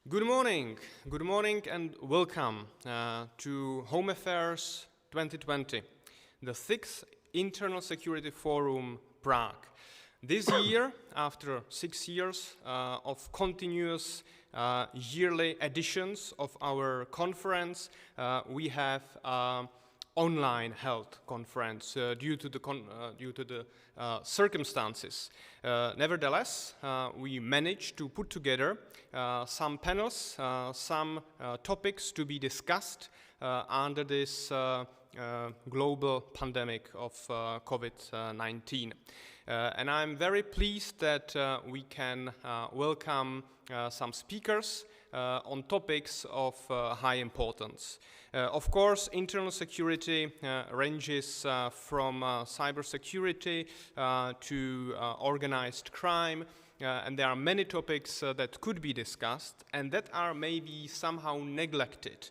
Good morning and welcome to Home Affairs 2020, the 6th Internal Security Forum, Prague. This year, after 6 years of continuous yearly editions of our conference, we have online held conference due to the circumstances. Nevertheless, we managed to put together some panels, some topics to be discussed under this global pandemic of COVID-19. And I'm very pleased that we can welcome some speakers on topics of high importance. Of course, internal security ranges from cybersecurity to organized crime, and there are many topics that could be discussed and that are maybe somehow neglected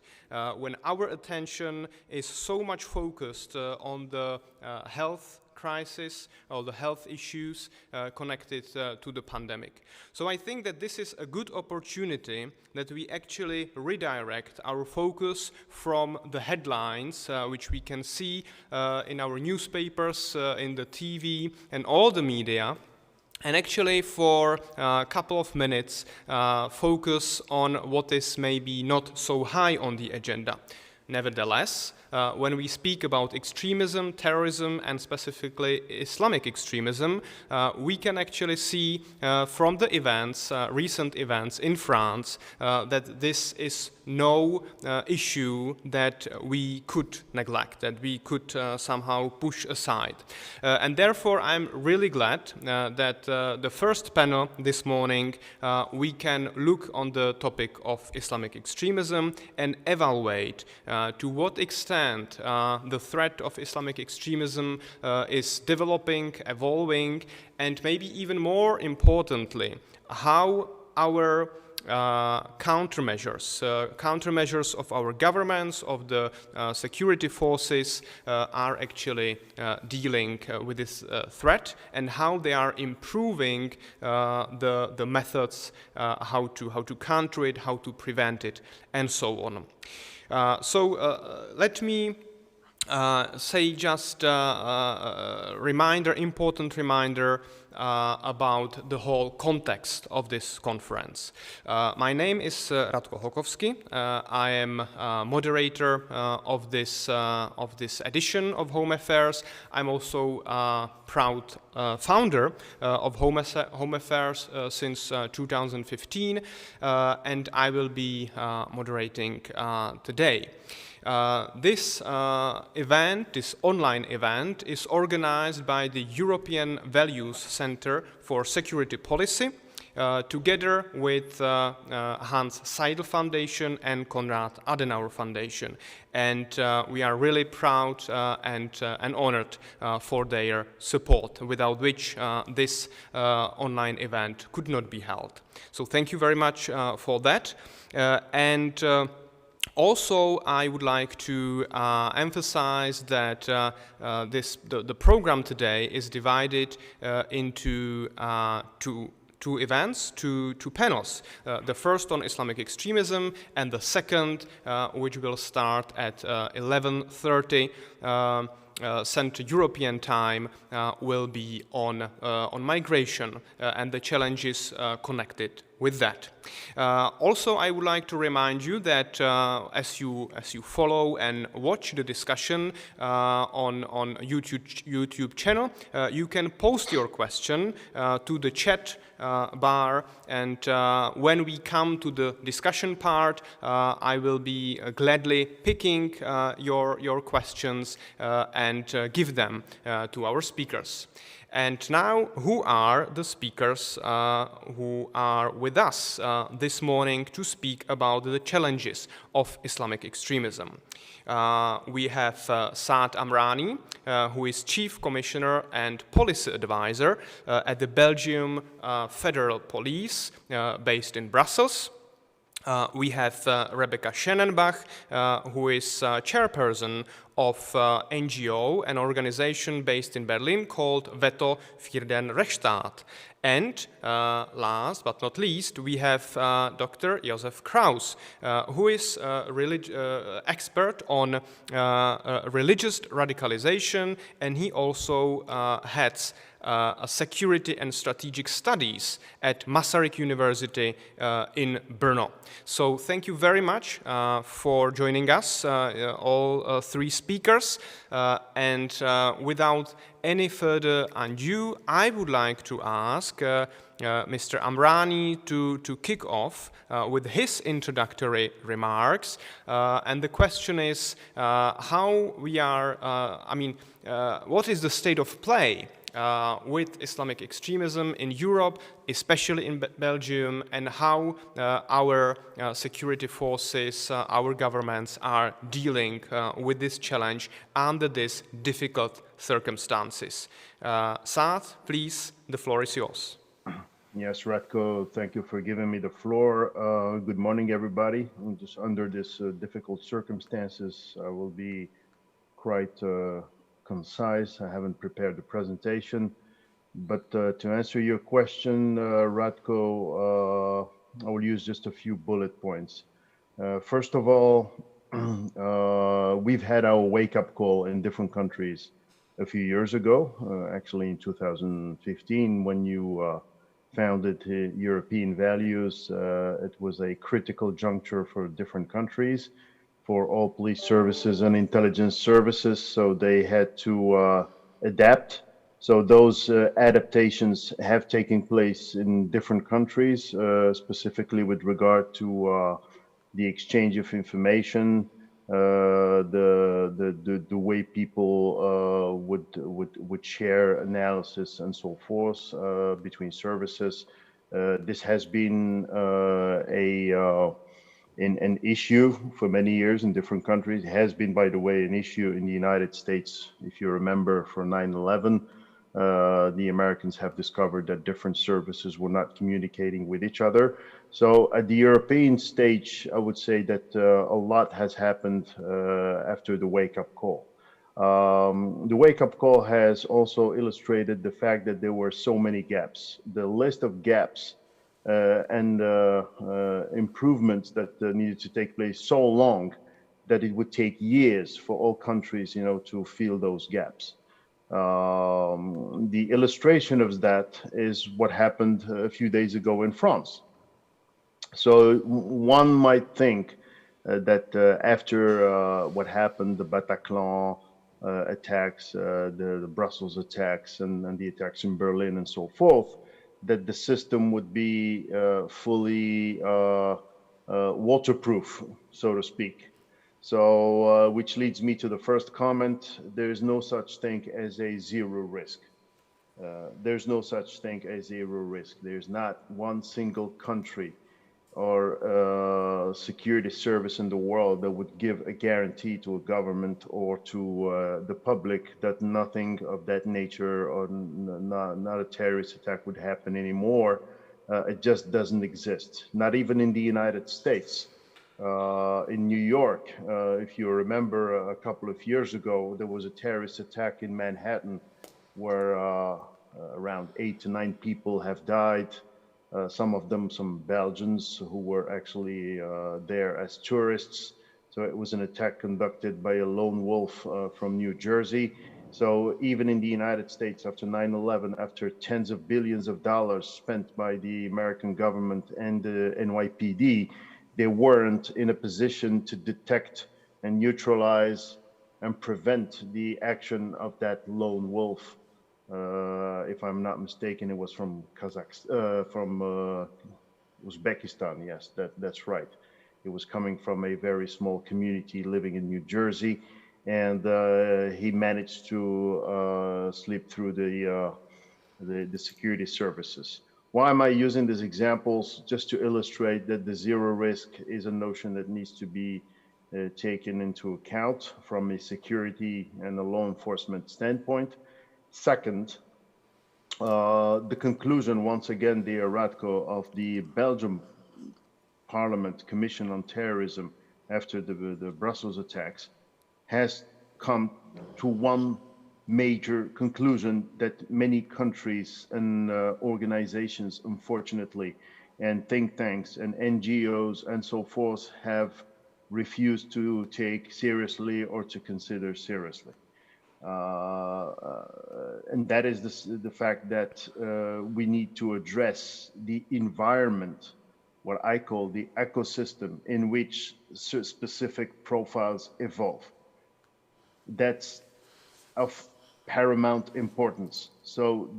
when our attention is so much focused on the health crisis or the health issues connected to the pandemic. So I think that this is a good opportunity that we actually redirect our focus from the headlines, which we can see in our newspapers, in the TV and all the media, and actually for a couple of minutes focus on what is maybe not so high on the agenda. Nevertheless, when we speak about extremism, terrorism, and specifically Islamic extremism, we can actually see from the events, recent events in France, that this is no issue that we could neglect, that we could somehow push aside. And therefore, I'm really glad that the first panel this morning, we can look on the topic of Islamic extremism and evaluate to what extent the threat of Islamic extremism is developing, evolving, and maybe even more importantly, how our countermeasures of our governments, of the security forces are actually dealing with this threat, and how they are improving the methods how to counter it, how to prevent it, and so on. Let me say just a important reminder about the whole context of this conference. My name is Radko Hokovský. I am moderator of this edition of Home Affairs. I'm also a proud founder of Home Affairs since 2015, and I will be moderating today. This event, this online event, is organized by the European Values Center for Security Policy, together with Hans Seidel Foundation and Konrad Adenauer Foundation. And we are really proud and honored for their support, without which this online event could not be held. So thank you very much for that. Also, I would like to emphasize that the program today is divided into two events, two panels. The first on Islamic extremism, and the second, which will start at 11:30 Central European time, will be on migration and the challenges connected with that. Also, I would like to remind you that as you follow and watch the discussion on YouTube channel, you can post your question to the chat bar, and when we come to the discussion part, I will be gladly picking your questions and give them to our speakers. And now, who are the speakers who are with us this morning to speak about the challenges of Islamic extremism? We have Saad Amrani, who is Chief Commissioner and Policy Advisor at the Belgium Federal Police, based in Brussels. We have Rebecca Schennenbach, who is chairperson of NGO, an organization based in Berlin called Veto für den Rechtsstaat. And last but not least, we have Dr. Josef Kraus, who is a expert on religious radicalization, and he also heads security and strategic studies at Masaryk University in Brno. So thank you very much for joining us, all three speakers. And without any further ado, I would like to ask Mr. Amrani to kick off with his introductory remarks. And the question is how we are, what is the state of play with Islamic extremism in Europe, especially in Belgium, and how our security forces, our governments are dealing with this challenge under these difficult circumstances. Saad, please, the floor is yours. Yes, Radko, thank you for giving me the floor. Good morning, everybody. Just under this difficult circumstances, I will be quite concise. I haven't prepared the presentation, but to answer your question, Radko, I will use just a few bullet points. First of all, we've had our wake-up call in different countries a few years ago, actually in 2015, when you founded European Values. It was a critical juncture for different countries, for all police services and intelligence services, so they had to adapt. So those adaptations have taken place in different countries, specifically with regard to the exchange of information, the way people would share analysis and so forth between services. This has been an issue for many years in different countries. It has been, by the way, an issue in the United States. If you remember, for 9/11, the Americans have discovered that different services were not communicating with each other. So at the European stage, I would say that a lot has happened after the wake-up call. The wake-up call has also illustrated the fact that there were so many gaps. The list of gaps and improvements that needed to take place so long that it would take years for all countries, to fill those gaps. The illustration of that is what happened a few days ago in France. So one might think that after what happened, the Bataclan attacks, the Brussels attacks, and the attacks in Berlin and so forth, that the system would be fully waterproof, so to speak. So, which leads me to the first comment. There is no such thing as a zero risk. There's no such thing as zero risk. There's not one single country or security service in the world that would give a guarantee to a government or to the public that nothing of that nature or not a terrorist attack would happen anymore. It just doesn't exist. Not even in the United States. In New York, if you remember, a couple of years ago, there was a terrorist attack in Manhattan where around 8 to 9 people have died. Some of them, some Belgians who were actually there as tourists. So it was an attack conducted by a lone wolf from New Jersey. So even in the United States, after 9/11, after tens of billions of dollars spent by the American government and the NYPD, they weren't in a position to detect and neutralize and prevent the action of that lone wolf. If I'm not mistaken, it was from Uzbekistan. Yes, that's right. It was coming from a very small community living in New Jersey, and he managed to slip through the security services. Why am I using these examples? Just to illustrate that the zero risk is a notion that needs to be taken into account from a security and a law enforcement standpoint. Second, the conclusion, once again, dear Radko, of the Belgium Parliament Commission on Terrorism after the Brussels attacks has come to one major conclusion that many countries and organizations, unfortunately, and think tanks and NGOs and so forth have refused to take seriously or to consider seriously. And that is the fact that we need to address the environment, what I call the ecosystem, in which specific profiles evolve. That's of paramount importance. So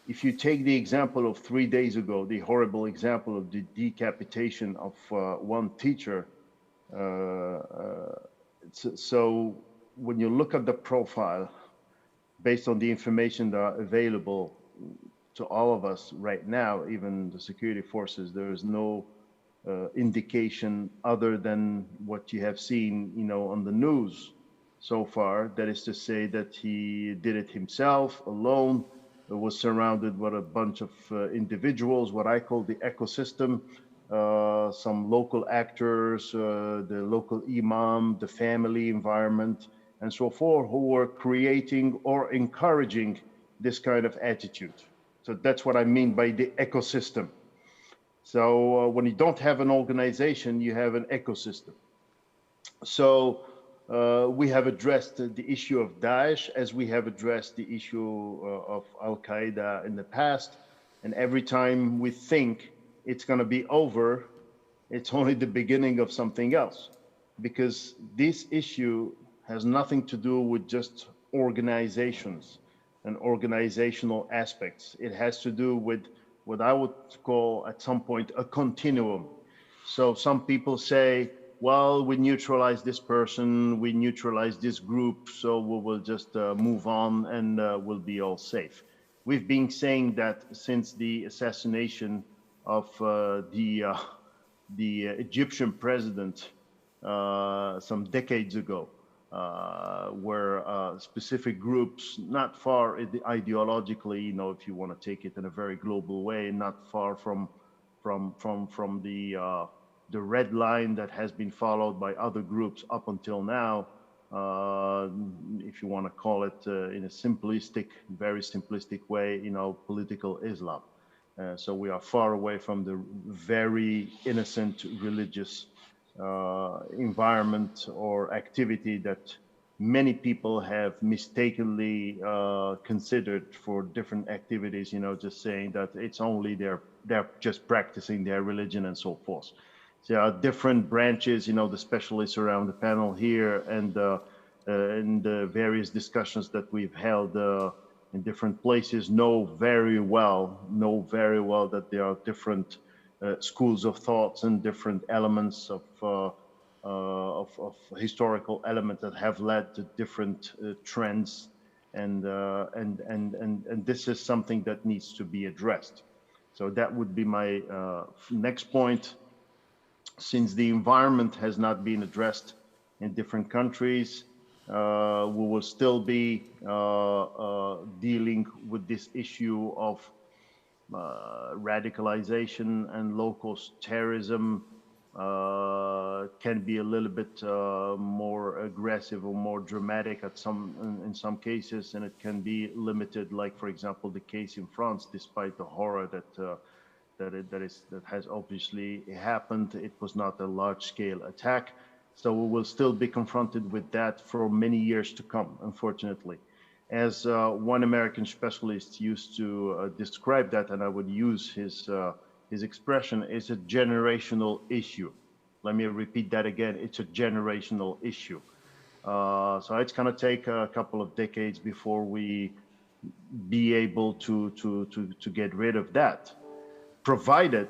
if you take the example of 3 days ago, the horrible example of the decapitation of one teacher, so when you look at the profile, based on the information that are available to all of us right now, even the security forces, there is no indication other than what you have seen, on the news so far. That is to say that he did it himself, alone, was surrounded with a bunch of individuals, what I call the ecosystem, some local actors, the local imam, the family environment, and so forth, who were creating or encouraging this kind of attitude. So that's what I mean by the ecosystem. So when you don't have an organization, you have an ecosystem. So we have addressed the issue of Daesh as we have addressed the issue of Al-Qaeda in the past. And every time we think it's going to be over, it's only the beginning of something else. Because this issue has nothing to do with just organizations and organizational aspects. It has to do with what I would call at some point a continuum. So some people say, well, we neutralize this person, we neutralize this group, so we will just move on and we'll be all safe. We've been saying that since the assassination of the Egyptian president some decades ago, where specific groups, not far ideologically, if you want to take it in a very global way, not far from the red line that has been followed by other groups up until now, if you want to call it in a simplistic, very simplistic way, political Islam. So we are far away from the very innocent religious environment or activity that many people have mistakenly considered for different activities, just saying that it's only they're just practicing their religion and so forth. There are different branches, the specialists around the panel here and the various discussions that we've held in different places know very well that there are different schools of thoughts and different elements of historical elements that have led to different trends, and this is something that needs to be addressed. So that would be my next point. Since the environment has not been addressed in different countries, we will still be dealing with this issue of radicalization and local terrorism. Can be a little bit more aggressive or more dramatic in some cases, and it can be limited, like for example the case in France. Despite the horror that has obviously happened, it was not a large-scale attack. So we will still be confronted with that for many years to come, unfortunately. As one American specialist used to describe that, and I would use his expression, is a generational issue. Let me repeat that again. It's a generational issue. So it's going to take a couple of decades before we be able to get rid of that, provided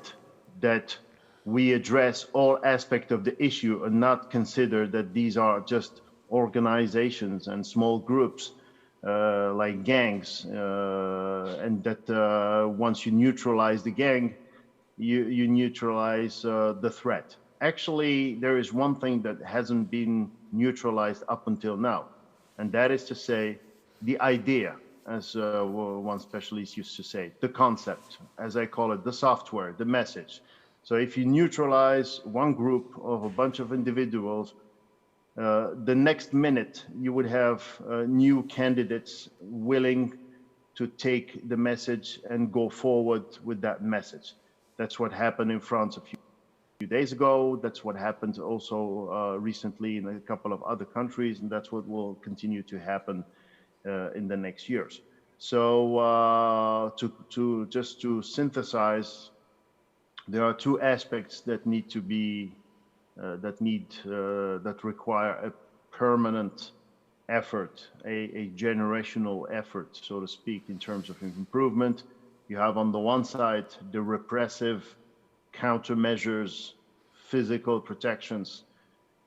that we address all aspects of the issue and not consider that these are just organizations and small groups like gangs, and that once you neutralize the gang, you neutralize the threat. Actually, there is one thing that hasn't been neutralized up until now, and that is to say the idea, as one specialist used to say, the concept, as I call it, the software, the message. So if you neutralize one group of a bunch of individuals, the next minute you would have new candidates willing to take the message and go forward with that message. That's what happened in France a few days ago. That's what happened also recently in a couple of other countries, and that's what will continue to happen in the next years. So just to synthesize, there are two aspects that need to be that require a permanent effort, a generational effort, so to speak, in terms of improvement. You have on the one side the repressive countermeasures, physical protections,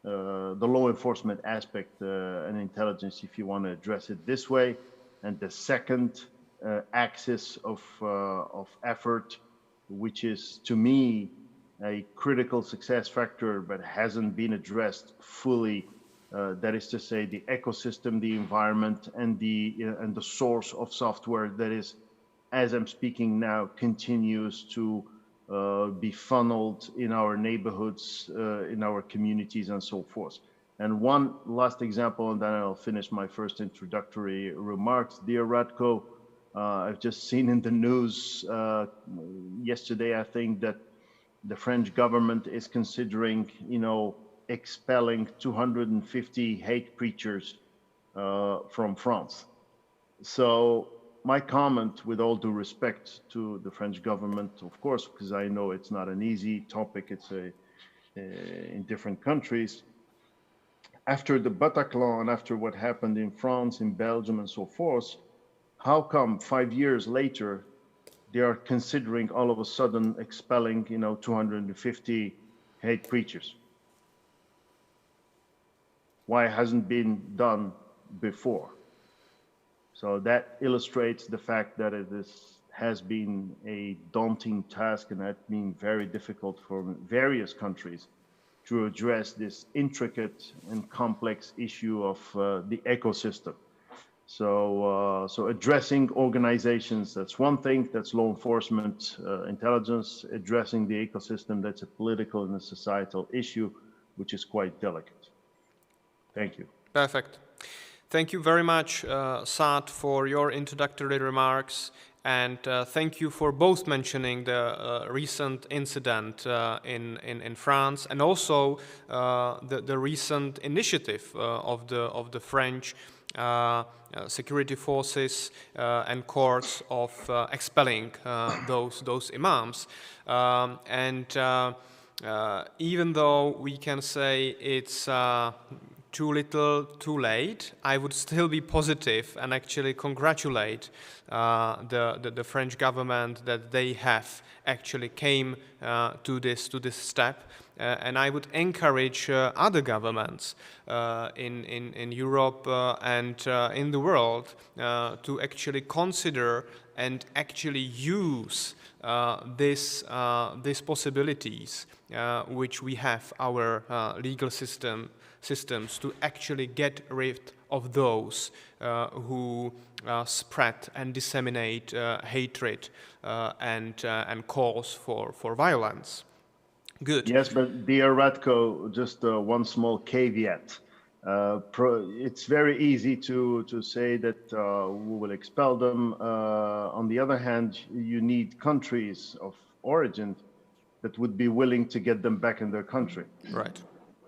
the law enforcement aspect and intelligence, if you want to address it this way. And the second axis of effort, which is to me a critical success factor but hasn't been addressed fully, that is to say the ecosystem, the environment, and the source of software that is, as I'm speaking now, continues to be funneled in our neighborhoods, in our communities, and so forth. And one last example, and then I'll finish my first introductory remarks. Dear Radko, I've just seen in the news yesterday, I think, that the French government is considering, expelling 250 hate preachers from France. So my comment, with all due respect to the French government, of course, because I know it's not an easy topic, it's in different countries. After the Bataclan and after what happened in France, in Belgium, and so forth, how come 5 years later they are considering all of a sudden expelling, 250 hate preachers? Why hasn't been done before? So that illustrates the fact that has been a daunting task and has been very difficult for various countries to address this intricate and complex issue of the ecosystem. So addressing organizations, that's one thing, that's law enforcement, intelligence. Addressing the ecosystem, that's a political and a societal issue, which is quite delicate. Thank you. Perfect. Thank you very much, Saad, for your introductory remarks. And thank you for both mentioning the recent incident in France, and also the recent initiative of the French security forces and courts of expelling those imams. Even though we can say it's too little, too late, I would still be positive and actually congratulate the French government that they have actually came to this step, and I would encourage other governments in Europe and in the world to actually consider and actually use these possibilities which we have our legal systems to actually get rid of those who spread and disseminate hatred and cause for violence. Good. Yes, but dear Radko, just one small caveat. It's very easy to say that we will expel them. On the other hand, you need countries of origin that would be willing to get them back in their country. Right.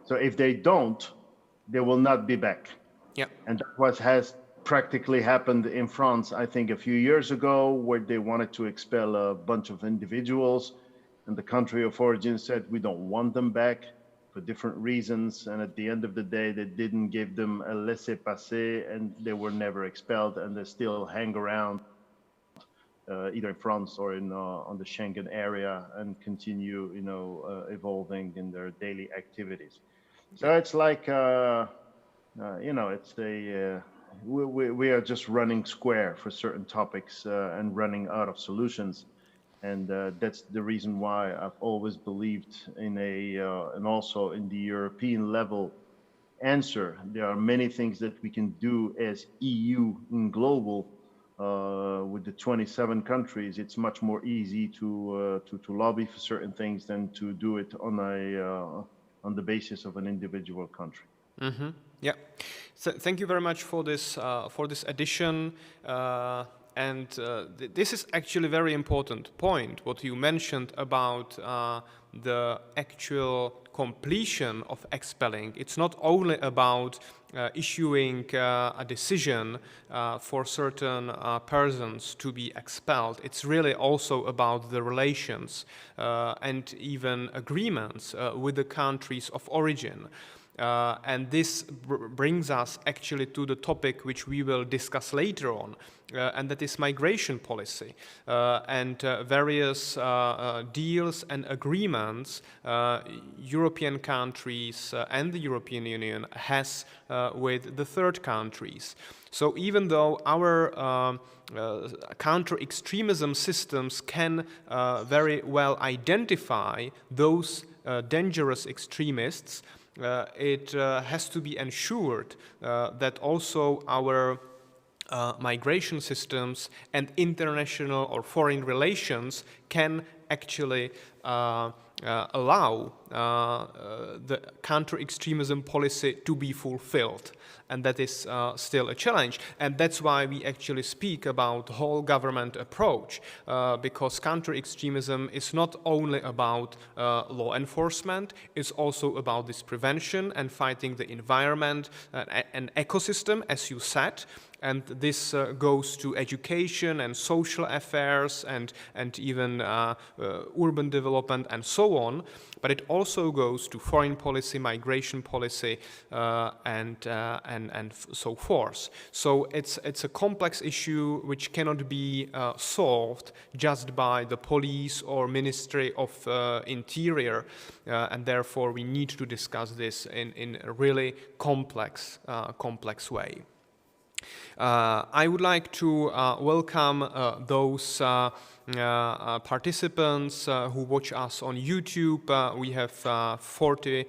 So if they don't, they will not be back. Yeah. And that what has practically happened in France, I think, a few years ago, where they wanted to expel a bunch of individuals, and the country of origin said, we don't want them back for different reasons. And at the end of the day, they didn't give them a laissez-passer, and they were never expelled, and they still hang around either in France or on the Schengen area and continue, evolving in their daily activities. So it's like, it's we are just running square for certain topics and running out of solutions. And that's the reason why I've always believed in and also in the European level answer. There are many things that we can do as EU in global. With the 27 countries, it's much more easy to lobby for certain things than to do it on the basis of an individual country. Mm-hmm. Yeah. So thank you very much for this addition. This is actually a very important point, what you mentioned about the actual completion of expelling. It's not only about issuing a decision for certain persons to be expelled. It's really also about the relations and even agreements with the countries of origin. And this brings us actually to the topic which we will discuss later on, and that is migration policy and various deals and agreements European countries and the European Union has with the third countries. So even though our counter-extremism systems can very well identify those dangerous extremists, it has to be ensured that also our migration systems and international or foreign relations can actually allow the counter-extremism policy to be fulfilled. And that is still a challenge. And that's why we actually speak about the whole government approach, because counter-extremism is not only about law enforcement, it's also about this prevention and fighting the environment and ecosystem, as you said. And this goes to education and social affairs and even urban development and so on. But it also goes to foreign policy, migration policy, and so forth. So it's a complex issue which cannot be solved just by the police or Ministry of Interior, and therefore we need to discuss this in a really complex way. I would like to welcome those participants who watch us on YouTube. We have 40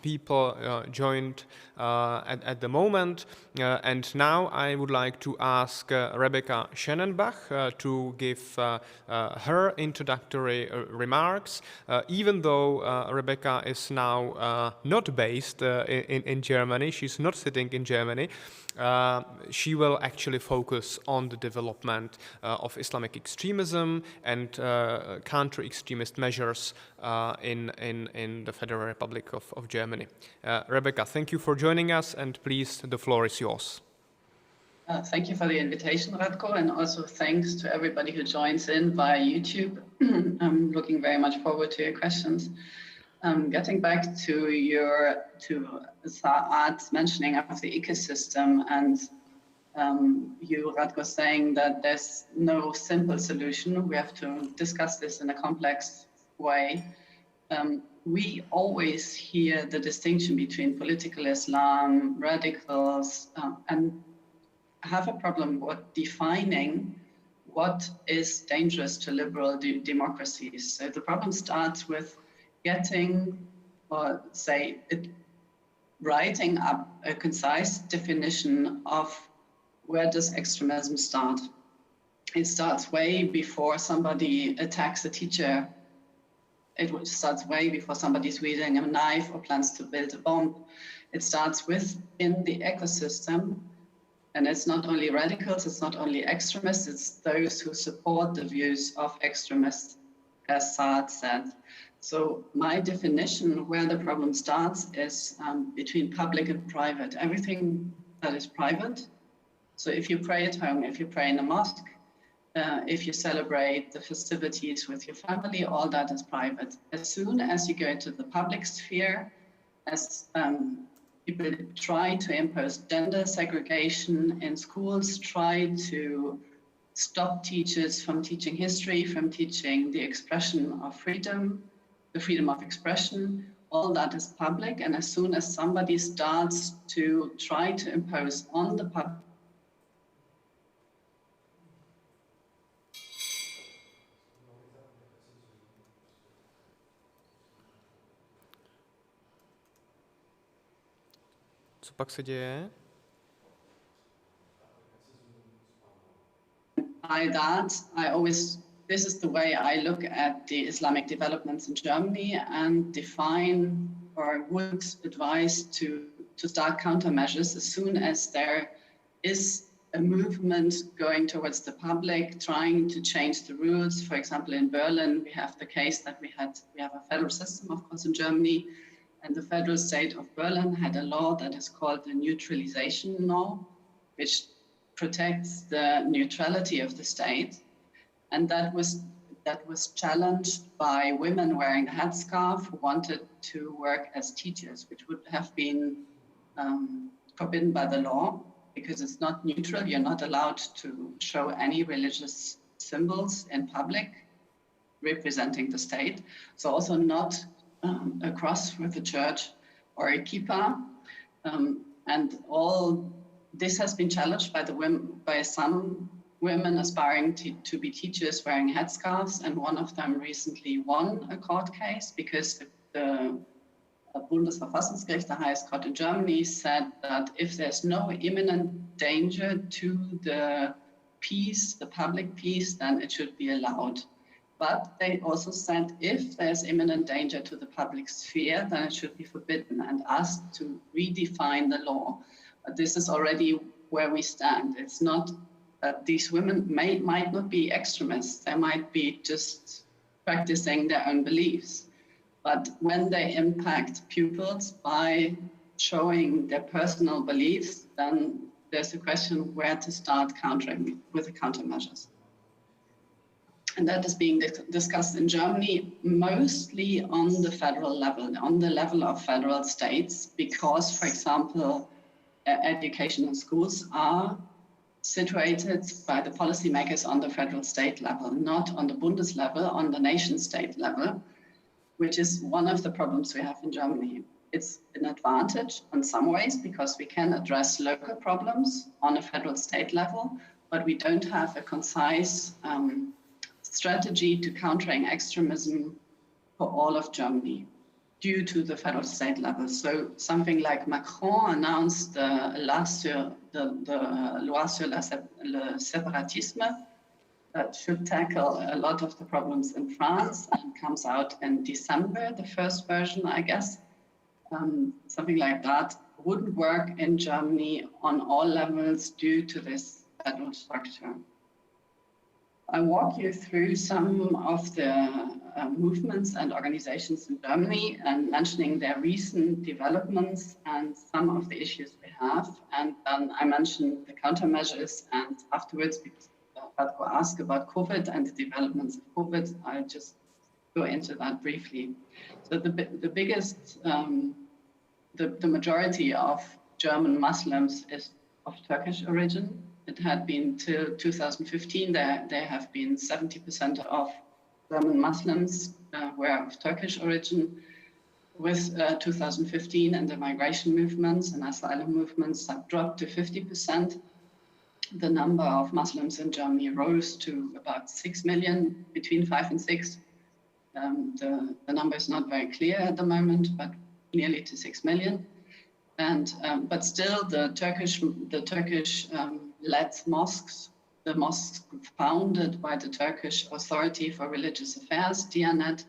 people joined at the moment. And now I would like to ask Rebecca Schennenbach to give her introductory remarks. Even though Rebecca is now not based in Germany, she's not sitting in Germany, she will actually focus on the development of Islamic extremism and counter-extremist measures in the Federal Republic of Germany. Rebecca, thank you for joining us, and please, the floor is yours. Thank you for the invitation, Radko, and also thanks to everybody who joins in via YouTube. I'm looking very much forward to your questions. Getting back to Saad's mentioning of the ecosystem, and you, Radko, saying that there's no simple solution. We have to discuss this in a complex way. We always hear the distinction between political Islam, radicals, and have a problem with defining what is dangerous to liberal democracies. So the problem starts with getting, or say, writing up a concise definition of where does extremism start. It starts way before somebody attacks a teacher. It starts way before somebody's wielding a knife or plans to build a bomb. It starts within the ecosystem. And it's not only radicals, it's not only extremists, it's those who support the views of extremists, as Saad said. So my definition where the problem starts is between public and private. Everything that is private. So if you pray at home, if you pray in a mosque, if you celebrate the festivities with your family, all that is private. As soon as you go into the public sphere, as people try to impose gender segregation in schools, try to stop teachers from teaching history, from teaching the expression of freedom, the freedom of expression, all that is public. And as soon as somebody starts to try to impose on the public, Co pak se děje? by that, this is the way I look at the Islamic developments in Germany and define or would advise to start countermeasures as soon as there is a movement going towards the public, trying to change the rules. For example, in Berlin, we have the case that we have a federal system, of course, in Germany, and the federal state of Berlin had a law that is called the neutralization law, which protects the neutrality of the state. And that was challenged by women wearing a headscarf who wanted to work as teachers, which would have been forbidden by the law, because it's not neutral. You're not allowed to show any religious symbols in public representing the state. So also not a cross with the church or a kippah. And all this has been challenged by some women aspiring to be teachers wearing headscarves. And one of them recently won a court case because the Bundesverfassungsgericht, the highest court in Germany, said that if there's no imminent danger to the peace, the public peace, then it should be allowed. But they also said if there's imminent danger to the public sphere, then it should be forbidden, and asked to redefine the law. But this is already where we stand. It's not that these women might not be extremists. They might be just practicing their own beliefs. But when they impact pupils by showing their personal beliefs, then there's a question where to start countering with the countermeasures. And that is being discussed in Germany, mostly on the federal level, on the level of federal states, because, for example, education and schools are situated by the policymakers on the federal state level, not on the Bundes level, on the nation state level, which is one of the problems we have in Germany. It's an advantage in some ways because we can address local problems on a federal state level, but we don't have a concise strategy to countering extremism for all of Germany due to the federal state level. So something like Macron announced the Loi sur le séparatisme, that should tackle a lot of the problems in France and comes out in December, the first version, I guess. Something like that wouldn't work in Germany on all levels due to this federal structure. I walk you through some of the movements and organizations in Germany and mentioning their recent developments and some of the issues we have. And then I mention the countermeasures, and afterwards, because Radko asked about COVID and the developments of COVID, I'll just go into that briefly. So the biggest, the majority of German Muslims is of Turkish origin. It had been till 2015, there have been 70% of German Muslims were of Turkish origin. With 2015 and the migration movements and asylum movements that dropped to 50%, the number of Muslims in Germany rose to about 6 million, between 5 and 6. The number is not very clear at the moment, but nearly to 6 million. And but still, the Turkish led mosques, the mosques founded by the Turkish Authority for Religious Affairs, Diyanet,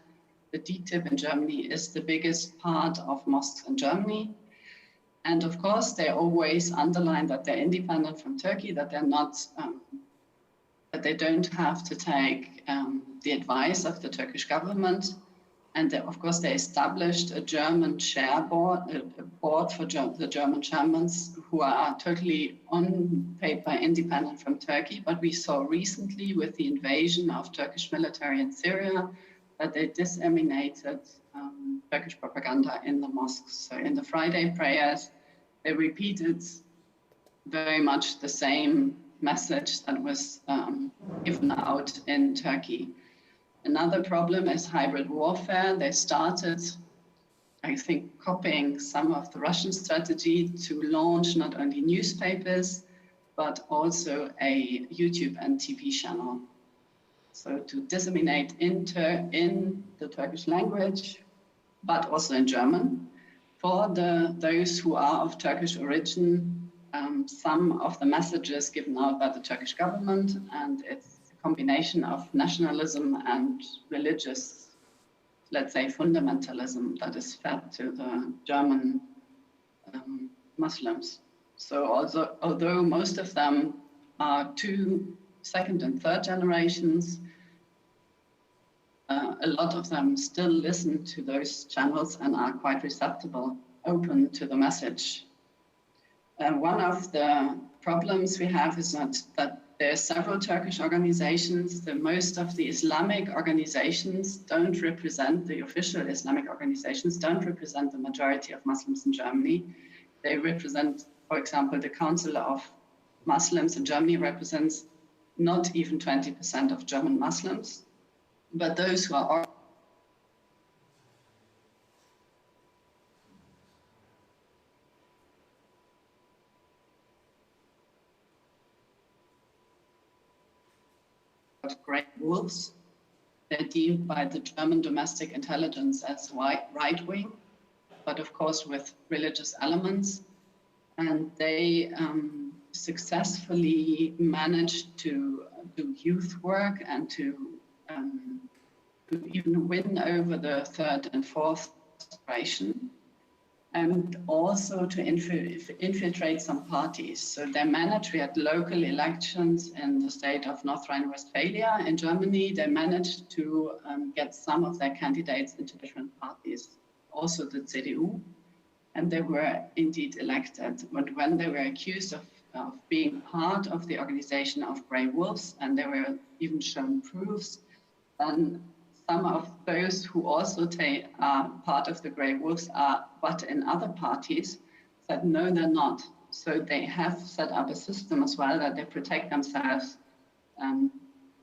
the DTIB in Germany, is the biggest part of mosques in Germany. And of course, they always underline that they're independent from Turkey, that they're not, that they don't have to take the advice of the Turkish government. And they, of course, they established a German chair board, a board for the German chairmen who are totally on paper independent from Turkey. But we saw recently with the invasion of Turkish military in Syria that they disseminated Turkish propaganda in the mosques. So in the Friday prayers, they repeated very much the same message that was given out in Turkey. Another problem is hybrid warfare. They started, I think, copying some of the Russian strategy to launch not only newspapers, but also a YouTube and TV channel. So to disseminate in the Turkish language, but also in German, for those who are of Turkish origin, some of the messages given out by the Turkish government, and it's a combination of nationalism and religious let's say, fundamentalism that is fed to the German Muslims. So although most of them are second and third generations, a lot of them still listen to those channels and are quite receptive, open to the message. One of the problems we have is that there are several Turkish organizations. Most of the Islamic organizations don't represent, the official Islamic organizations don't represent the majority of Muslims in Germany. They represent, for example, the Council of Muslims in Germany represents not even 20% of German Muslims, but those who are grey wolves. They're deemed by the German domestic intelligence as right-wing, but of course with religious elements. And they successfully managed to do youth work and to even win over the third and fourth generation, and also to infiltrate some parties. So they managed, we had local elections in the state of North Rhine-Westphalia in Germany. They managed to get some of their candidates into different parties, also the CDU, and they were indeed elected. But when they were accused of being part of the organization of Grey Wolves, and they were even shown proofs, then some of those who also are part of the Grey Wolves but in other parties, said no, they're not. So they have set up a system as well that they protect themselves.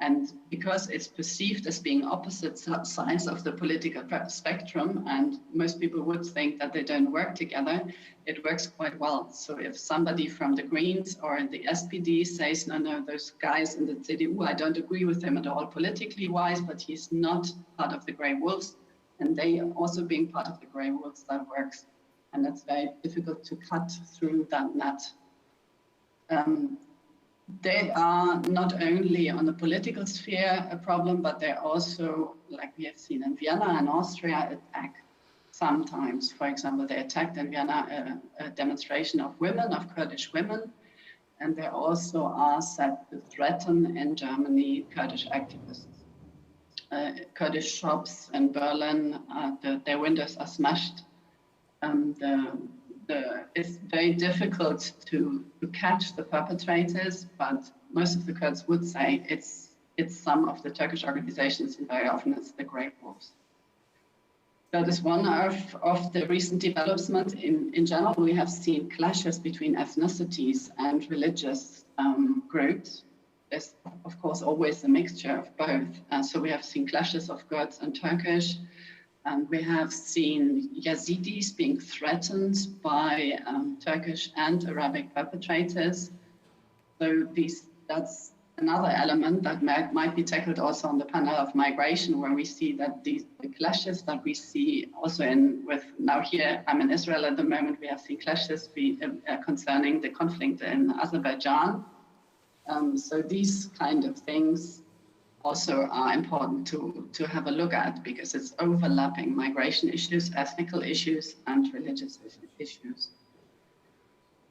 And because it's perceived as being opposite sides of the political spectrum, and most people would think that they don't work together, it works quite well. So if somebody from the Greens or the SPD says, no, those guys in the CDU, I don't agree with him at all politically wise, but he's not part of the Grey Wolves, and they also being part of the Grey Wolves, that works. And it's very difficult to cut through that net. They are not only on the political sphere a problem, but they're also, like we have seen in Vienna and Austria, attack sometimes. For example, they attacked in Vienna a demonstration of women, of Kurdish women, and they also are set to threaten in Germany Kurdish activists. Kurdish shops in Berlin, their windows are smashed. It's very difficult to catch the perpetrators, but most of the Kurds would say it's some of the Turkish organizations, and very often it's the Grey Wolves. That is one of the recent developments. In general, we have seen clashes between ethnicities and religious groups. There's, of course, always a mixture of both. So we have seen clashes of Kurds and Turkish. And we have seen Yazidis being threatened by Turkish and Arabic perpetrators. So that's another element that might be tackled also on the panel of migration, where we see that the clashes that we see also now here, I'm in Israel at the moment, we have seen clashes concerning the conflict in Azerbaijan. So these kind of things also are important to have a look at, because it's overlapping migration issues, ethnical issues, and religious issues.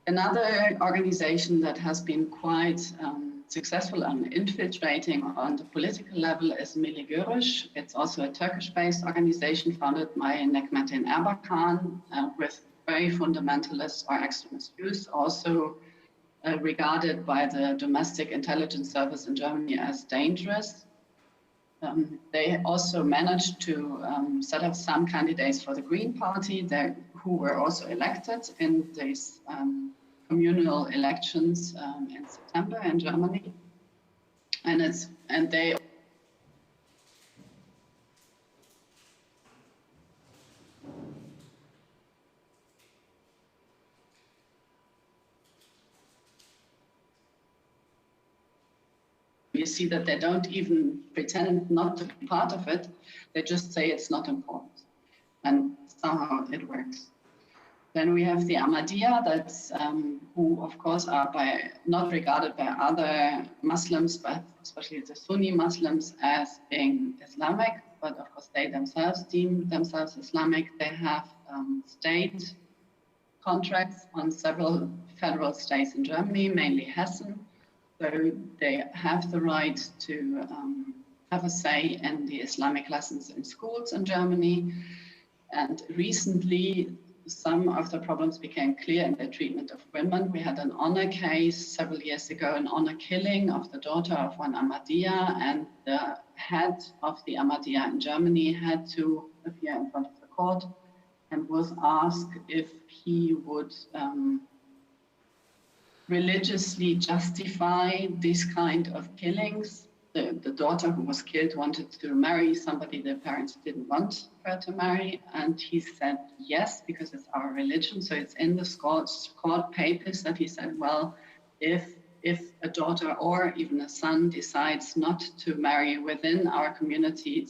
Another organization that has been quite successful in infiltrating on the political level is Milli Görüş. It's also a Turkish-based organization founded by Necmettin Erbakan with very fundamentalist or extremist views, also regarded by the domestic intelligence service in Germany as dangerous. They also managed to set up some candidates for the Green Party who were also elected in these communal elections in September in Germany. And they you see that they don't even pretend not to be part of it. They just say it's not important. And somehow it works. Then we have the Ahmadiyya, that's who, of course, are not regarded by other Muslims, but especially the Sunni Muslims, as being Islamic, but of course they themselves deem themselves Islamic. They have state contracts on several federal states in Germany, mainly Hessen. So they have the right to have a say in the Islamic lessons in schools in Germany. And recently, some of the problems became clear in the treatment of women. We had an honor case several years ago, an honor killing of the daughter of one Ahmadiyya, and the head of the Ahmadiyya in Germany had to appear in front of the court and was asked if he would religiously justify this kind of killings. The daughter who was killed wanted to marry somebody the parents didn't want her to marry, and he said yes, because it's our religion. So it's in the court papers that he said, well, if a daughter or even a son decides not to marry within our community,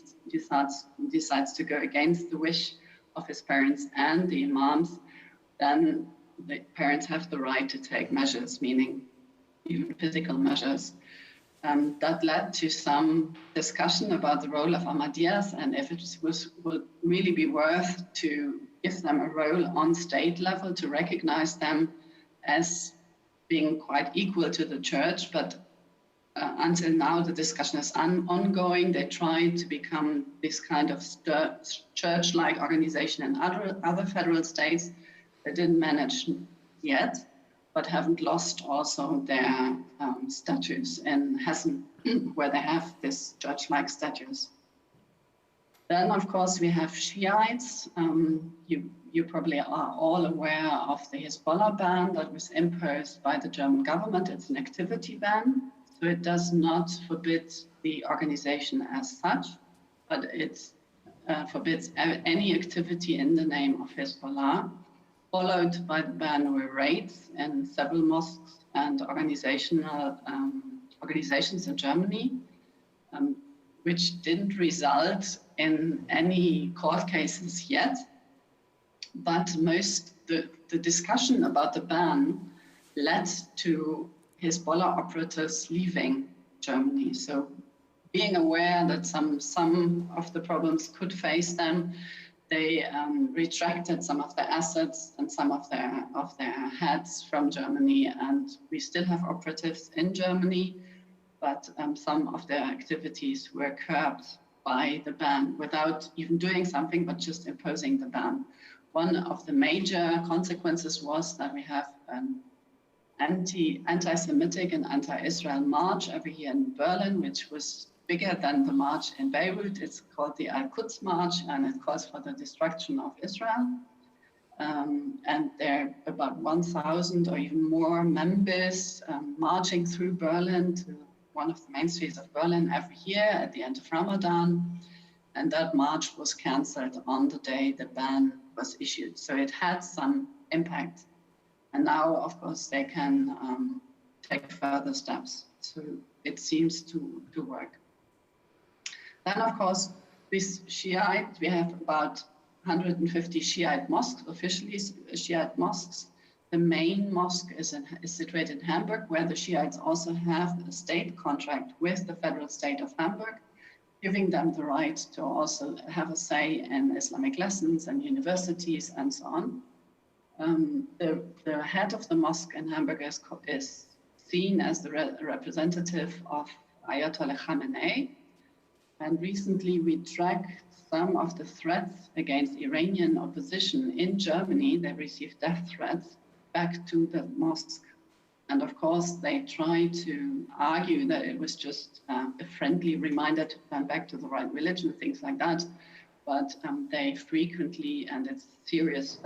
decides to go against the wish of his parents and the imams, then the parents have the right to take measures, meaning even physical measures. That led to some discussion about the role of Ahmadiyyas and if it would really be worth to give them a role on state level, to recognize them as being quite equal to the church. But until now, the discussion is ongoing. They tried to become this kind of church-like organization in other federal states. They didn't manage yet, but haven't lost also their status in Hessen, where they have this church-like status. Then, of course, we have Shiites. You probably are all aware of the Hezbollah ban that was imposed by the German government. It's an activity ban, so it does not forbid the organization as such, but it forbids any activity in the name of Hezbollah. Followed by the ban were raids in several mosques and organizations in Germany, which didn't result in any court cases yet. But the discussion about the ban led to Hezbollah operatives leaving Germany. So being aware that some of the problems could face them, they retracted some of their assets and some of their heads from Germany, and we still have operatives in Germany, but some of their activities were curbed by the ban without even doing something, but just imposing the ban. One of the major consequences was that we have an anti-Semitic and anti-Israel march every year in Berlin, which was bigger than the march in Beirut. It's called the Al-Quds March, and it calls for the destruction of Israel. And there are about 1,000 or even more members marching through Berlin to one of the main streets of Berlin every year at the end of Ramadan. And that march was canceled on the day the ban was issued. So it had some impact. And now, of course, they can take further steps. So it seems to work. Then, of course, with Shiite, we have about 150 Shiite mosques, officially Shiite mosques. The main mosque is situated in Hamburg, where the Shiites also have a state contract with the federal state of Hamburg, giving them the right to also have a say in Islamic lessons and universities and so on. The head of the mosque in Hamburg is seen as the representative of Ayatollah Khamenei. And recently we tracked some of the threats against Iranian opposition in Germany. They received death threats back to the mosque. And of course, they try to argue that it was just a friendly reminder to turn back to the right religion, things like that. But they frequently, and it's serious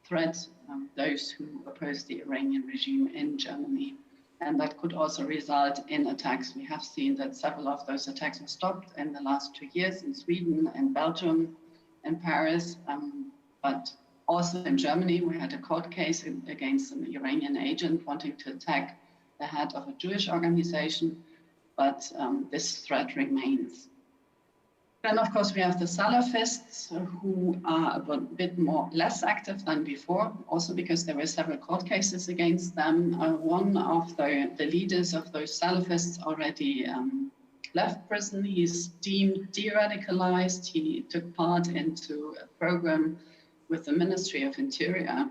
threats those who oppose the Iranian regime in Germany. And that could also result in attacks. We have seen that several of those attacks were stopped in the last 2 years in Sweden and Belgium and Paris. But also in Germany, we had a court case against an Iranian agent wanting to attack the head of a Jewish organization, but this threat remains. Then, of course, we have the Salafists who are a bit less active than before, also because there were several court cases against them. One of the leaders of those Salafists already left prison. He's deemed de-radicalized. He took part into a program with the Ministry of Interior,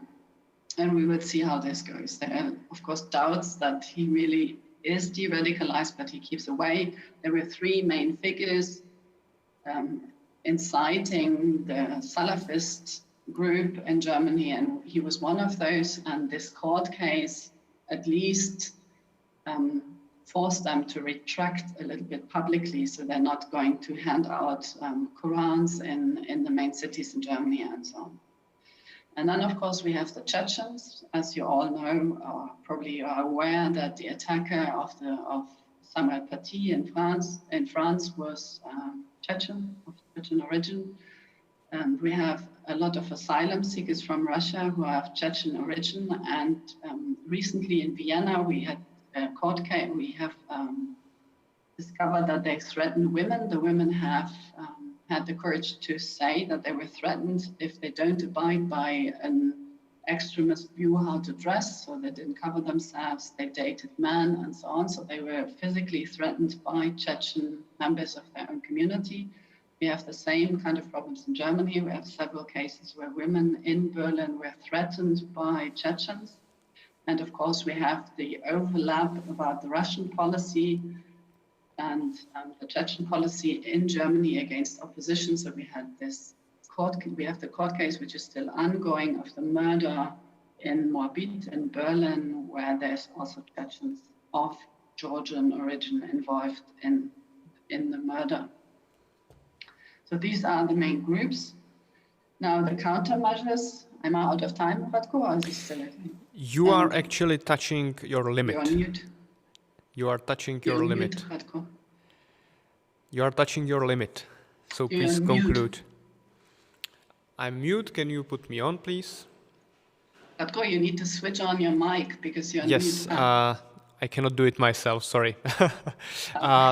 and we would see how this goes. There are, of course, doubts that he really is de-radicalized, but he keeps away. There were three main figures inciting the Salafist group in Germany, and he was one of those. And this court case at least forced them to retract a little bit publicly, so they're not going to hand out Qurans in the main cities in Germany and so on. And then, of course, we have the Chechens. As you all know, or probably you are aware, that the attacker of Samuel Paty in France was Chechen, of Chechen origin. And we have a lot of asylum seekers from Russia who have Chechen origin. And recently in Vienna, we had a court case. We have discovered that they threatened women. The women have had the courage to say that they were threatened if they don't abide by an extremist view how to dress, so they didn't cover themselves, they dated men and so on. So they were physically threatened by Chechen members of their own community. We have the same kind of problems in Germany. We have several cases where women in Berlin were threatened by Chechens. And of course, we have the overlap about the Russian policy and the Chechen policy in Germany against opposition. So we had this we have the court case, which is still ongoing, of the murder in Moabit in Berlin, where there's also Chechens of Georgian origin involved in the murder. So these are the main groups. Now the countermeasures. Am I out of time, Radko, or is it still okay? You are actually touching your limit. You're on mute. You are touching your limit. Mute, Radko. You are touching your limit. So please conclude. I'm mute. Can you put me on, please? Radko, you need to switch on your mic because you're yes, mute. I cannot do it myself, sorry.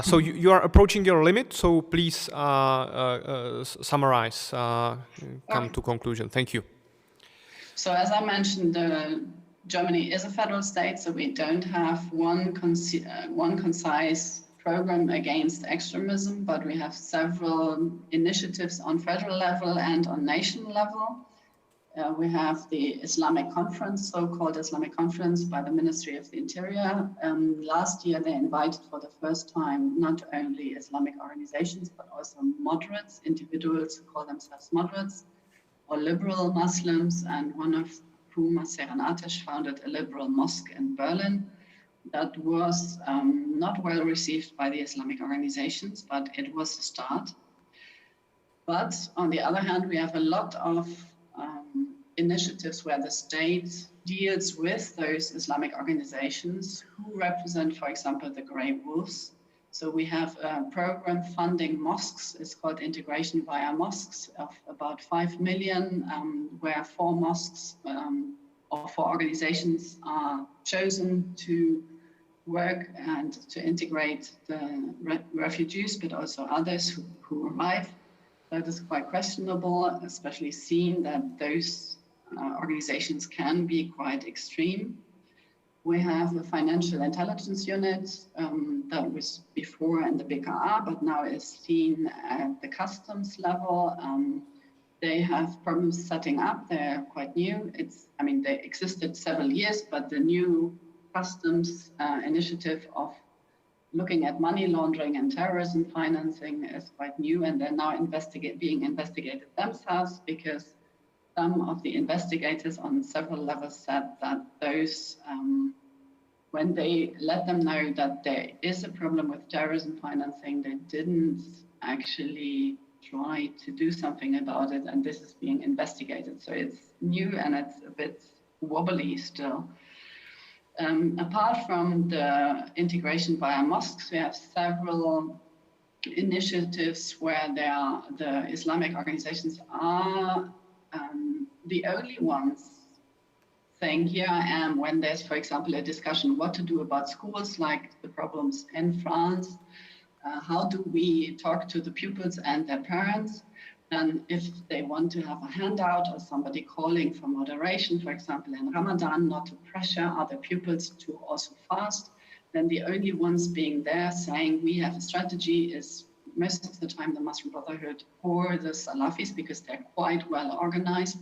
So you are approaching your limit, so please summarize, come to conclusion. Thank you. So as I mentioned, Germany is a federal state, so we don't have one concise program against extremism, but we have several initiatives on federal level and on national level. We have the Islamic Conference, so-called Islamic Conference by the Ministry of the Interior. Last year, they invited for the first time not only Islamic organizations, but also moderates, individuals who call themselves moderates, or liberal Muslims, and one of whom, Seren Ateş, founded a liberal mosque in Berlin that was not well received by the Islamic organizations, but it was a start. But on the other hand, we have a lot of initiatives where the state deals with those Islamic organizations who represent, for example, the Grey Wolves. So we have a program funding mosques. It's called Integration via Mosques of about 5 million, where 4 mosques or 4 organizations are chosen to work and to integrate the refugees, but also others who arrive. That is quite questionable, especially seeing that those organizations can be quite extreme. We have a financial intelligence unit that was before in the BKA, but now is seen at the customs level. They have problems setting up. They're quite new. They existed several years, but the new customs initiative of looking at money laundering and terrorism financing is quite new, and they're now being investigated themselves because some of the investigators on several levels said that those, when they let them know that there is a problem with terrorism financing, they didn't actually try to do something about it, and this is being investigated. So it's new and it's a bit wobbly still. Apart from the integration via mosques, we have several initiatives where the Islamic organizations are the only ones saying, here I am, when there's, for example, a discussion what to do about schools, like the problems in France. How do we talk to the pupils and their parents? And if they want to have a handout or somebody calling for moderation, for example, in Ramadan, not to pressure other pupils to also fast, then the only ones being there saying we have a strategy is most of the time the Muslim Brotherhood or the Salafis, because they're quite well organized,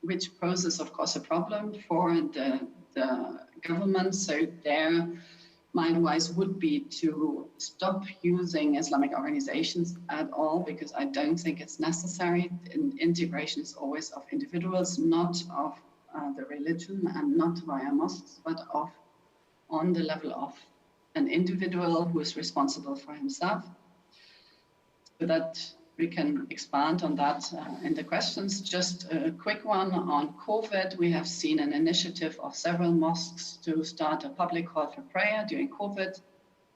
which poses, of course, a problem for the government. So their mind-wise would be to stop using Islamic organizations at all, because I don't think it's necessary. Integration is always of individuals, not of the religion, and not via mosques, but on the level of an individual who is responsible for himself. So that we can expand on that in the questions. Just a quick one on COVID. We have seen an initiative of several mosques to start a public call for prayer during COVID,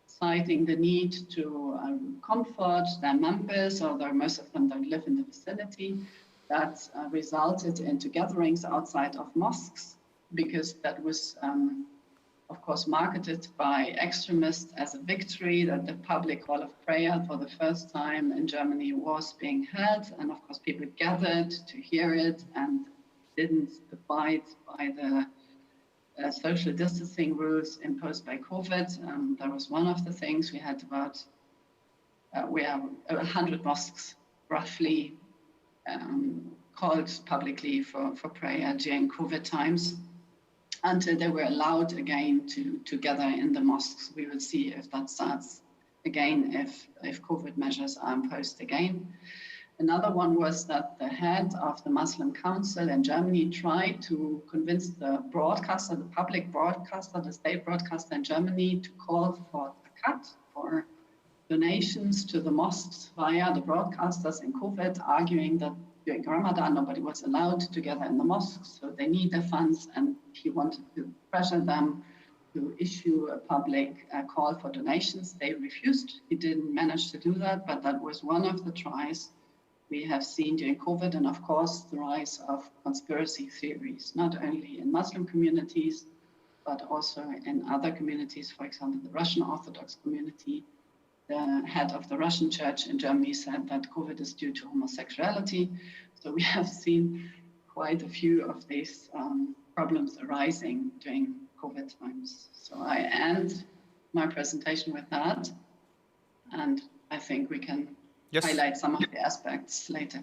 citing the need to comfort their members, although most of them don't live in the vicinity. That resulted into gatherings outside of mosques, because that was of course, marketed by extremists as a victory, that the public call of prayer for the first time in Germany was being held. And of course, people gathered to hear it and didn't abide by the social distancing rules imposed by COVID. That was one of the things. We had about, we have 100 mosques roughly called publicly for prayer during COVID times, until they were allowed again to gather in the mosques. We will see if that starts again, if COVID measures are imposed again. Another one was that the head of the Muslim Council in Germany tried to convince the broadcaster, the public broadcaster, the state broadcaster in Germany, to call for a cut for donations to the mosques via the broadcasters in COVID, arguing that during Ramadan, nobody was allowed to gather in the mosques, so they need their funds, and he wanted to pressure them to issue a public call for donations. They refused. He didn't manage to do that, but that was one of the tries we have seen during COVID, and of course, the rise of conspiracy theories, not only in Muslim communities, but also in other communities, for example, the Russian Orthodox community. The head of the Russian church in Germany said that COVID is due to homosexuality. So we have seen quite a few of these problems arising during COVID times. So I end my presentation with that, and I think we can highlight some of the aspects later.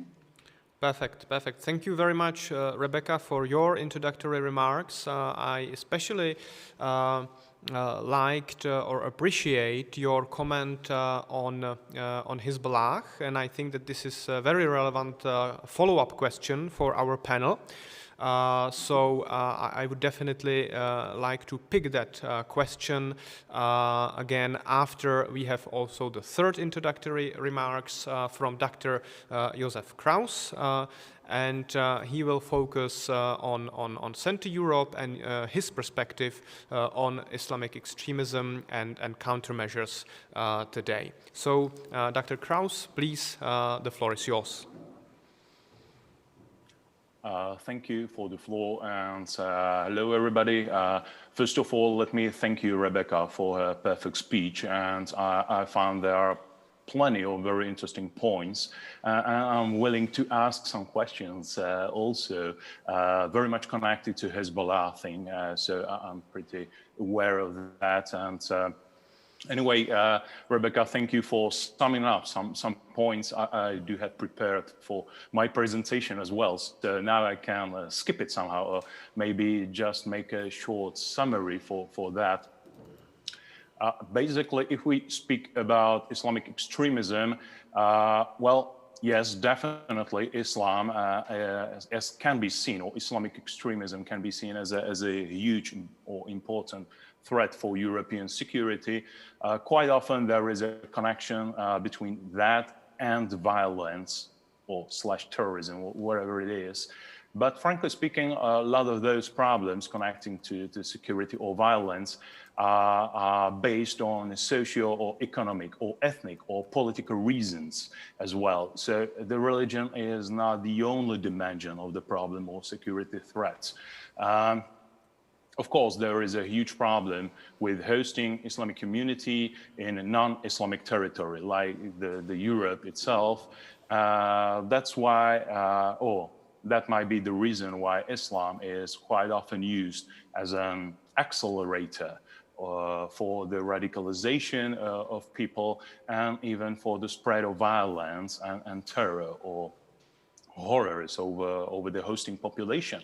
Perfect. Thank you very much, Rebecca, for your introductory remarks. I especially liked or appreciate your comment on Hezbollah, and I think that this is a very relevant follow-up question for our panel. So I would definitely like to pick that question again after we have also the third introductory remarks from Dr. Josef Kraus. And he will focus on Central Europe and his perspective on Islamic extremism and countermeasures today. So, Dr. Kraus, please, the floor is yours. Thank you for the floor, and hello everybody. First of all, let me thank you, Rebecca, for her perfect speech, and I found there are plenty of very interesting points, and I'm willing to ask some questions also very much connected to Hezbollah thing, so I'm pretty aware of that. And anyway, Rebecca, thank you for summing up some points I do have prepared for my presentation as well. So now I can skip it somehow, or maybe just make a short summary for that. Basically, if we speak about Islamic extremism, well, yes, definitely Islam, as can be seen, or Islamic extremism can be seen as a huge or important threat for European security. Quite often there is a connection between that and violence or / terrorism, or whatever it is. But frankly speaking, a lot of those problems connecting to security or violence are based on socio or economic or ethnic or political reasons as well. So the religion is not the only dimension of the problem or security threats. Of course, there is a huge problem with hosting Islamic community in a non-Islamic territory like the Europe itself. That's why, or that might be the reason why Islam is quite often used as an accelerator for the radicalization of people, and even for the spread of violence and terror or horrors over the hosting population.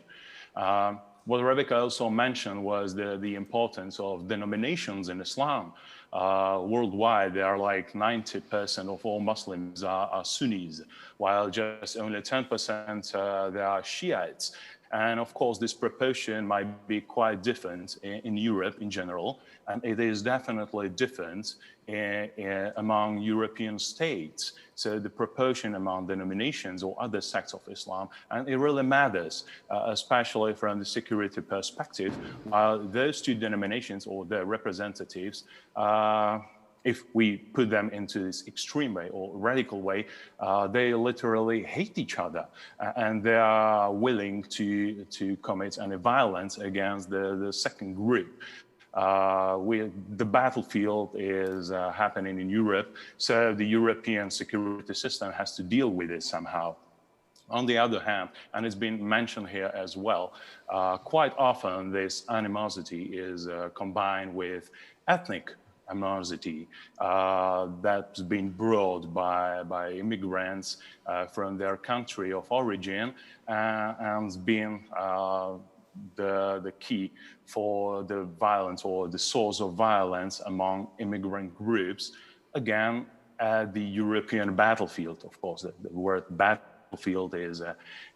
What Rebecca also mentioned was the importance of denominations in Islam. Worldwide, there are like 90% of all Muslims are Sunnis, while just only 10% there are Shiites. And of course, this proportion might be quite different in Europe in general, and it is definitely different among European states. So the proportion among denominations or other sects of Islam, and it really matters, especially from the security perspective, while those two denominations or their representatives, if we put them into this extreme way or radical way, they literally hate each other, and they are willing to commit any violence against the second group. The battlefield is happening in Europe, so the European security system has to deal with it somehow. On the other hand, and it's been mentioned here as well, quite often this animosity is combined with ethnic animosity that's been brought by immigrants from their country of origin, and has been the key for the violence or the source of violence among immigrant groups, again, at the European battlefield. Of course, the word battlefield is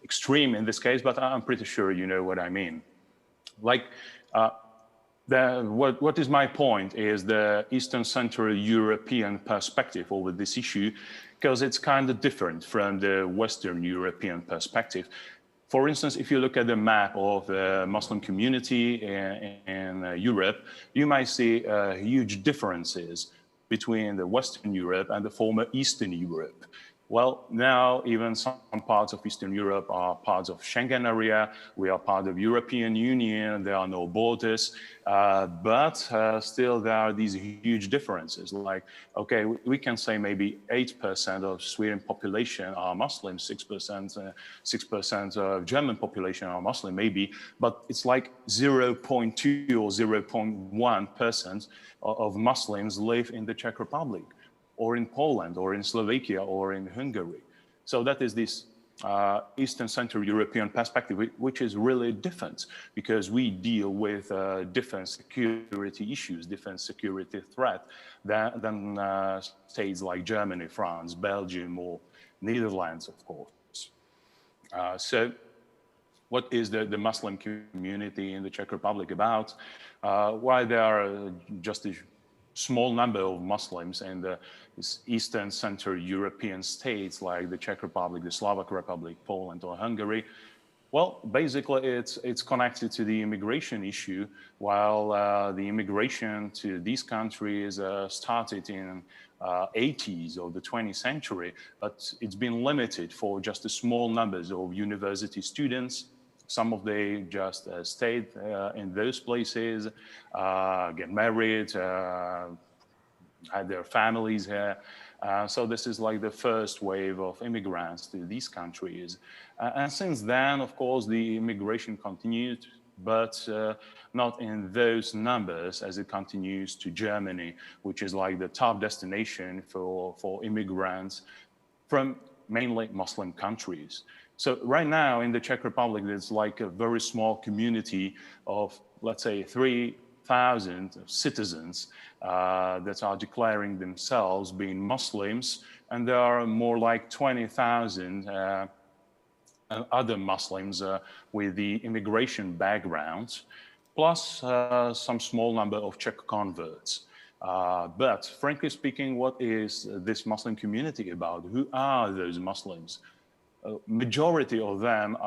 extreme in this case, but I'm pretty sure you know what I mean. Like, what is my point is the Eastern Central European perspective over this issue, because it's kind of different from the Western European perspective. For instance, if you look at the map of the Muslim community in Europe, you might see huge differences between the Western Europe and the former Eastern Europe. Well, now even some parts of Eastern Europe are parts of Schengen area. We are part of European Union. There are no borders, but still there are these huge differences. Like, okay, we can say maybe 8% of Sweden population are Muslim, 6% of German population are Muslim, maybe, but it's like 0.2 or 0.1% of Muslims live in the Czech Republic, or in Poland, or in Slovakia, or in Hungary. So that is this Eastern Central European perspective, which is really different, because we deal with different security issues, different security threat than states like Germany, France, Belgium, or Netherlands, of course. So what is the Muslim community in the Czech Republic about? Why there are just a small number of Muslims in the Eastern Central European states like the Czech Republic, the Slovak Republic, Poland, or Hungary? Well, basically it's connected to the immigration issue. While the immigration to these countries started in 80s of the 20th century, but it's been limited for just a small numbers of university students. Some of them just stayed in those places, get married, had their families here. So this is like the first wave of immigrants to these countries. And since then, of course, the immigration continued, but not in those numbers as it continues to Germany, which is like the top destination for immigrants from mainly Muslim countries. So right now in the Czech Republic, there's like a very small community of, let's say, 3,000 citizens that are declaring themselves being Muslims, and there are more like 20,000 other Muslims with the immigration background, plus some small number of Czech converts. But frankly speaking, what is this Muslim community about? Who are those Muslims? Majority of them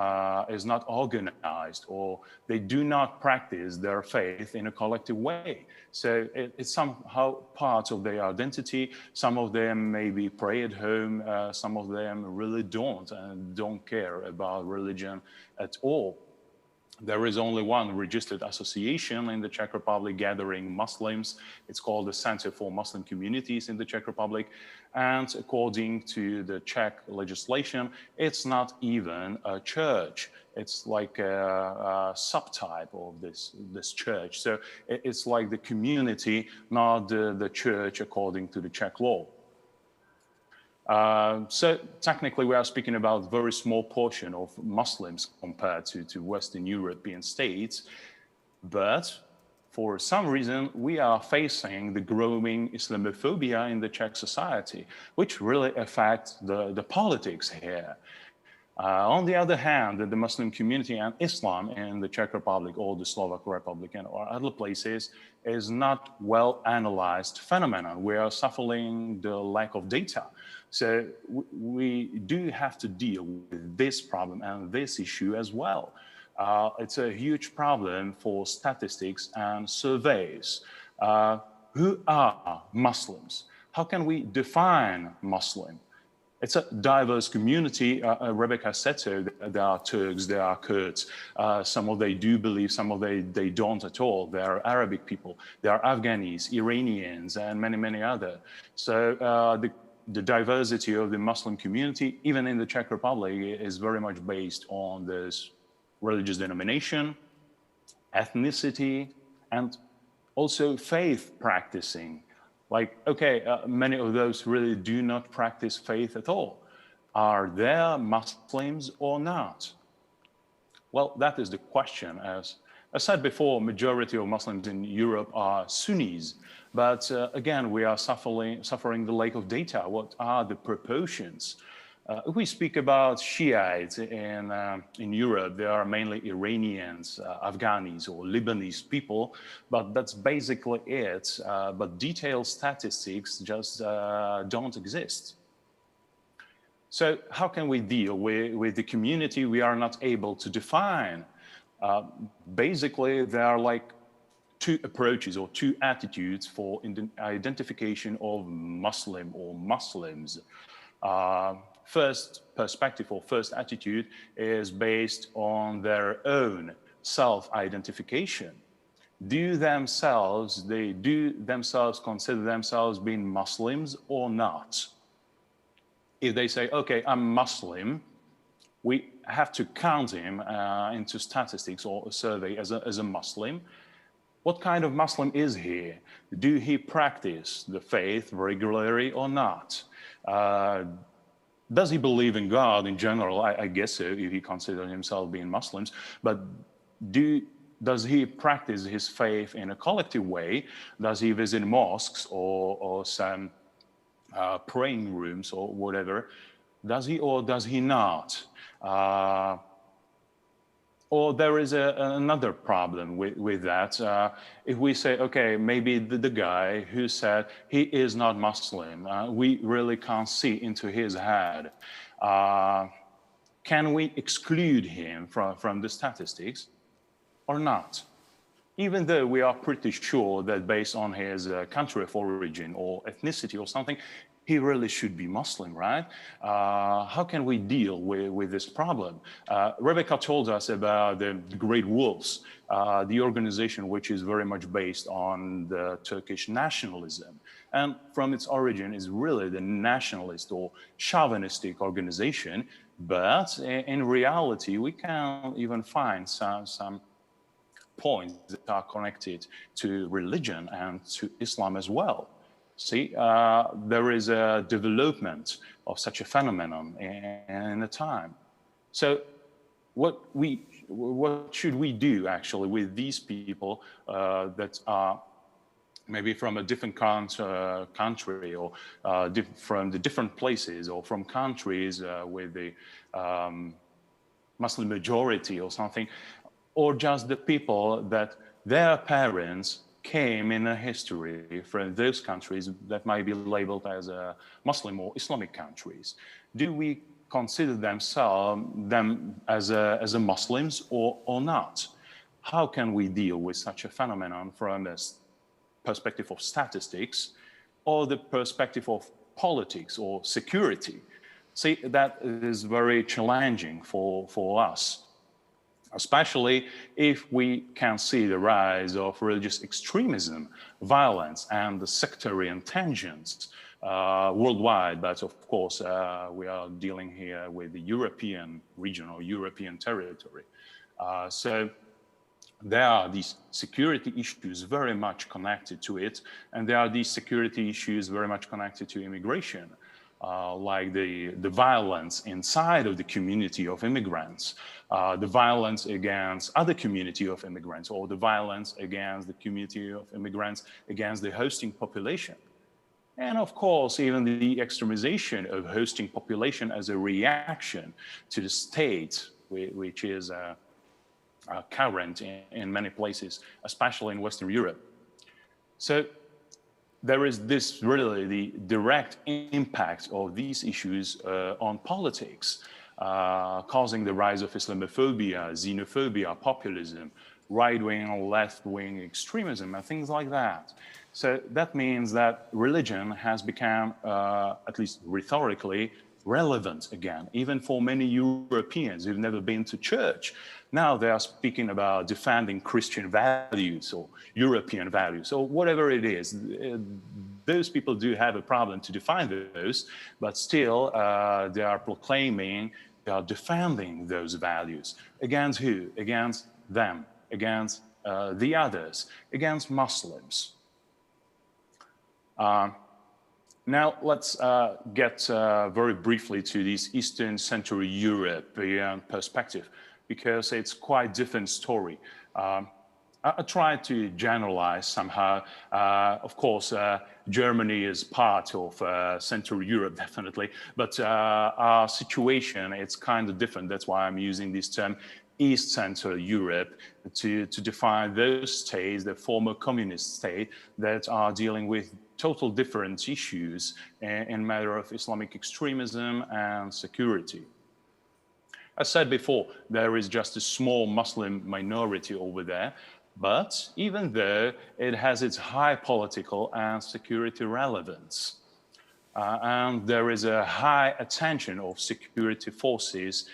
is not organized, or they do not practice their faith in a collective way. So it's somehow part of their identity. Some of them maybe pray at home. Some of them really don't, and don't care about religion at all. There is only one registered association in the Czech Republic gathering Muslims. It's called the Center for Muslim Communities in the Czech Republic. And according to the Czech legislation, it's not even a church. It's like a subtype of this church. So it's like the community, not the church according to the Czech law. So technically we are speaking about a very small portion of Muslims compared to Western European states, but for some reason we are facing the growing Islamophobia in the Czech society, which really affects the politics here. On the other hand, the Muslim community and Islam in the Czech Republic or the Slovak Republic and or other places is not well analyzed phenomenon. We are suffering the lack of data. So we do have to deal with this problem and this issue as well. It's a huge problem for statistics and surveys. Who are Muslims? How can we define Muslim? It's a diverse community. Rebecca said so. There are Turks, there are Kurds. Some of they do believe, some of they don't at all. There are Arabic people, there are Afghanis, Iranians, and many, many other. So the diversity of the Muslim community, even in the Czech Republic, is very much based on this religious denomination, ethnicity, and also faith practicing. Like, okay, many of those really do not practice faith at all. Are there Muslims or not? Well, that is the question. As I said before, majority of Muslims in Europe are Sunnis. But again, we are suffering the lack of data. What are the proportions? If we speak about Shiites in Europe, they are mainly Iranians, Afghanis, or Lebanese people, but that's basically it. But detailed statistics just don't exist. So how can we deal with the community we are not able to define? Basically, there are like two approaches or two attitudes for identification of Muslim or Muslims. First perspective or first attitude is based on their own self-identification. Do they consider themselves being Muslims or not? If they say, okay, I'm Muslim, we have to count him into statistics or a survey as a Muslim. What kind of Muslim is he? Do he practice the faith regularly or not? Does he believe in God in general? I guess so, if he considers himself being Muslims. But does he practice his faith in a collective way? Does he visit mosques or some praying rooms or whatever? Does he or does he not? Or there is another problem with that. If we say, okay, maybe the guy who said he is not Muslim, we really can't see into his head. Can we exclude him from the statistics or not? Even though we are pretty sure that based on his country of origin or ethnicity or something, he really should be Muslim, right? How can we deal with this problem? Rebecca told us about the Great Wolves, the organization which is very much based on the Turkish nationalism. And from its origin is really the nationalist or chauvinistic organization. But in reality, we can even find some points that are connected to religion and to Islam as well. See, there is a development of such a phenomenon in a time. So what should we do actually with these people that are maybe from a different country or from the different places or from countries with the Muslim majority or something, or just the people that their parents came in a history from those countries that might be labeled as Muslim or Islamic countries? Do we consider them as a Muslims or not? How can we deal with such a phenomenon from a perspective of statistics or the perspective of politics or security? See, that is very challenging for us. especially if we can see the rise of religious extremism, violence, and the sectarian tensions worldwide. But of course, we are dealing here with the European region or European territory. So there are these security issues very much connected to it, and there are these security issues very much connected to immigration, like the violence inside of the community of immigrants, the violence against other community of immigrants, or the violence against the community of immigrants against the hosting population. And of course, even the extremization of hosting population as a reaction to the state, which is current in many places, especially in Western Europe. So there is this really the direct impact of these issues on politics, causing the rise of Islamophobia, xenophobia, populism, right-wing or left-wing extremism, and things like that. So that means that religion has become, at least rhetorically, relevant again, even for many Europeans who've never been to church. Now they are speaking about defending Christian values or European values or whatever it is. Those people do have a problem to define those, but still they are proclaiming, they are defending those values. Against who? Against them, against the others, against Muslims. Now let's get very briefly to this Eastern Central European perspective, because it's quite different story. I tried to generalize somehow. Of course, Germany is part of Central Europe, definitely, but our situation, it's kind of different. That's why I'm using this term East Central Europe to define those states, the former communist state, that are dealing with total different issues in matter of Islamic extremism and security. As said before, there is just a small Muslim minority over there, but even though it has its high political and security relevance, and there is a high attention of security forces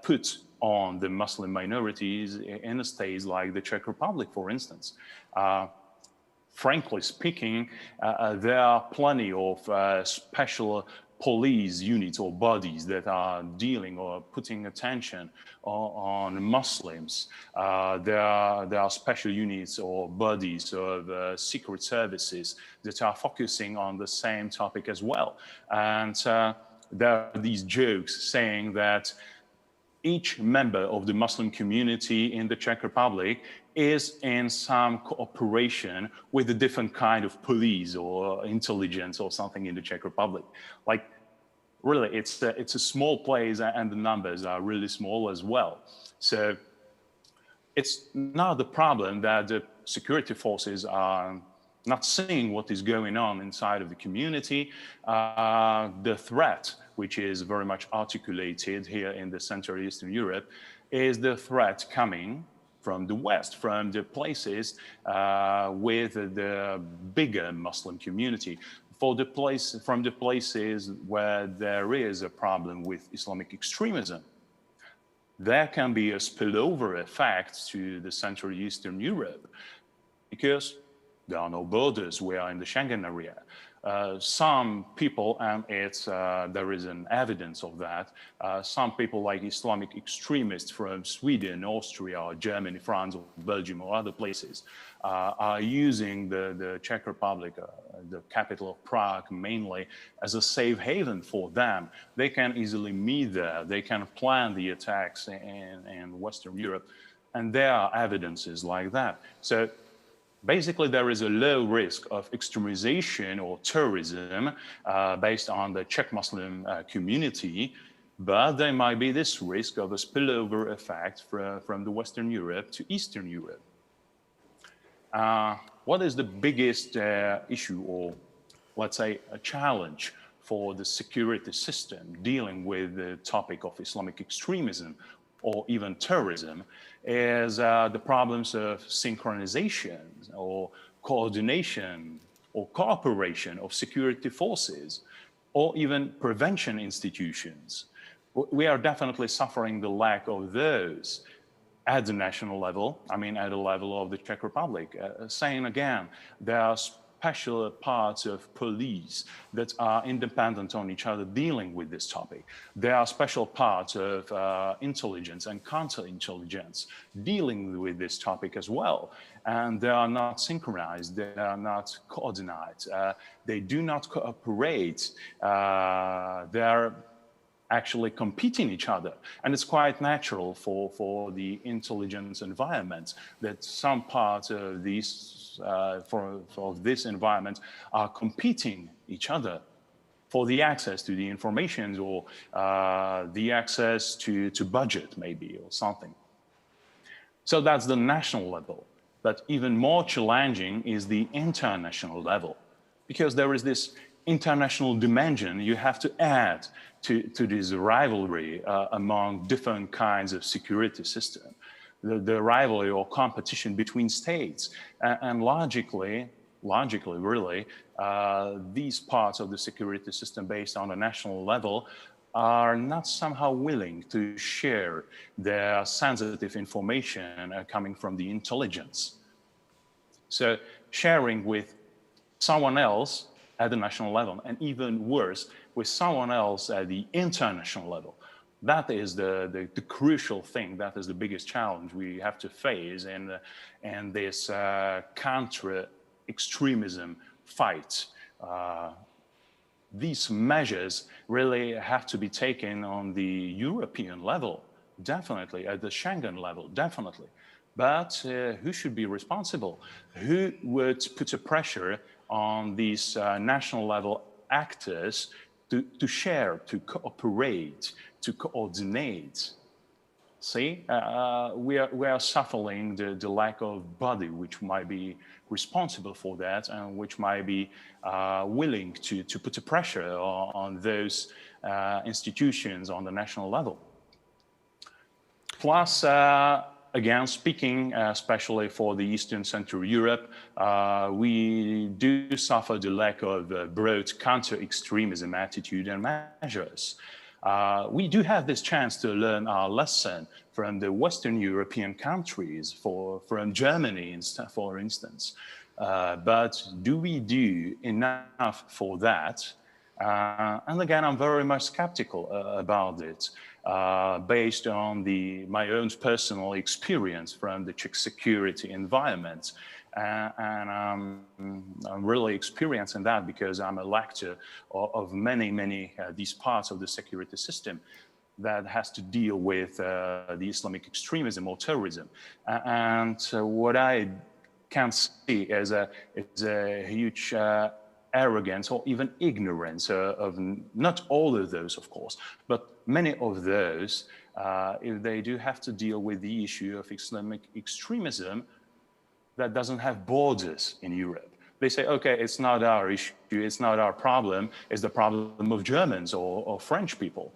put on the Muslim minorities in the states like the Czech Republic, for instance. Frankly speaking, there are plenty of special police units or bodies that are dealing or putting attention on Muslims. There are special units or bodies of secret services that are focusing on the same topic as well. And there are these jokes saying that each member of the Muslim community in the Czech Republic is in some cooperation with a different kind of police or intelligence or something in the Czech Republic. Like, really, it's a small place and the numbers are really small as well. So it's not the problem that the security forces are not seeing what is going on inside of the community. The threat, which is very much articulated here in the Central Eastern Europe, is the threat coming from the West, from the places with the bigger Muslim community, from the places where there is a problem with Islamic extremism. There can be a spillover effect to the Central Eastern Europe because there are no borders. We are in the Schengen area. Some people, and there is an evidence of that, some people like Islamic extremists from Sweden, Austria, or Germany, France, or Belgium, or other places, are using the Czech Republic, the capital of Prague mainly, as a safe haven for them. They can easily meet there. They can plan the attacks in Western Europe. And there are evidences like that. So basically, there is a low risk of extremization or terrorism based on the Czech Muslim community, but there might be this risk of a spillover effect from the Western Europe to Eastern Europe. What is the biggest issue, or let's say a challenge for the security system dealing with the topic of Islamic extremism or even terrorism, is the problems of synchronization or coordination or cooperation of security forces or even prevention institutions. We are definitely suffering the lack of those. at the national level, I mean at the level of the Czech Republic. Saying again, there are special parts of police that are independent on each other dealing with this topic. There are special parts of intelligence and counterintelligence dealing with this topic as well. And they are not synchronized, they are not coordinated, they do not cooperate, they are actually competing each other. And it's quite natural for the intelligence environment that some parts of these for this environment are competing each other for the access to the information or the access to budget maybe or something. So that's the national level. But even more challenging is the international level, because there is this international dimension you have to add to this rivalry among different kinds of security systems. The rivalry or competition between states. And logically, really, these parts of the security system based on a national level are not somehow willing to share their sensitive information coming from the intelligence. So sharing with someone else at the national level, and even worse, with someone else at the international level. That is the crucial thing. That is the biggest challenge we have to face in this counter-extremism fight. These measures really have to be taken on the European level, definitely, at the Schengen level, definitely. But who should be responsible? Who would put a pressure on these national level actors to share, to cooperate, to coordinate? See, we are suffering the lack of body which might be responsible for that and which might be willing to put a pressure on those institutions on the national level. Plus, again, speaking especially for the Eastern Central Europe, we do suffer the lack of broad counter-extremism attitude and measures. We do have this chance to learn our lesson from the Western European countries, from Germany, for instance. But do we do enough for that? And again, I'm very much skeptical about it, based on my own personal experience from the Czech security environment. And I'm really experiencing that because I'm a lecturer of many these parts of the security system that has to deal with the Islamic extremism or terrorism. And what I can see is a huge arrogance or even ignorance of not all of those, of course, but many of those, if they do have to deal with the issue of Islamic extremism that doesn't have borders in Europe. They say, okay, it's not our issue, it's not our problem, it's the problem of Germans or French people.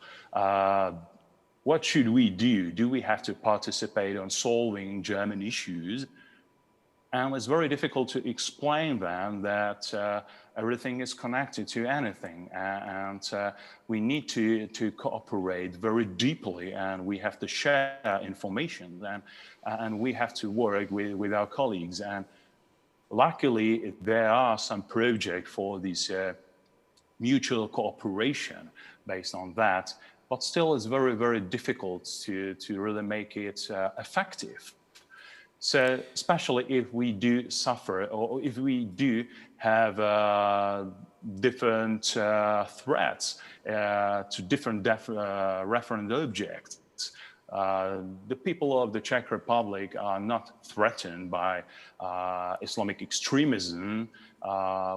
What should we do? Do we have to participate on solving German issues? And it's very difficult to explain them that everything is connected to anything. And we need to cooperate very deeply, and we have to share information, and we have to work with our colleagues. And luckily, there are some projects for this mutual cooperation based on that, but still it's very difficult to really make it effective. So especially if we do suffer, or if we do have different threats to different referent objects, the people of the Czech Republic are not threatened by Islamic extremism,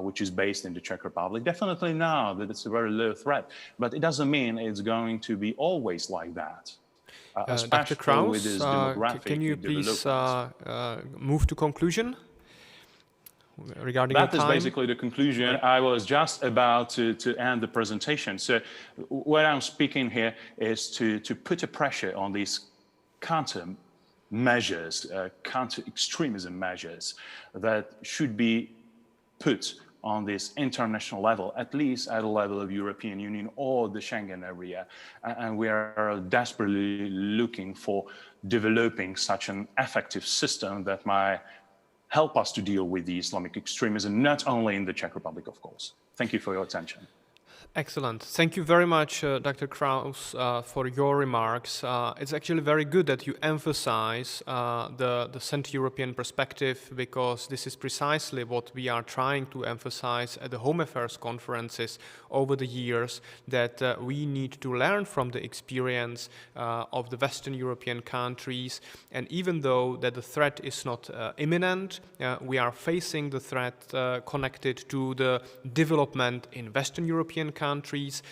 which is based in the Czech Republic. Definitely now that it's a very low threat, but it doesn't mean it's going to be always like that. Dr. Kraus, can you please move to conclusion regarding that your time? That is basically the conclusion. I was just about to end the presentation. So what I'm speaking here is to put a pressure on these counter measures, counter-extremism measures that should be put on this international level, at least at a level of European Union or the Schengen area. And we are desperately looking for developing such an effective system that might help us to deal with the Islamic extremism, not only in the Czech Republic, of course. Thank you for your attention. Excellent. Thank you very much, Dr. Kraus, for your remarks. It's actually very good that you emphasize the Central European perspective, because this is precisely what we are trying to emphasize at the Home Affairs conferences over the years, that we need to learn from the experience of the Western European countries. And even though that the threat is not imminent, we are facing the threat connected to the development in Western European countries,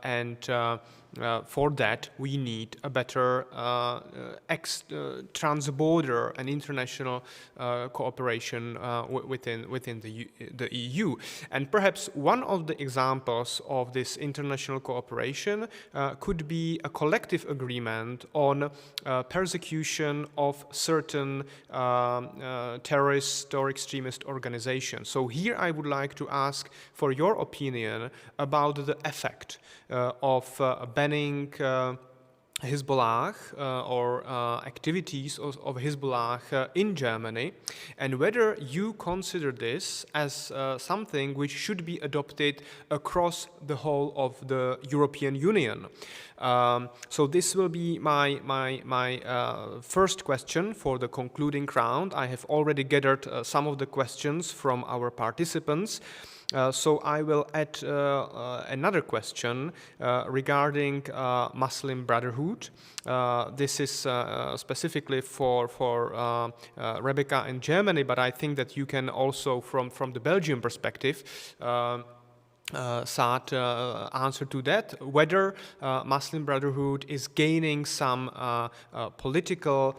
and for that we need a better trans-border and international cooperation within the EU. And perhaps one of the examples of this international cooperation could be a collective agreement on persecution of certain terrorist or extremist organizations. So here I would like to ask for your opinion about the effect of banning Hezbollah or activities of Hezbollah in Germany, and whether you consider this as something which should be adopted across the whole of the European Union. So this will be my first question for the concluding round. I have already gathered some of the questions from our participants. So I will add another question regarding Muslim Brotherhood. This is specifically for Rebecca in Germany, but I think that you can also, from the Belgian perspective, Saad, answer to that, whether Muslim Brotherhood is gaining some political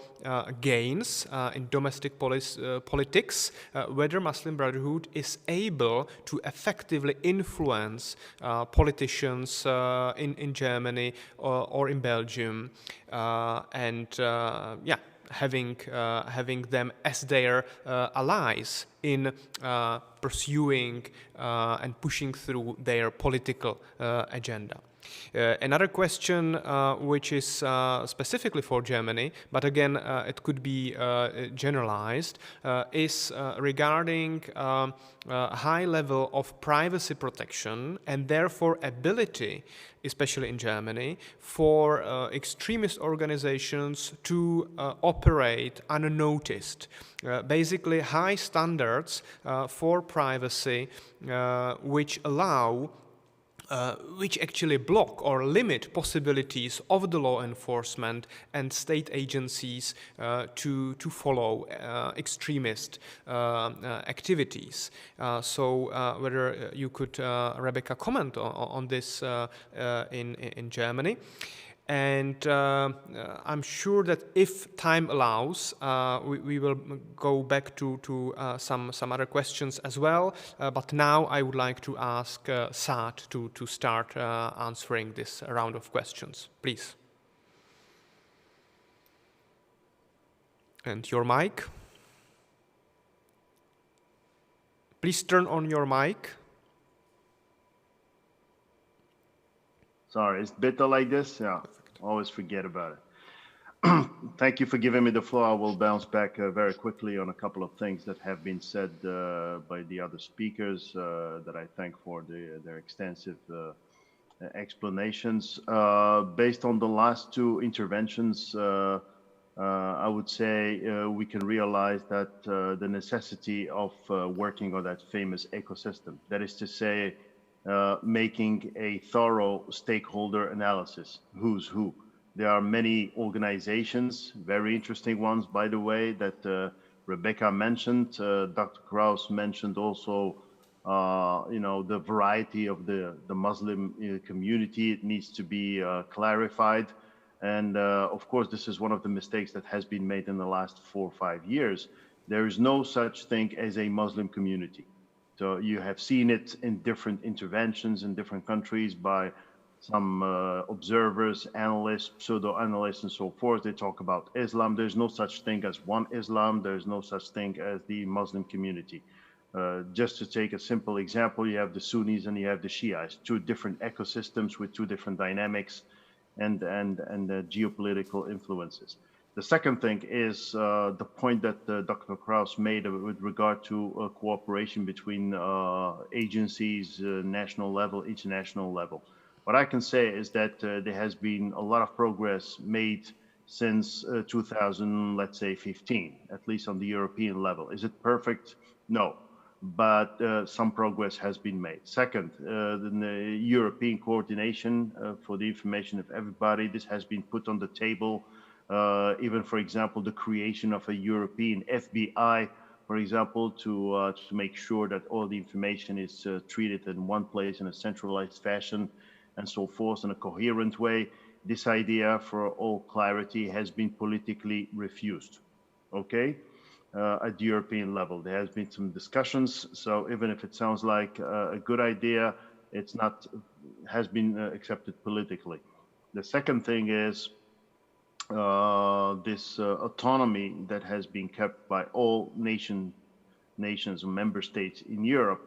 gains in domestic politics, whether Muslim Brotherhood is able to effectively influence politicians in Germany or in Belgium, having them as their allies in pursuing and pushing through their political agenda. Another question which is specifically for Germany, but again it could be generalized, is regarding high level of privacy protection and therefore ability, especially in Germany, for extremist organizations to operate unnoticed. Basically high standards for privacy which allow which actually block or limit possibilities of the law enforcement and state agencies to follow extremist activities. So whether you could, Rebecca, comment on this in Germany. And I'm sure that if time allows, we will go back to some other questions as well. But now I would like to ask Saad to start answering this round of questions. Please. And your mic. Please turn on your mic. Sorry, it's better like this? Yeah, always forget about it. Thank you for giving me the floor. I will bounce back very quickly on a couple of things that have been said by the other speakers that I thank for their extensive explanations. Based on the last two interventions, I would say we can realize that the necessity of working on that famous ecosystem, that is to say, making a thorough stakeholder analysis, who's who. There are many organizations, very interesting ones, by the way, that Rebecca mentioned. Dr. Kraus mentioned also, the variety of the Muslim community. It needs to be clarified. And of course, this is one of the mistakes that has been made in the last 4 or 5 years. There is no such thing as a Muslim community. So you have seen it in different interventions in different countries by some observers, analysts, pseudo-analysts, and so forth. They talk about Islam. There's no such thing as one Islam. There's no such thing as the Muslim community. Just to take a simple example, you have the Sunnis and you have the Shias, two different ecosystems with two different dynamics and geopolitical influences. The second thing is the point that Dr. Kraus made with regard to cooperation between agencies, national level, international level. What I can say is that there has been a lot of progress made since 2000, let's say 15, at least on the European level. Is it perfect? No, but some progress has been made. Second, the European coordination for the information of everybody, this has been put on the table. Even, for example, the creation of a European FBI, for example, to make sure that all the information is treated in one place in a centralized fashion and so forth in a coherent way. This idea, for all clarity, has been politically refused, okay? At the European level. There has been some discussions, so even if it sounds like a good idea, it's not, has been accepted politically. The second thing is this autonomy that has been kept by all nations and member states in Europe,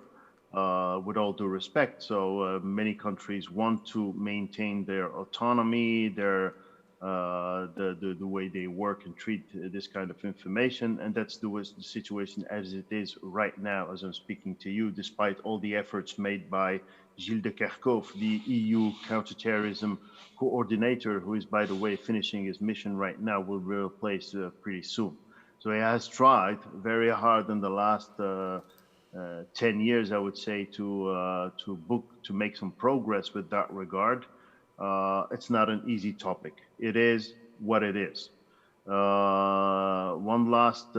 with all due respect. So many countries want to maintain their autonomy, their the way they work and treat this kind of information, and that's the situation as it is right now as I'm speaking to you, despite all the efforts made by Gilles de Kerchove, the EU counterterrorism coordinator, who is, by the way, finishing his mission right now, will be replaced pretty soon. So he has tried very hard in the last 10 years, I would say, to make some progress with that regard. It's not an easy topic. It is what it is. One last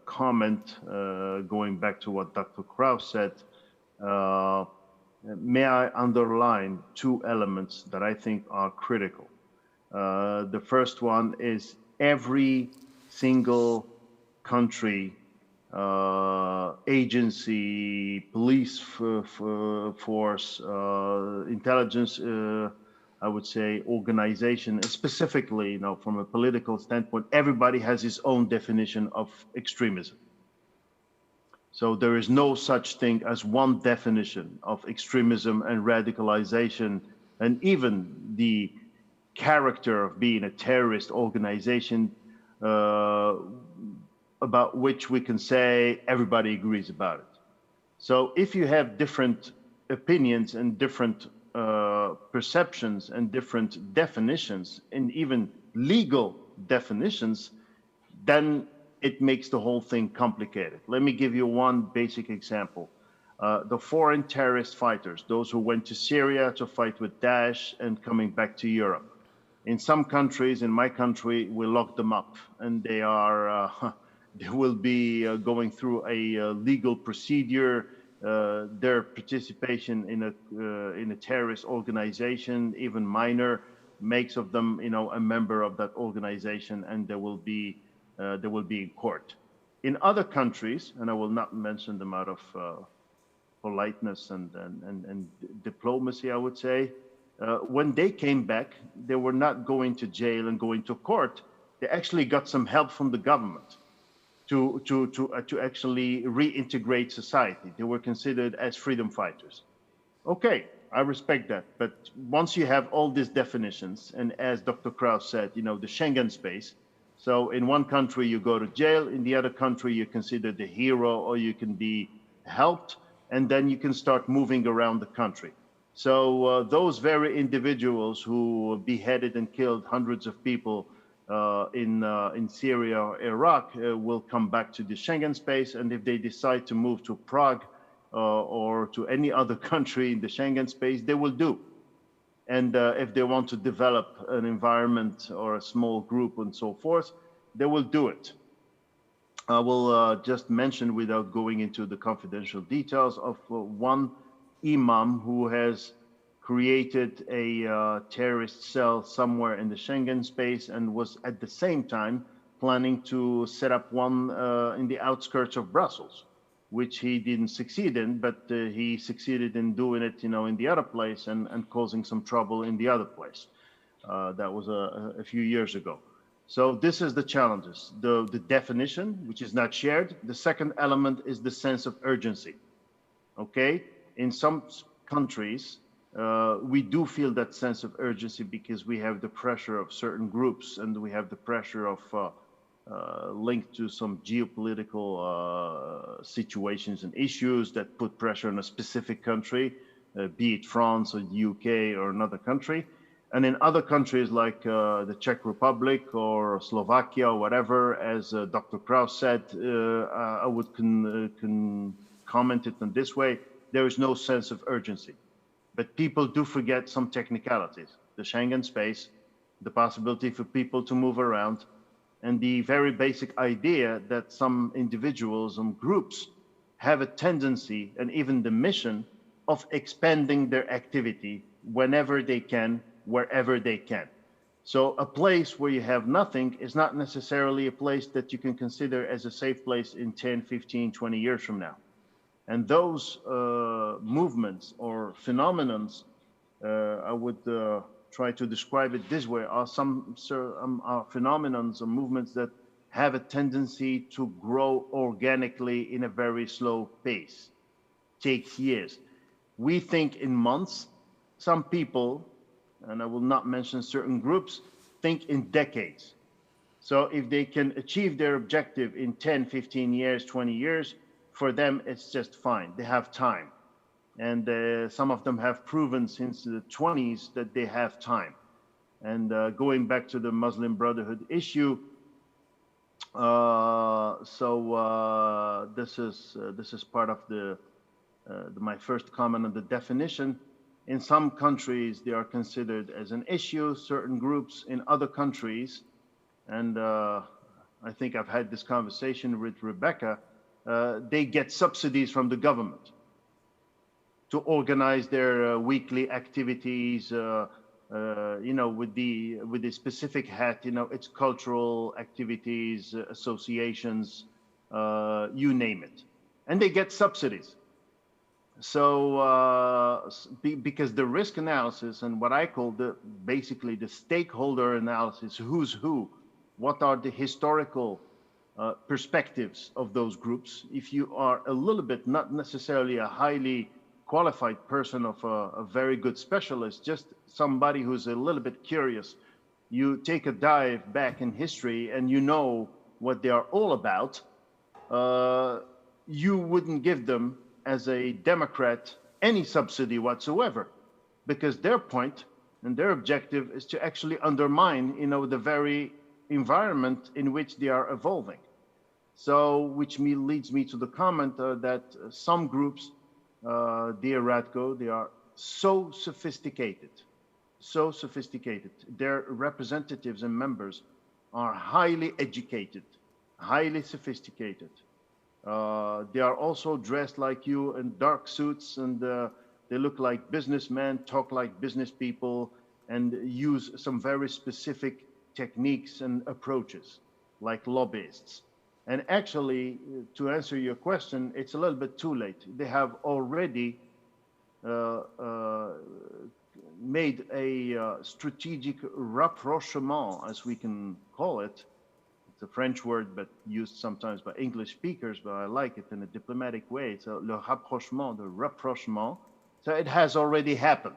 comment, going back to what Dr. Kraus said. May I underline two elements that I think are critical. The first one is every single country, agency, police force, intelligence, I would say, organization, specifically, you know, from a political standpoint, everybody has his own definition of extremism. So there is no such thing as one definition of extremism and radicalization, and even the character of being a terrorist organization, about which we can say everybody agrees about it. So if you have different opinions and different perceptions and different definitions and even legal definitions, then it makes the whole thing complicated. Let me give you one basic example. The foreign terrorist fighters, those who went to Syria to fight with Daesh and coming back to Europe. In some countries, in my country, we locked them up, and they are they will be going through a legal procedure. Their participation in a terrorist organization, even minor, makes of them, you know, a member of that organization, and they will be in court. In other countries, and I will not mention them out of politeness and diplomacy, I would say, when they came back, they were not going to jail and going to court. They actually got some help from the government to actually reintegrate society. They were considered as freedom fighters. Okay, I respect that. But once you have all these definitions, and as Dr. Kraus said, you know, the Schengen space, so in one country you go to jail, in the other country you're considered the hero, or you can be helped, and then you can start moving around the country. So those very individuals who beheaded and killed hundreds of people in Syria or Iraq will come back to the Schengen space, and if they decide to move to Prague or to any other country in the Schengen space, they will do. And if they want to develop an environment or a small group and so forth, they will do it. I will just mention, without going into the confidential details, of one imam who has created a terrorist cell somewhere in the Schengen space and was at the same time planning to set up one in the outskirts of Brussels, which he didn't succeed in, but he succeeded in doing it, you know, in the other place and causing some trouble in the other place. That was a few years ago. So this is the challenges, the definition, which is not shared. The second element is the sense of urgency. Okay, in some countries, we do feel that sense of urgency because we have the pressure of certain groups, and we have the pressure of linked to some geopolitical situations and issues that put pressure on a specific country, be it France or the UK or another country. And in other countries like the Czech Republic or Slovakia or whatever, as Dr. Kraus said, I would comment it in this way, there is no sense of urgency. But people do forget some technicalities, the Schengen space, the possibility for people to move around, and the very basic idea that some individuals and groups have a tendency and even the mission of expanding their activity whenever they can, wherever they can. So a place where you have nothing is not necessarily a place that you can consider as a safe place in 10, 15, 20 years from now. And those movements or phenomenons, I would try to describe it this way, are some phenomenons or movements that have a tendency to grow organically in a very slow pace, takes years. We think in months. Some people, and I will not mention certain groups, think in decades. So if they can achieve their objective in 10, 15 years, 20 years, for them, it's just fine. They have time. And some of them have proven since the 20s that they have time. And going back to the Muslim Brotherhood issue, this is part of my first comment on the definition. In some countries, they are considered as an issue, certain groups in other countries, and I think I've had this conversation with Rebecca, they get subsidies from the government to organize their weekly activities, with the specific hat, it's cultural activities, associations, you name it, and they get subsidies. So because the risk analysis and what I call basically the stakeholder analysis, who's who, what are the historical perspectives of those groups. If you are a little bit, not necessarily a highly qualified person of a very good specialist, just somebody who's a little bit curious, you take a dive back in history and you know what they are all about, you wouldn't give them as a Democrat any subsidy whatsoever, because their point and their objective is to actually undermine, the very environment in which they are evolving. So, which leads me to the comment that some groups, dear Radko, they are so sophisticated. Their representatives and members are highly educated, highly sophisticated. They are also dressed like you in dark suits, and they look like businessmen, talk like business people, and use some very specific techniques and approaches, like lobbyists. And actually, to answer your question, it's a little bit too late. They have already made a strategic rapprochement, as we can call it. It's a French word, but used sometimes by English speakers, but I like it in a diplomatic way. So le rapprochement, the rapprochement. So it has already happened.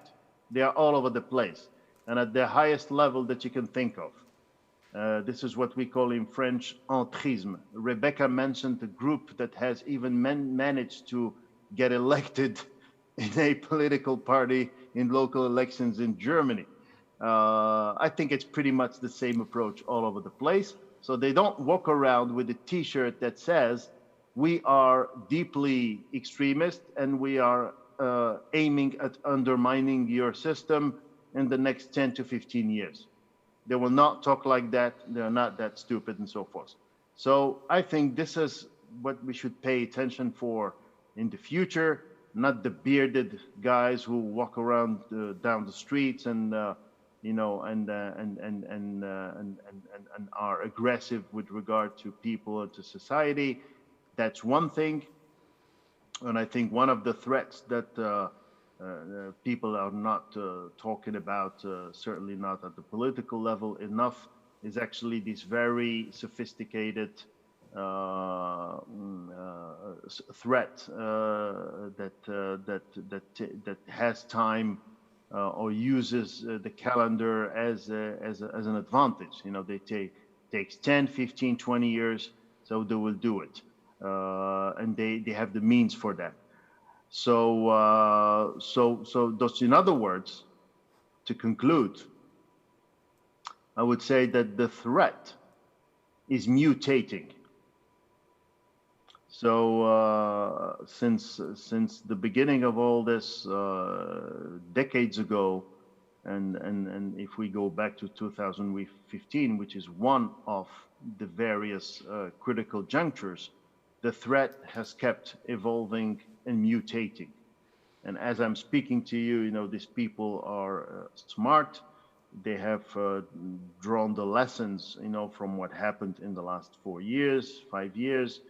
They are all over the place and at the highest level that you can think of. This is what we call in French entrisme. Rebecca mentioned the group that has even managed to get elected in a political party in local elections in Germany. I think it's pretty much the same approach all over the place. So they don't walk around with a t-shirt that says, we are deeply extremist and we are aiming at undermining your system in the next 10 to 15 years. They will not talk like that. They're not that stupid and so forth. So I think this is what we should pay attention for in the future, not the bearded guys who walk around down the streets and and are aggressive with regard to people and to society. That's one thing. And I think one of the threats that people are not talking about, certainly not at the political level enough, is actually this very sophisticated threat that has time or uses the calendar as an advantage. You know, they takes 10, 15, 20 years, so they will do it, and they have the means for that. So thus, in other words, to conclude, I would say that the threat is mutating. So since the beginning of all this decades ago, and if we go back to 2015, which is one of the various critical junctures, the threat has kept evolving and mutating. And as I'm speaking to you, you know, these people are smart. They have drawn the lessons, you know, from what happened in the last 4 years, 5 years.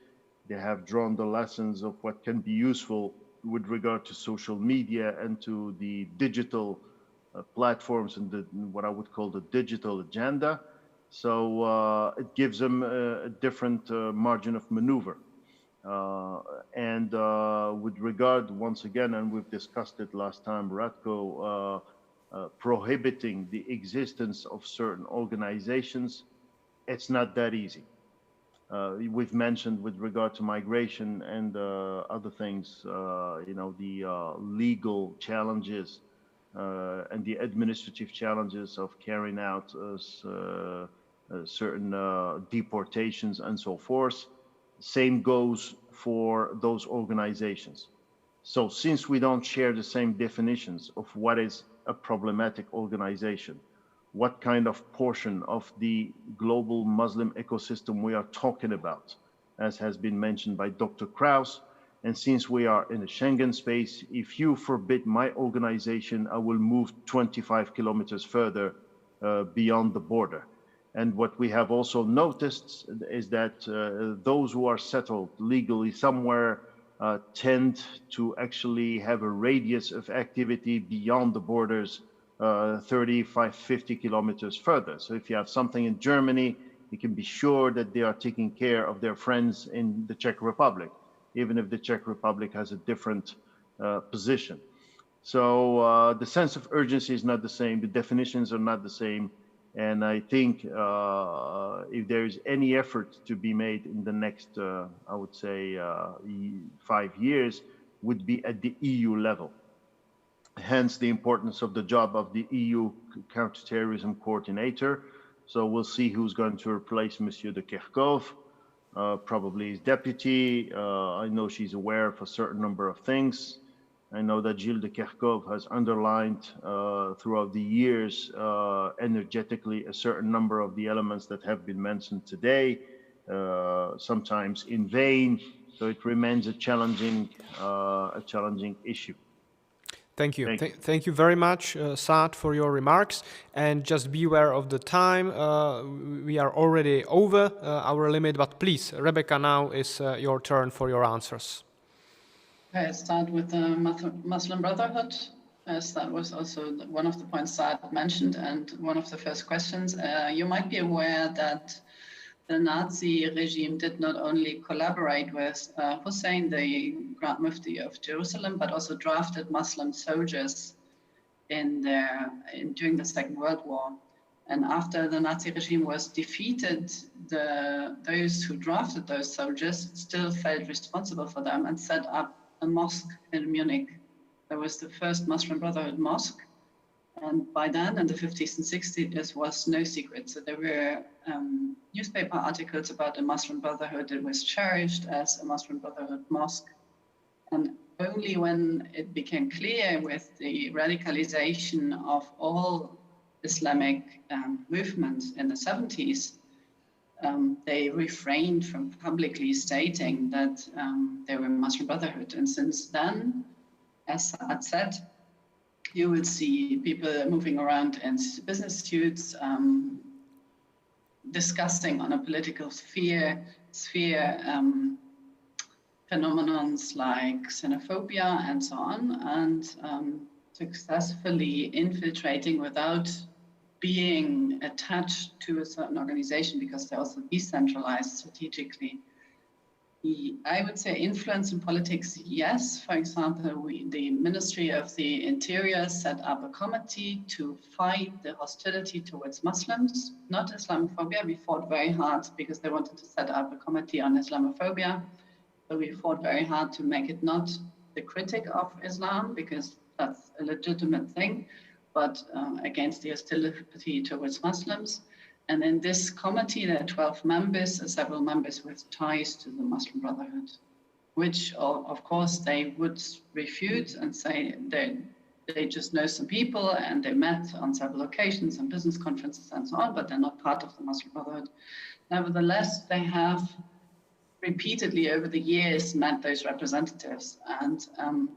They have drawn the lessons of what can be useful with regard to social media and to the digital platforms and what I would call the digital agenda. So it gives them a different margin of maneuver. With regard, once again, and we've discussed it last time, Radko, prohibiting the existence of certain organizations, it's not that easy. We've mentioned with regard to migration and other things, you know, the legal challenges and the administrative challenges of carrying out certain deportations and so forth. Same goes for those organizations. So since we don't share the same definitions of what is a problematic organization, what kind of portion of the global Muslim ecosystem we are talking about, as has been mentioned by Dr. Kraus. And since we are in a Schengen space, if you forbid my organization, I will move 25 kilometers further beyond the border. And what we have also noticed is that those who are settled legally somewhere tend to actually have a radius of activity beyond the borders 35, 50 kilometers further. So if you have something in Germany, you can be sure that they are taking care of their friends in the Czech Republic, even if the Czech Republic has a different position. So the sense of urgency is not the same, the definitions are not the same, and I think if there is any effort to be made in the next, I would say, 5 years, would be at the EU level. Hence the importance of the job of the EU counterterrorism coordinator. So we'll see who's going to replace Monsieur de Kerkhove, probably his deputy. I know she's aware of a certain number of things. I know that Gilles de Kerkhove has underlined throughout the years energetically a certain number of the elements that have been mentioned today, sometimes in vain. So it remains a challenging issue. Thank you. Thank you very much, Saad, for your remarks. And just beware of the time. We are already over our limit, but please, Rebecca, now is your turn for your answers. Okay, I'll start with the Muslim Brotherhood, as that was also one of the points Saad mentioned and one of the first questions. You might be aware that the Nazi regime did not only collaborate with Hussein, the Grand Mufti of Jerusalem, but also drafted Muslim soldiers during the Second World War. And after the Nazi regime was defeated, those who drafted those soldiers still felt responsible for them and set up a mosque in Munich. That was the first Muslim Brotherhood mosque. And by then, in the 50s and 60s, it was no secret. So there were newspaper articles about the Muslim Brotherhood. It was cherished as a Muslim Brotherhood mosque. And only when it became clear with the radicalization of all Islamic movements in the 70s, they refrained from publicly stating that they were Muslim Brotherhood. And since then, as Saad said, you will see people moving around in business suits, discussing on a political sphere phenomenons like xenophobia and so on, and successfully infiltrating without being attached to a certain organization because they're also decentralized strategically. I would say influence in politics, yes. For example, the Ministry of the Interior set up a committee to fight the hostility towards Muslims, not Islamophobia. We fought very hard because they wanted to set up a committee on Islamophobia. So we fought very hard to make it not the critic of Islam, because that's a legitimate thing, but against the hostility towards Muslims. And in this committee, there are 12 members, several members with ties to the Muslim Brotherhood, which, of course, they would refute and say they just know some people and they met on several occasions and business conferences and so on, but they're not part of the Muslim Brotherhood. Nevertheless, they have repeatedly over the years met those representatives. And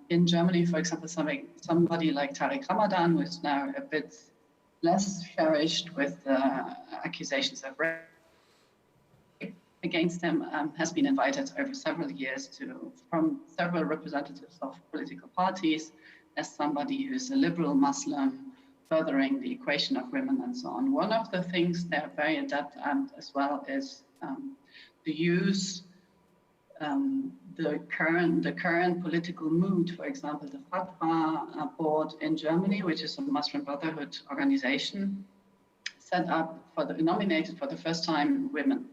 in Germany, for example, somebody like Tariq Ramadan, who is now a bit less cherished with accusations of rape against him, has been invited over several years from several representatives of political parties as somebody who is a liberal Muslim, furthering the equation of women and so on. One of the things they're very adept at as well is to use the current political mood. For example, the Fatwa board in Germany, which is a Muslim Brotherhood organization, nominated for the first time women.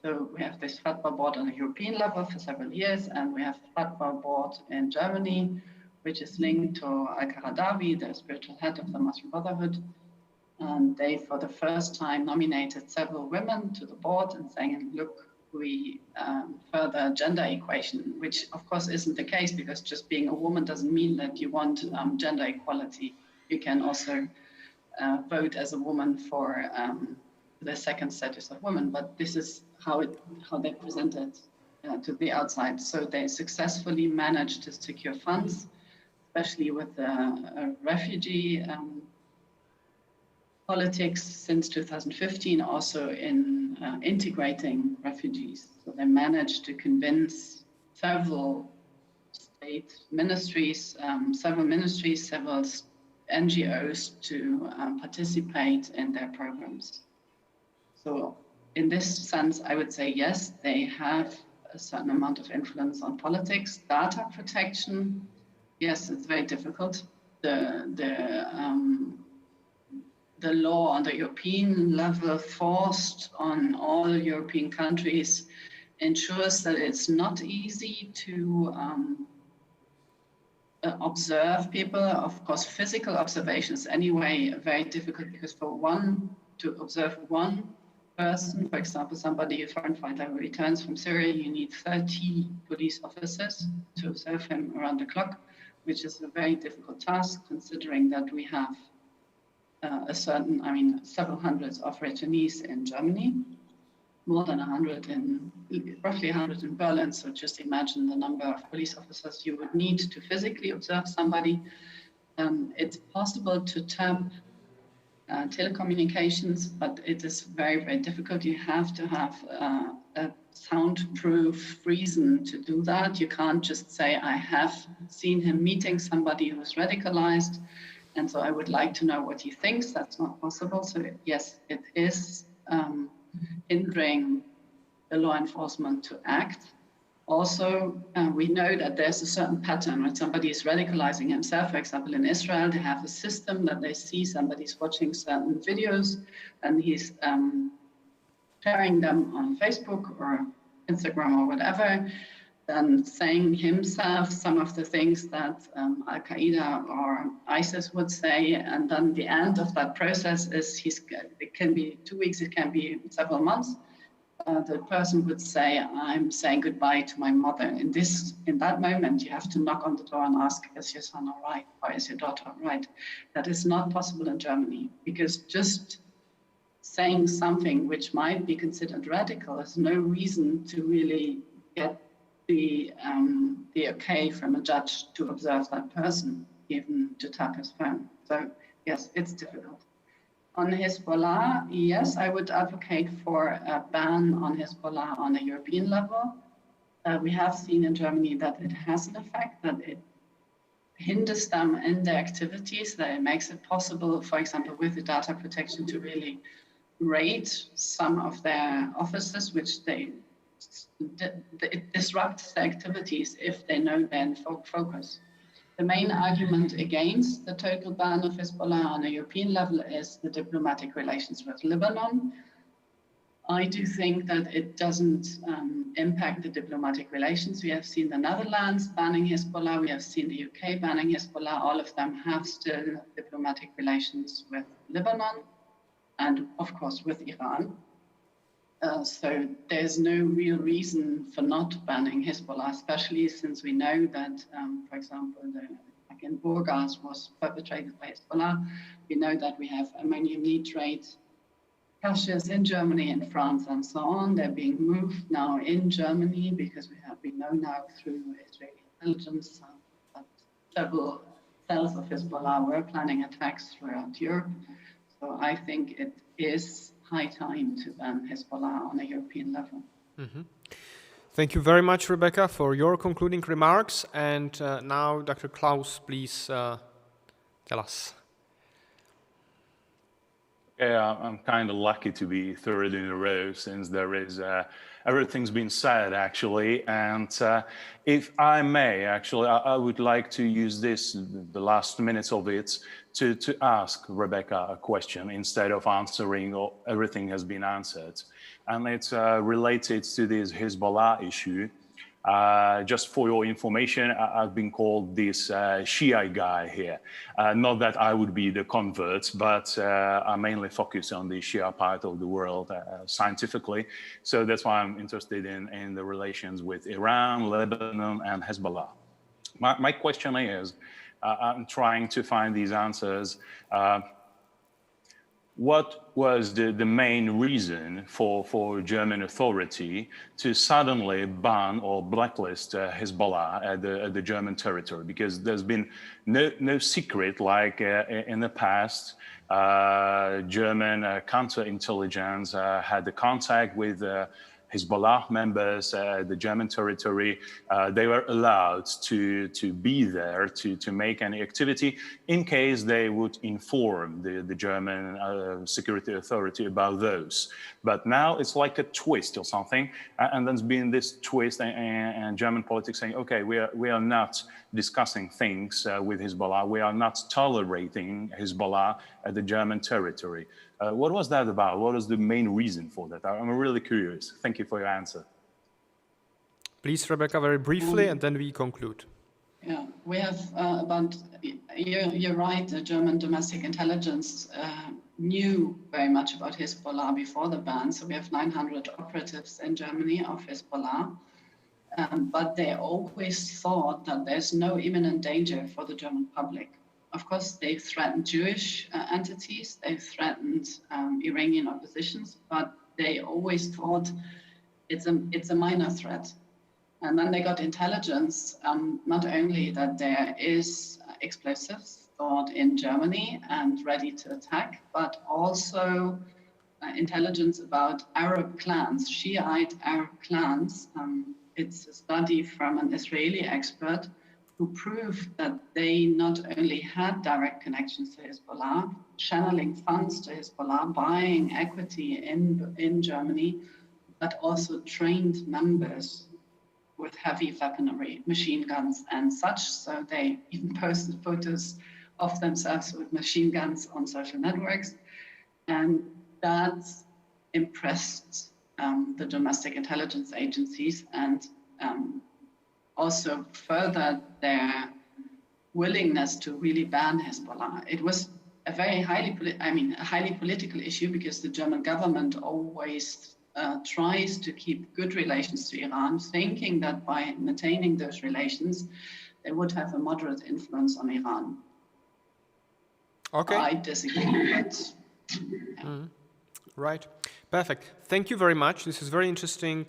So we have this Fatwa board on a European level for several years, and we have a Fatwa board in Germany, which is linked to Al-Qaradawi, the spiritual head of the Muslim Brotherhood. And they, for the first time, nominated several women to the board and saying, look, we further gender equation, which of course isn't the case, because just being a woman doesn't mean that you want gender equality. You can also vote as a woman for the second status of woman, but this is how they present it to the outside. So they successfully managed to secure funds, especially with the refugee politics since 2015, also in integrating refugees. So they managed to convince several state ministries, several NGOs to participate in their programs. So in this sense, I would say, yes, they have a certain amount of influence on politics. Data protection, yes, it's very difficult. The law on the European level forced on all European countries ensures that it's not easy to observe people. Of course, physical observations anyway very difficult, because to observe one person, for example, somebody, a foreign fighter who returns from Syria, you need 30 police officers to observe him around the clock, which is a very difficult task, considering that we have several hundreds of returnees in Germany, more than 100 roughly 100 in Berlin. So just imagine the number of police officers you would need to physically observe somebody. It's possible to tap telecommunications, but it is very, very difficult. You have to have a soundproof reason to do that. You can't just say, I have seen him meeting somebody who's radicalized, and so I would like to know what he thinks. That's not possible. So yes, it is hindering the law enforcement to act. Also, we know that there's a certain pattern when somebody is radicalizing himself. For example, in Israel, they have a system that they see somebody's watching certain videos and he's sharing them on Facebook or Instagram or whatever, and saying himself some of the things that Al-Qaeda or ISIS would say. And then the end of that process is it can be 2 weeks, it can be several months. The person would say, I'm saying goodbye to my mother. In that moment, you have to knock on the door and ask, is your son all right? Or is your daughter all right? That is not possible in Germany, because just saying something which might be considered radical is no reason to really get the okay from a judge to observe that person, even to tap his phone. So yes, it's difficult. On Hezbollah, yes, I would advocate for a ban on Hezbollah on a European level. We have seen in Germany that it has an effect, that hinders them in their activities, that it makes it possible, for example, with the data protection to really raid some of their offices, which it disrupts their activities if they know their focus. The main argument against the total ban of Hezbollah on a European level is the diplomatic relations with Lebanon. I do think that it doesn't impact the diplomatic relations. We have seen the Netherlands banning Hezbollah, we have seen the UK banning Hezbollah. All of them have still diplomatic relations with Lebanon and, of course, with Iran. So there's no real reason for not banning Hezbollah, especially since we know that, for example, the attack in Burgas was perpetrated by Hezbollah. We know that we have ammonium nitrate caches in Germany and France and so on. They're being moved now in Germany because we know now through Israeli intelligence that several cells of Hezbollah were planning attacks throughout Europe. So I think it is high time to ban Hezbollah on a European level. Mm-hmm. Thank you very much, Rebecca, for your concluding remarks. And now, Dr. Klaus, please tell us. Yeah, I'm kind of lucky to be third in a row since there is everything's been said actually. And if I may, actually, I would like to use the last minutes of it to ask Rebecca a question instead of answering or everything has been answered. And it's related to this Hezbollah issue. Just for your information, I've been called this Shiite guy here. Not that I would be the convert, but I mainly focus on the Shia part of the world scientifically. So that's why I'm interested in the relations with Iran, Lebanon, and Hezbollah. My question is, I'm trying to find these answers. What was the main reason for German authority to suddenly ban or blacklist Hezbollah at the German territory? Because there's been no secret, like in the past, German counterintelligence had the contact with Hezbollah members at the German territory. They were allowed to be there to make any activity in case they would inform the German security authority about those. But now it's like a twist or something, and there's been this twist and German politics saying, okay, we are not discussing things with Hezbollah. We are not tolerating Hezbollah at the German territory. What was that about? What was the main reason for that? I'm really curious. Thank you for your answer. Please, Rebecca, very briefly, and then we conclude. Yeah, we have you're right, the German domestic intelligence knew very much about Hezbollah before the ban. So we have 900 operatives in Germany of Hezbollah. But they always thought that there's no imminent danger for the German public. Of course, they threatened Jewish entities, they threatened Iranian oppositions, but they always thought it's a minor threat. And then they got intelligence, not only that there is explosives stored in Germany and ready to attack, but also intelligence about Arab clans, Shiite Arab clans. It's a study from an Israeli expert who proved that they not only had direct connections to Hezbollah, channeling funds to Hezbollah, buying equity in Germany, but also trained members with heavy weaponry, machine guns and such. So they even posted photos of themselves with machine guns on social networks. And that impressed the domestic intelligence agencies and also furthered their willingness to really ban Hezbollah. It was a very highly political issue because the German government always tries to keep good relations to Iran, thinking that by maintaining those relations, they would have a moderate influence on Iran. Okay. I disagree, but... Right. Perfect. Thank you very much. This is very interesting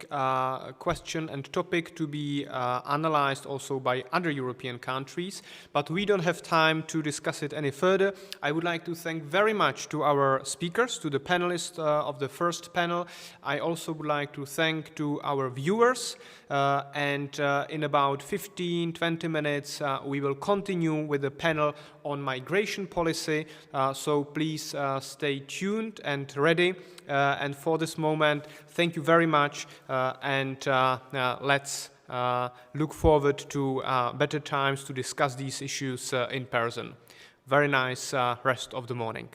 question and topic to be analyzed also by other European countries, but we don't have time to discuss it any further. I would like to thank very much to our speakers, to the panelists of the first panel. I also would like to thank to our viewers, and in about 15-20 minutes we will continue with the panel on migration policy, so please stay tuned and ready. And for this moment, thank you very much, and let's look forward to better times to discuss these issues in person. Very nice rest of the morning.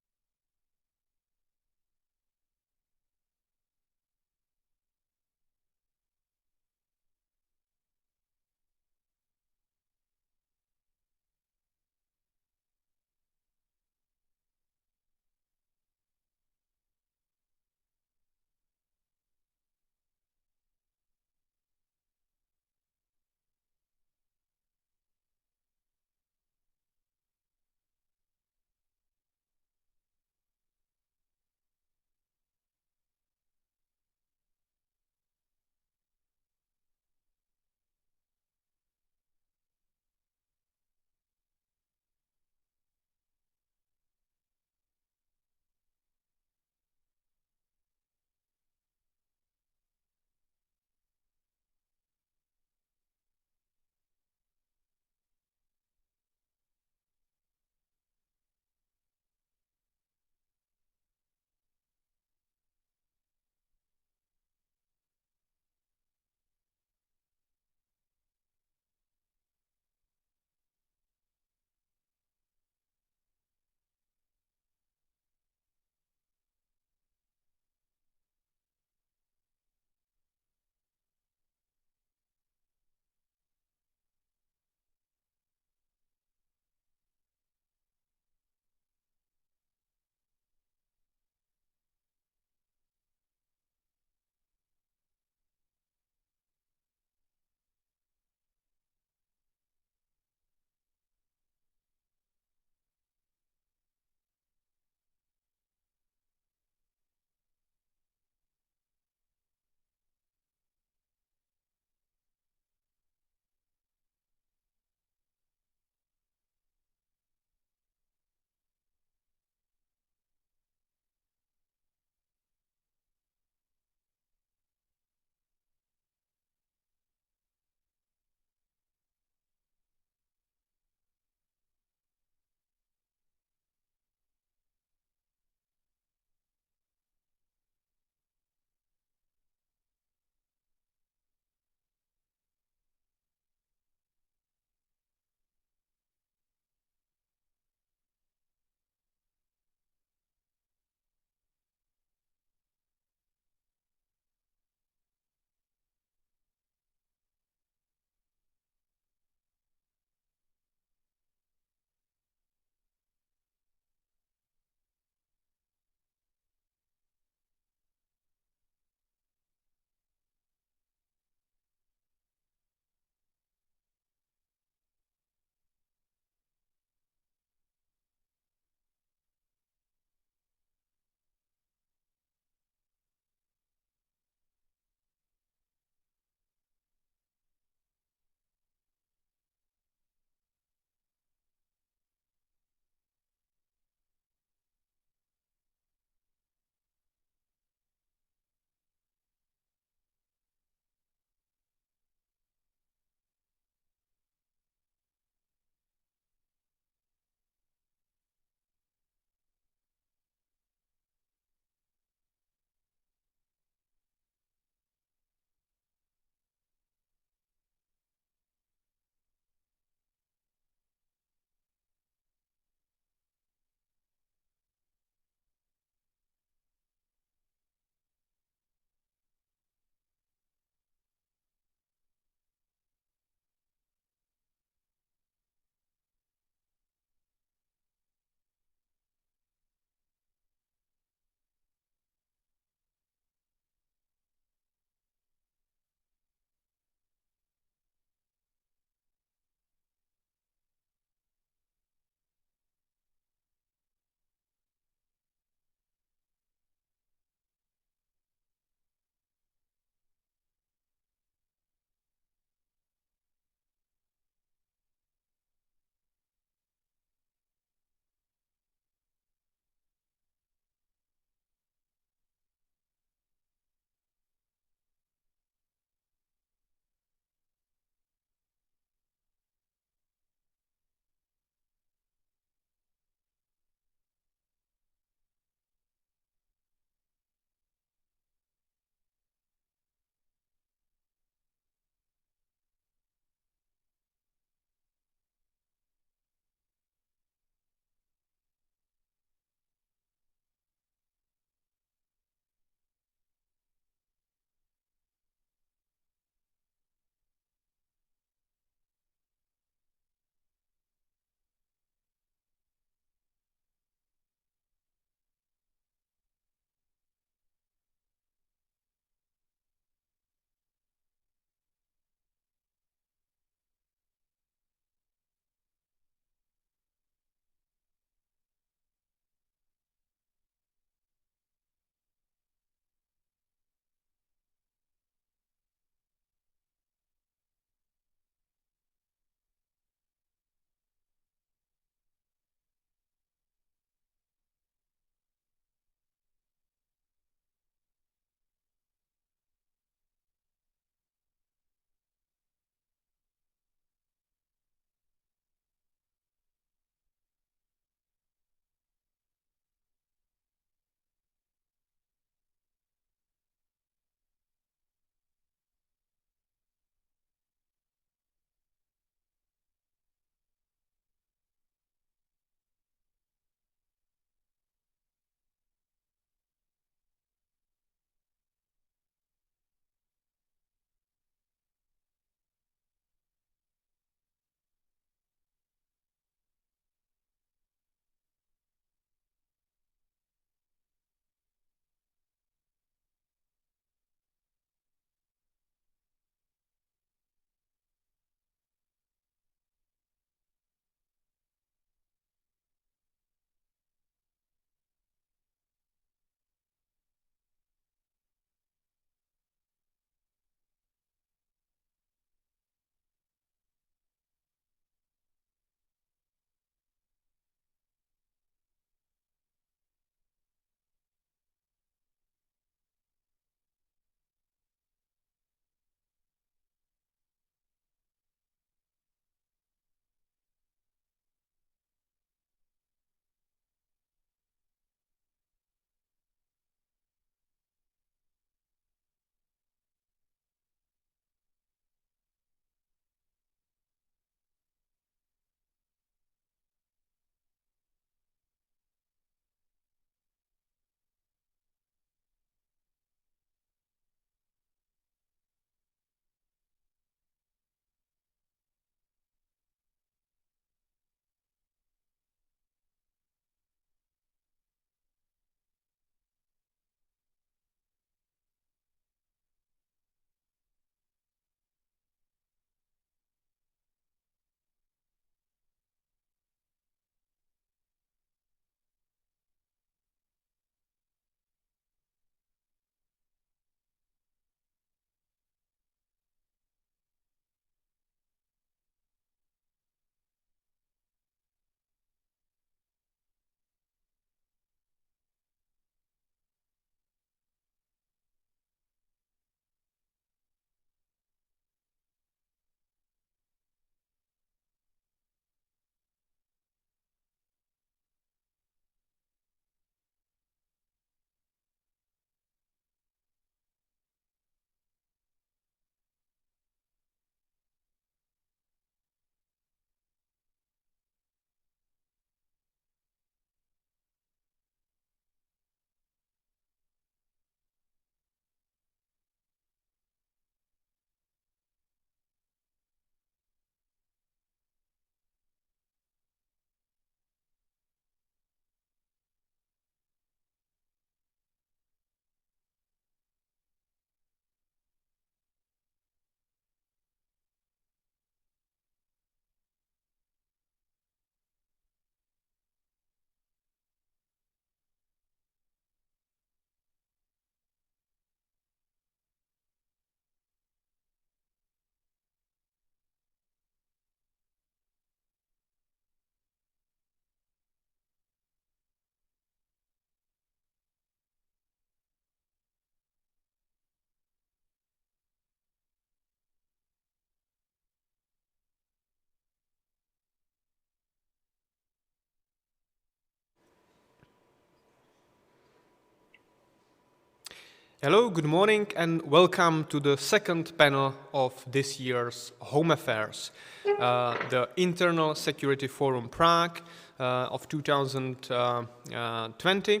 Hello, good morning, and welcome to the second panel of this year's Home Affairs, the Internal Security Forum Prague of 2020,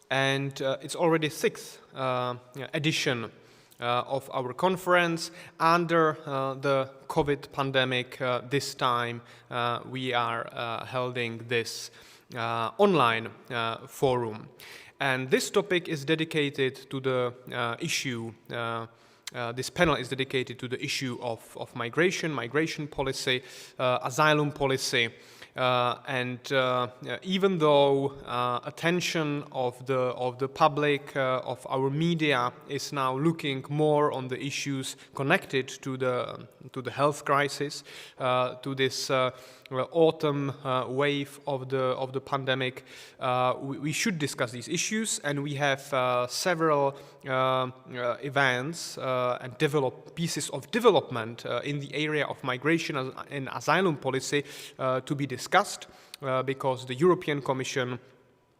and it's already sixth edition of our conference under the COVID pandemic. This time we are holding this online forum. And this topic is dedicated to the issue, this panel is dedicated to the issue of migration policy, asylum policy, and even though attention of the public, of our media is now looking more on the issues connected to the health crisis, to this autumn wave of the pandemic, we should discuss these issues, and we have several events and pieces of development in the area of migration and asylum policy to be discussed, because the European Commission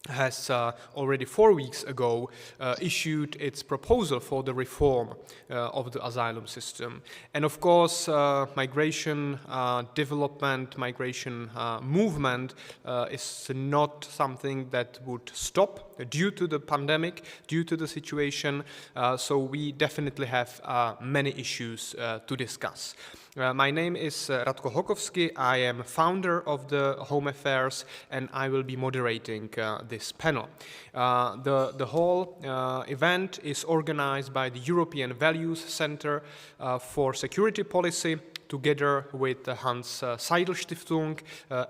has already 4 weeks ago issued its proposal for the reform of the asylum system. And of course, migration development, migration movement is not something that would stop due to the pandemic, due to the situation, so we definitely have many issues to discuss. My name is Radko Hokovský. I am founder of the Home Affairs, and I will be moderating this panel. The whole event is organized by the European Values Center for Security Policy, together with the Hans Seidel Stiftung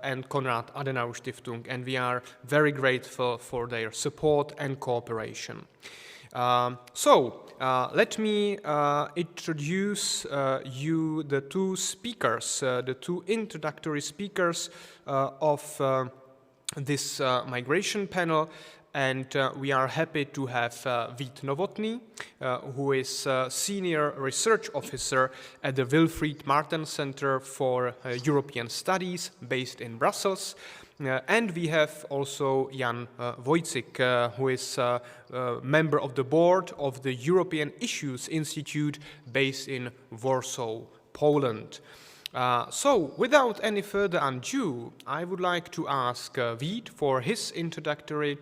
and Konrad Adenauer Stiftung, and we are very grateful for their support and cooperation. Let me introduce you the two speakers, the two introductory speakers of this migration panel, and we are happy to have Vít Novotný, who is Senior Research Officer at the Wilfried Martens Center for European Studies based in Brussels. And we have also Jan Wójcik, who is a member of the board of the European Issues Institute based in Warsaw, Poland. So, without any further ado, I would like to ask Vít for his introductory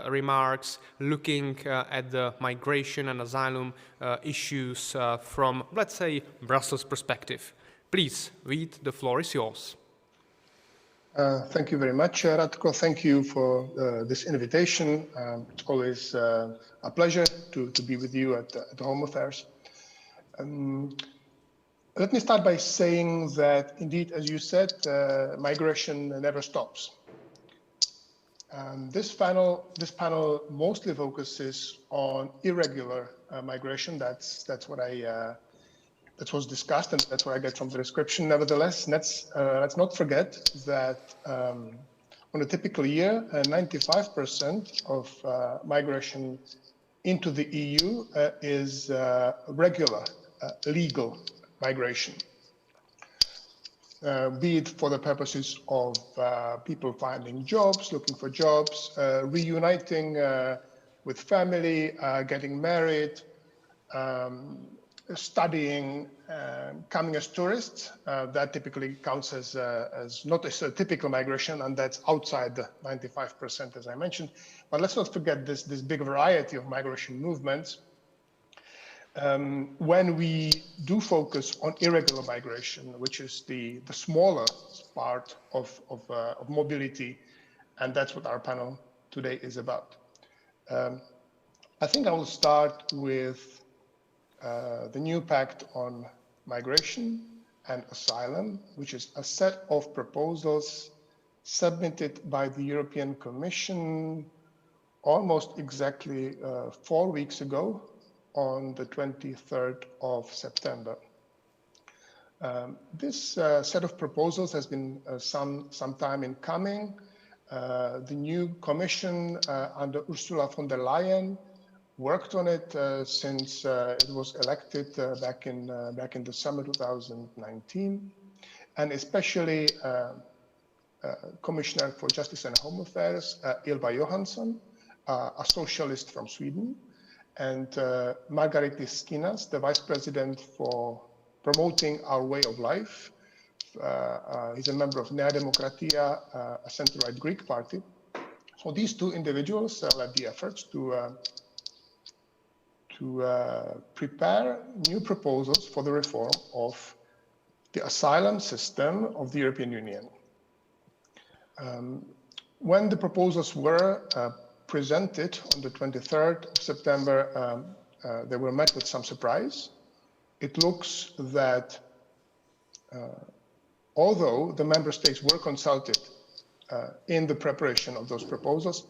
remarks, looking at the migration and asylum issues from, let's say, Brussels perspective. Please, Vít, the floor is yours. Thank you very much, Radko. Thank you for this invitation. It's always a pleasure to be with you at Home Affairs. Let me start by saying that, indeed, as you said, migration never stops. This panel mostly focuses on irregular migration. That's what that was discussed, and that's what I get from the description. Nevertheless, let's not forget that on a typical year, 95% of migration into the EU is regular, legal migration, be it for the purposes of people finding jobs, looking for jobs, reuniting with family, getting married, studying, coming as tourists. That typically counts as not as a typical migration, and that's outside the 95%, as I mentioned. But let's not forget this big variety of migration movements. When we do focus on irregular migration, which is the smaller part of mobility, and that's what our panel today is about. I think I will start with the new pact on migration and asylum, which is a set of proposals submitted by the European Commission almost exactly 4 weeks ago, on the 23rd of September. This set of proposals has been some time in coming. The new Commission under Ursula von der Leyen worked on it since it was elected back in the summer 2019, and especially Commissioner for Justice and Home Affairs, Ylva Johansson, a socialist from Sweden, and Margaritis Skinas, the Vice President for promoting our way of life. He's a member of Nea Demokratia, a center-right Greek party. So these two individuals led the efforts to prepare new proposals for the reform of the asylum system of the European Union. When the proposals were presented on the 23rd of September, they were met with some surprise. It looks that although the member states were consulted in the preparation of those proposals,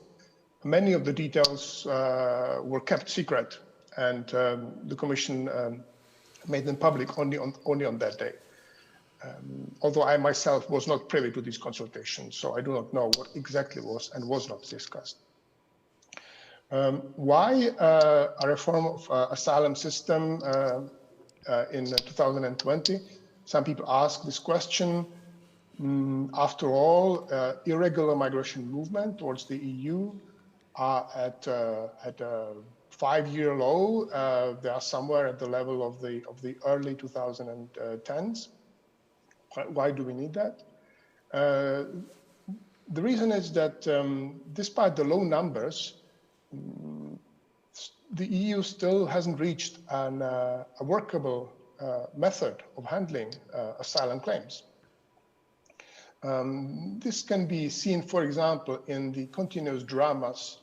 many of the details were kept secret, and the Commission made them public only on that day. Although I myself was not privy to these consultations, so I do not know what exactly was and was not discussed. Why a reform of asylum system in 2020? Some people ask this question. After all, irregular migration movement towards the EU are at a 5-year low. They are somewhere at the level of the early 2010s. Why do we need that? The reason is that despite the low numbers, the EU still hasn't reached a workable method of handling asylum claims. This can be seen, for example, in the continuous dramas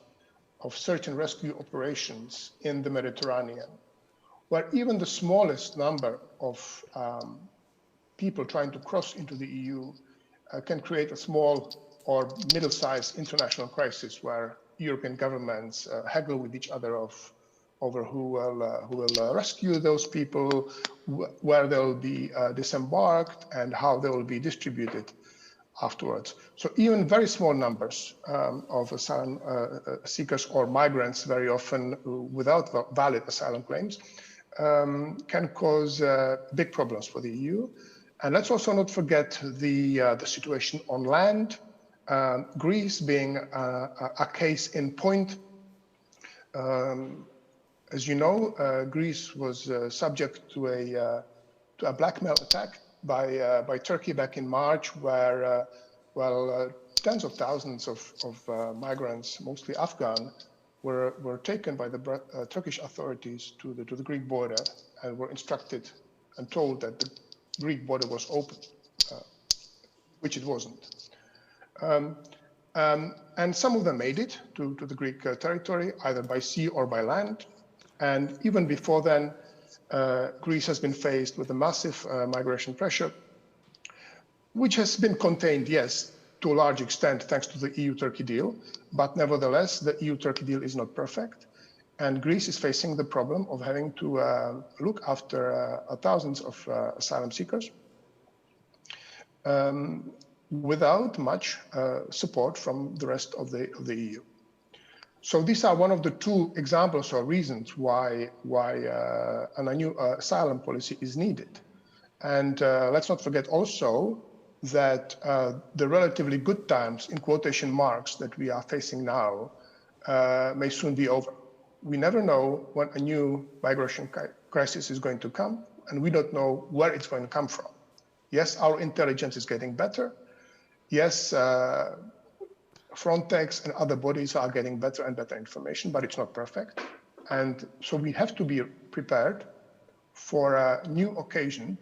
of search and rescue operations in the Mediterranean, where even the smallest number of people trying to cross into the EU can create a small or middle-sized international crisis where European governments haggle with each other over who will rescue those people, where they will be disembarked, and how they will be distributed afterwards. So even very small numbers of asylum seekers or migrants, very often without valid asylum claims, can cause big problems for the EU. And let's also not forget the situation on land, Greece being a case in point. As you know, Greece was subject to a blackmail attack by Turkey back in March, where tens of thousands of migrants, mostly Afghan, were taken by the Turkish authorities to the Greek border and were instructed and told that the Greek border was open, which it wasn't. And some of them made it to the Greek territory, either by sea or by land. And even before then, Greece has been faced with a massive migration pressure, which has been contained, yes, to a large extent, thanks to the EU-Turkey deal. But nevertheless, the EU-Turkey deal is not perfect. And Greece is facing the problem of having to look after thousands of asylum seekers without much support from the rest of the EU. So these are one of the two examples or reasons why a new asylum policy is needed. And let's not forget also that the relatively good times, in quotation marks, that we are facing now may soon be over. We never know when a new migration crisis is going to come, and we don't know where it's going to come from. Yes, our intelligence is getting better. Yes, FRONTEX and other bodies are getting better and better information, but it's not perfect. And so we have to be prepared for a new occasion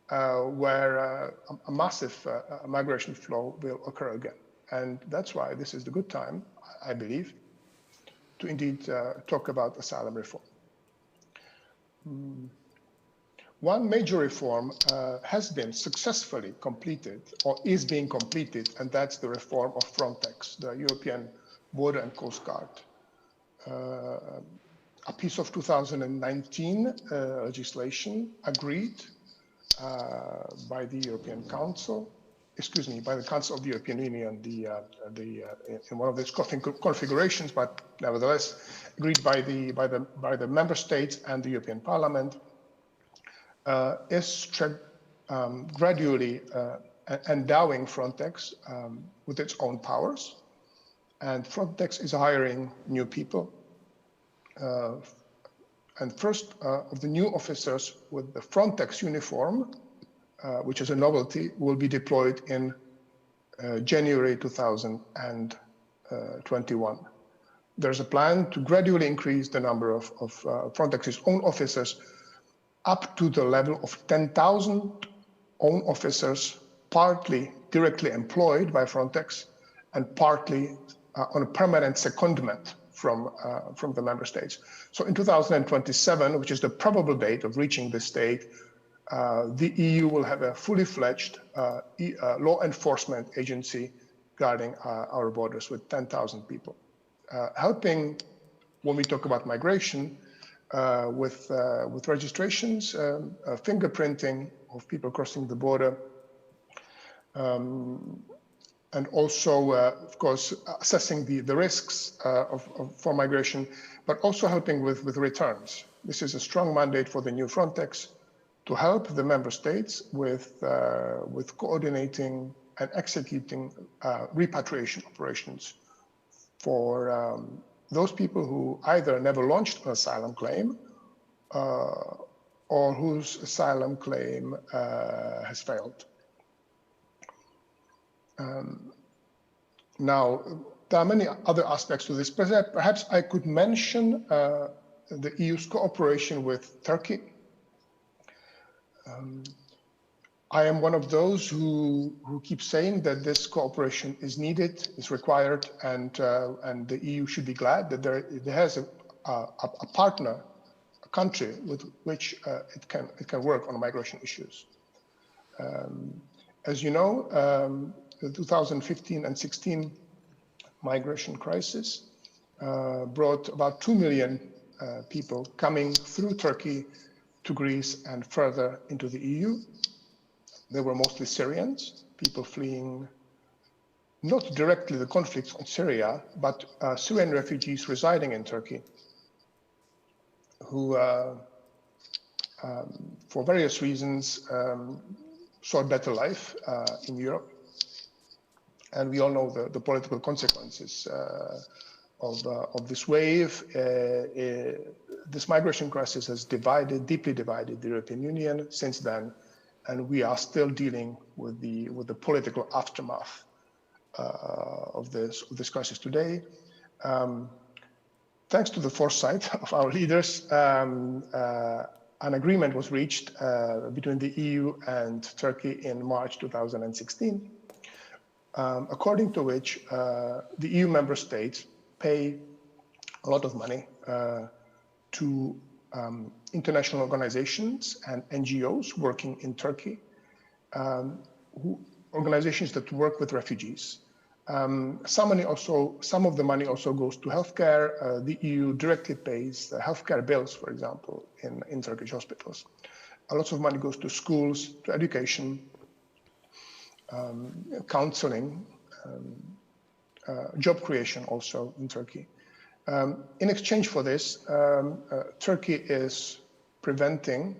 where a massive migration flow will occur again. And that's why this is the good time, I believe, to indeed talk about asylum reform. One major reform has been successfully completed or is being completed, and that's the reform of FRONTEX, the European Border and Coast Guard. A piece of 2019 legislation agreed by the European Council, by the Council of the European Union, in one of these configurations, but nevertheless agreed by the member states and the European Parliament, is gradually endowing FRONTEX with its own powers. And FRONTEX is hiring new people, And first of the new officers with the FRONTEX uniform, which is a novelty, will be deployed in January 2021. There's a plan to gradually increase the number of Frontex's own officers up to the level of 10,000 own officers, partly directly employed by Frontex and partly on a permanent secondment from the member states. So in 2027, which is the probable date of reaching this state, the EU will have a fully fledged law enforcement agency guarding our borders with 10,000 people. Helping when we talk about migration with registrations, fingerprinting of people crossing the border, and also, of course, assessing the risks for migration, but also helping with returns. This is a strong mandate for the new Frontex to help the member states with coordinating and executing repatriation operations for those people who either never launched an asylum claim or whose asylum claim has failed. Now, there are many other aspects to this. Perhaps I could mention the EU's cooperation with Turkey. I am one of those who keep saying that this cooperation is needed, is required, and the EU should be glad that it has a partner, a country with which it can work on migration issues. As you know, the 2015 and 16 migration crisis brought about 2 million people coming through Turkey to Greece and further into the EU. They were mostly Syrians, people fleeing not directly the conflicts in Syria, but Syrian refugees residing in Turkey who, for various reasons, saw a better life in Europe. And we all know the political consequences of this wave. This migration crisis has deeply divided the European Union since then, and we are still dealing with the political aftermath of this crisis today. Thanks to the foresight of our leaders, an agreement was reached between the EU and Turkey in March 2016. According to which the EU member states pay a lot of money to international organizations and NGOs working in Turkey, organizations that work with refugees. Some of the money also goes to healthcare. The EU directly pays healthcare bills, for example, in Turkish hospitals. A lot of money goes to schools, to education, counseling, job creation also in Turkey. In exchange for this, Turkey is preventing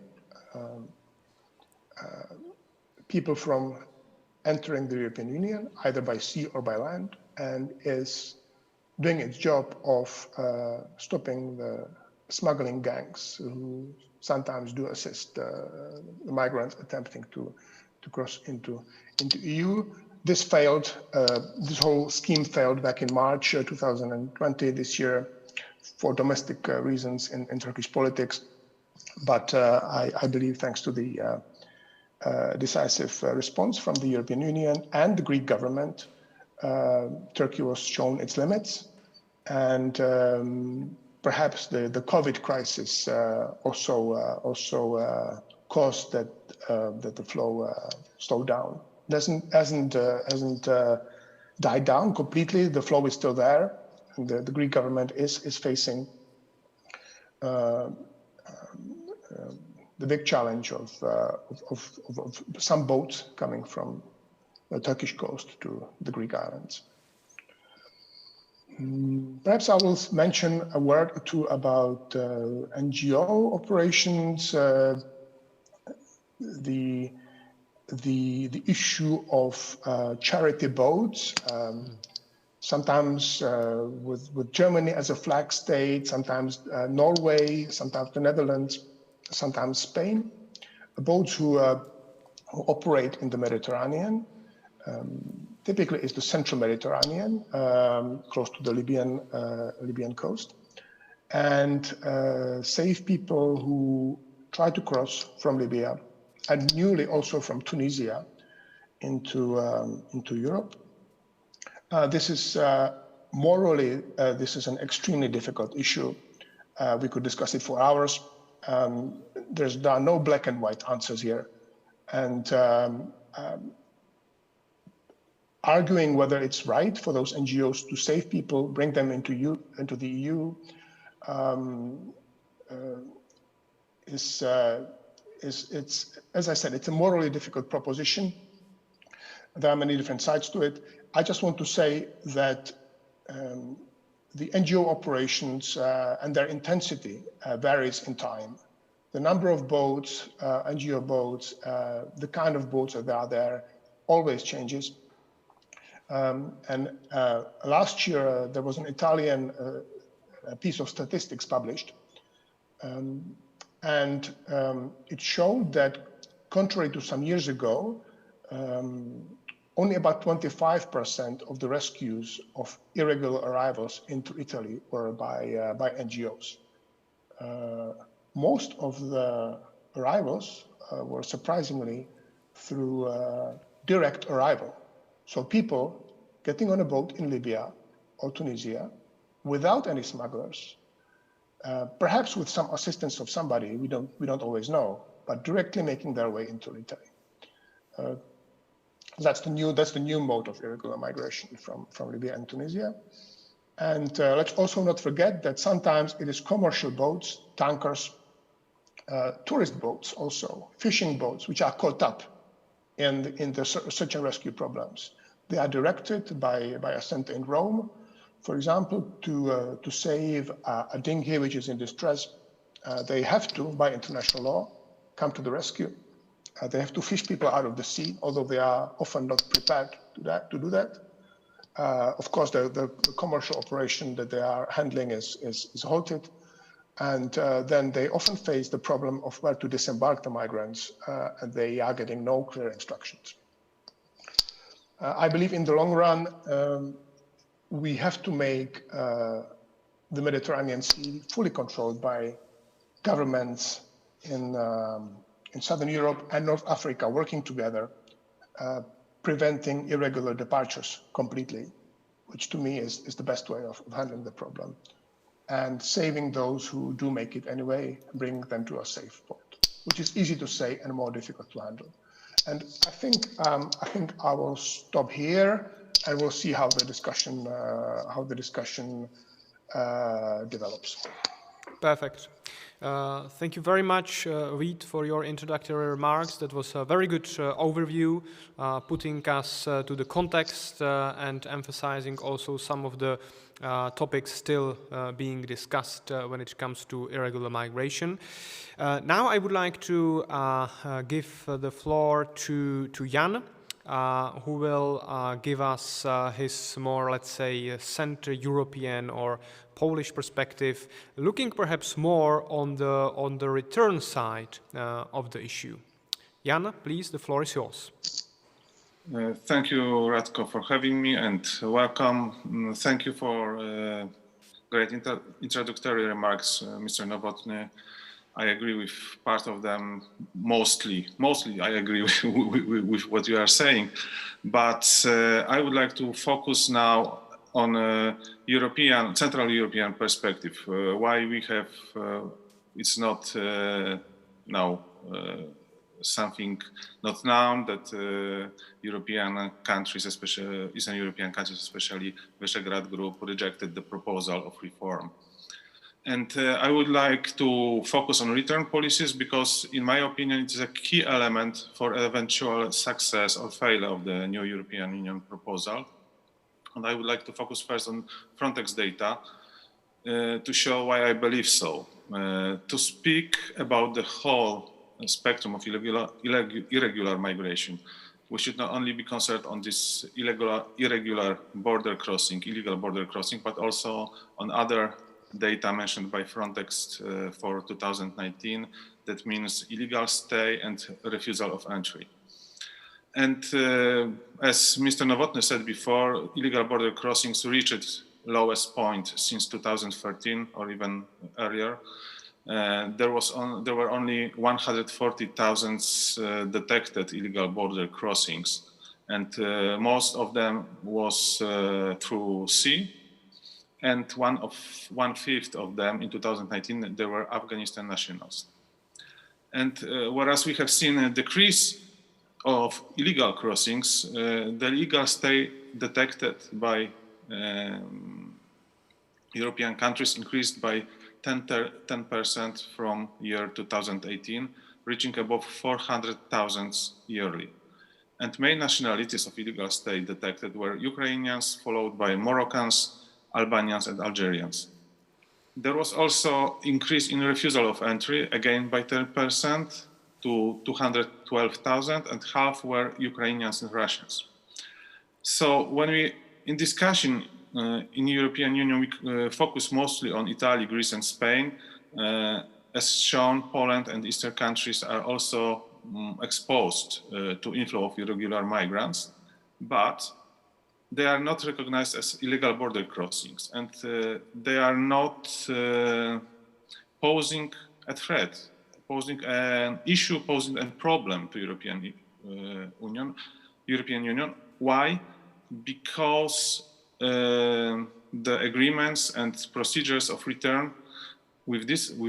people from entering the European Union, either by sea or by land, and is doing its job of stopping the smuggling gangs who sometimes do assist the migrants attempting to cross into EU. This failed. This whole scheme failed back in March 2020, this year, for domestic reasons in Turkish politics. But I believe thanks to the decisive response from the European Union and the Greek government, Turkey was shown its limits. And perhaps the COVID crisis also caused that the flow slowed down. Hasn't died down completely. The flow is still there, and the Greek government is facing the big challenge of some boats coming from the Turkish coast to the Greek islands. Perhaps I will mention a word or two about NGO operations. The issue of charity boats. sometimes with Germany as a flag state, sometimes Norway, sometimes the Netherlands, sometimes Spain, boats who operate in the Mediterranean. Typically it's the central Mediterranean, close to the Libyan coast, and save people who try to cross from Libya and newly also from Tunisia into Europe. This is morally, this is an extremely difficult issue. We could discuss it for hours. There are no black and white answers here. And arguing whether it's right for those NGOs to save people, bring them into the EU, it's, as I said, it's a morally difficult proposition. There are many different sides to it. I just want to say that the NGO operations and their intensity varies in time. The number of boats, NGO boats, the kind of boats that are there always changes. And last year, there was an Italian piece of statistics published. And it showed that, contrary to some years ago, only about 25% of the rescues of irregular arrivals into Italy were by NGOs. Most of the arrivals were surprisingly through direct arrival. So people getting on a boat in Libya or Tunisia without any smugglers, perhaps with some assistance of somebody, we don't always know, but directly making their way into Italy. That's the new mode of irregular migration from Libya and Tunisia. And let's also not forget that sometimes it is commercial boats, tankers, tourist boats also, fishing boats, which are caught up in the search and rescue problems. They are directed by a center in Rome, for example, to save a dinghy which is in distress. They have to, by international law, come to the rescue. They have to fish people out of the sea, although they are often not prepared to do that. Of course, the commercial operation that they are handling is halted. And then they often face the problem of where to disembark the migrants, and they are getting no clear instructions. I believe in the long run, we have to make the Mediterranean Sea fully controlled by governments in Southern Europe and North Africa working together, preventing irregular departures completely, which to me is the best way of handling the problem, and saving those who do make it anyway, bring them to a safe port, which is easy to say and more difficult to handle. And I think I will stop here, and we'll see how the discussion develops. Perfect. Thank you very much, Reid, for your introductory remarks. That was a very good overview, putting us to the context and emphasizing also some of the topics still being discussed when it comes to irregular migration. Now I would like to give the floor to Jan, who will give us his more, let's say, Central European or Polish perspective, looking perhaps more on the return side of the issue. Jan, please, the floor is yours. Thank you, Radko, for having me, and welcome. Thank you for great introductory remarks, Mr. Novotny. I agree with part of them. Mostly I agree with what you are saying. But I would like to focus now on a Central European perspective. Why we have, it's not now something not known that European countries, especially Eastern European countries, especially Visegrad Group, rejected the proposal of reform. And I would like to focus on return policies because, in my opinion, it is a key element for eventual success or failure of the new European Union proposal. And I would like to focus first on FRONTEX data to show why I believe so. To speak about the whole spectrum of irregular migration, we should not only be concerned on this irregular border crossing, illegal border crossing, but also on other data mentioned by FRONTEX for 2019. That means illegal stay and refusal of entry. And as Mr. Novotný said before, illegal border crossings reached lowest point since 2013 or even earlier. There were only 140,000 detected illegal border crossings, and most of them was through sea, and one-fifth of them in 2019 they were Afghanistan nationals. And whereas we have seen a decrease of illegal crossings, the legal stay detected by European countries increased by 10% from year 2018, reaching above 400,000 yearly. And main nationalities of illegal stay detected were Ukrainians, followed by Moroccans, Albanians, and Algerians. There was also increase in refusal of entry, again by 10% to 212,000, and half were Ukrainians and Russians. So when we, in discussion in European Union, we focus mostly on Italy, Greece, and Spain. As shown, Poland and Eastern countries are also exposed to inflow of irregular migrants, but they are not recognized as illegal border crossings, and they are not posing a threat, posing an issue, posing a problem to European Union. Why? Because the agreements and procedures of return with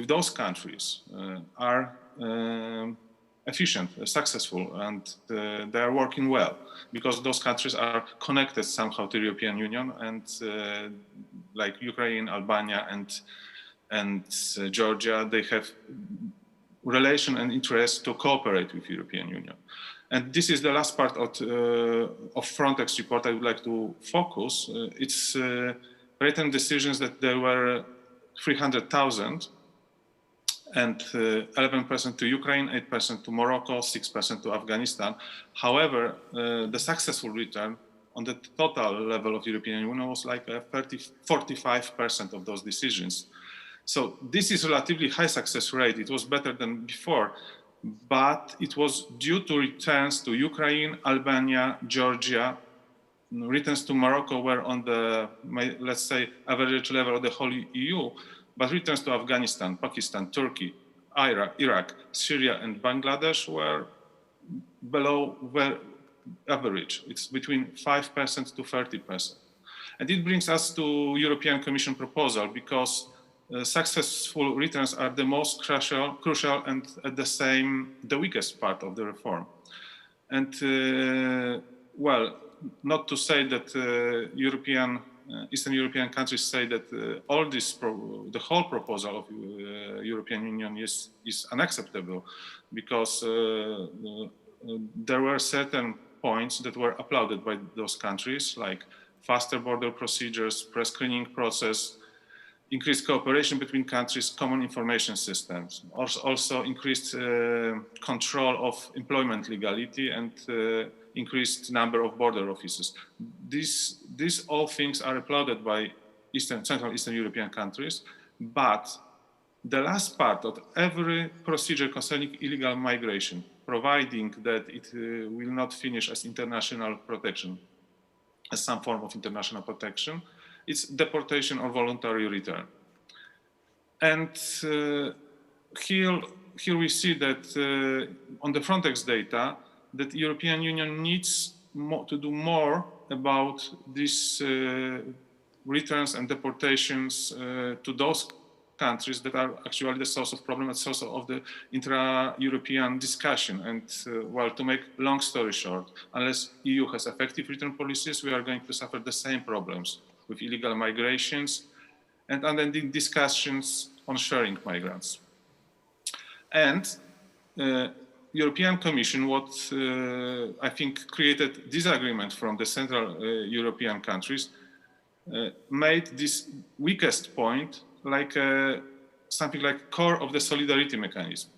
those countries are efficient, successful, and they are working well, because those countries are connected somehow to the European Union, and like Ukraine, Albania, and Georgia, they have relation and interest to cooperate with European Union. And this is the last part of FRONTEX report I would like to focus. It's written decisions that there were 300,000, and 11% to Ukraine, 8% to Morocco, 6% to Afghanistan. However, the successful return on the total level of European Union was like 45% of those decisions. So this is relatively high success rate. It was better than before, but it was due to returns to Ukraine, Albania, Georgia. Returns to Morocco were on the, let's say, average level of the whole EU, but returns to Afghanistan, Pakistan, Turkey, Iraq, Syria, and Bangladesh were below average. It's between 5% to 30%. And it brings us to European Commission proposal, because successful returns are the most crucial and at the same, the weakest part of the reform. And well, not to say that Eastern European countries say that all this, the whole proposal of European Union is unacceptable, because there were certain points that were applauded by those countries, like faster border procedures, pre-screening process, increased cooperation between countries, common information systems, also increased control of employment legality, and increased number of border offices. These all things are applauded by Central Eastern European countries, but the last part of every procedure concerning illegal migration, providing that it will not finish as international protection, as some form of international protection, it's deportation or voluntary return. And here we see that on the FRONTEX data, that European Union needs to do more about these returns and deportations to those countries that are actually the source of problem and source of the intra-European discussion. And well, to make long story short, unless EU has effective return policies, we are going to suffer the same problems with illegal migrations and unending discussions on sharing migrants. And European Commission, what I think created disagreement from the Central European countries, made this weakest point like something like core of the solidarity mechanism,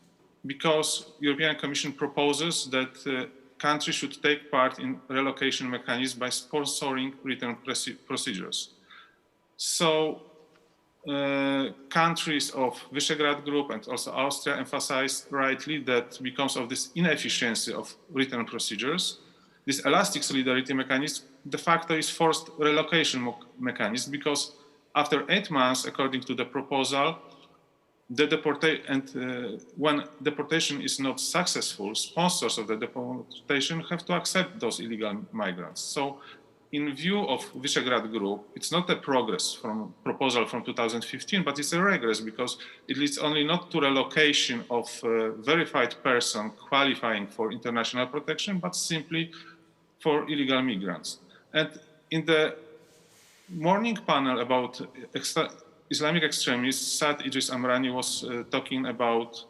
because European Commission proposes that countries should take part in relocation mechanisms by sponsoring return procedures. So countries of Visegrad Group and also Austria emphasized rightly that because of this inefficiency of return procedures, this elastic solidarity mechanism de facto is forced relocation mechanism, because after 8 months, according to the proposal, when deportation is not successful, sponsors of the deportation have to accept those illegal migrants. So in view of Visegrad Group, it's not a progress from proposal from 2015, but it's a regress, because it leads only not to relocation of verified person qualifying for international protection, but simply for illegal migrants. And in the morning panel about Islamic extremists, Saad Idris Amrani was talking about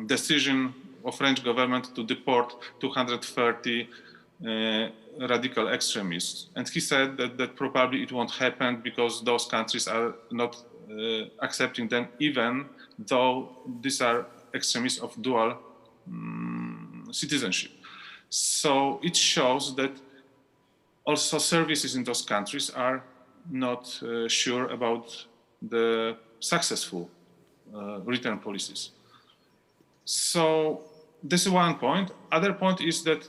decision of French government to deport 230 radical extremists. And he said that probably it won't happen because those countries are not accepting them, even though these are extremists of dual citizenship. So it shows that also services in those countries are not sure about the successful return policies. So this is one point. Other point is that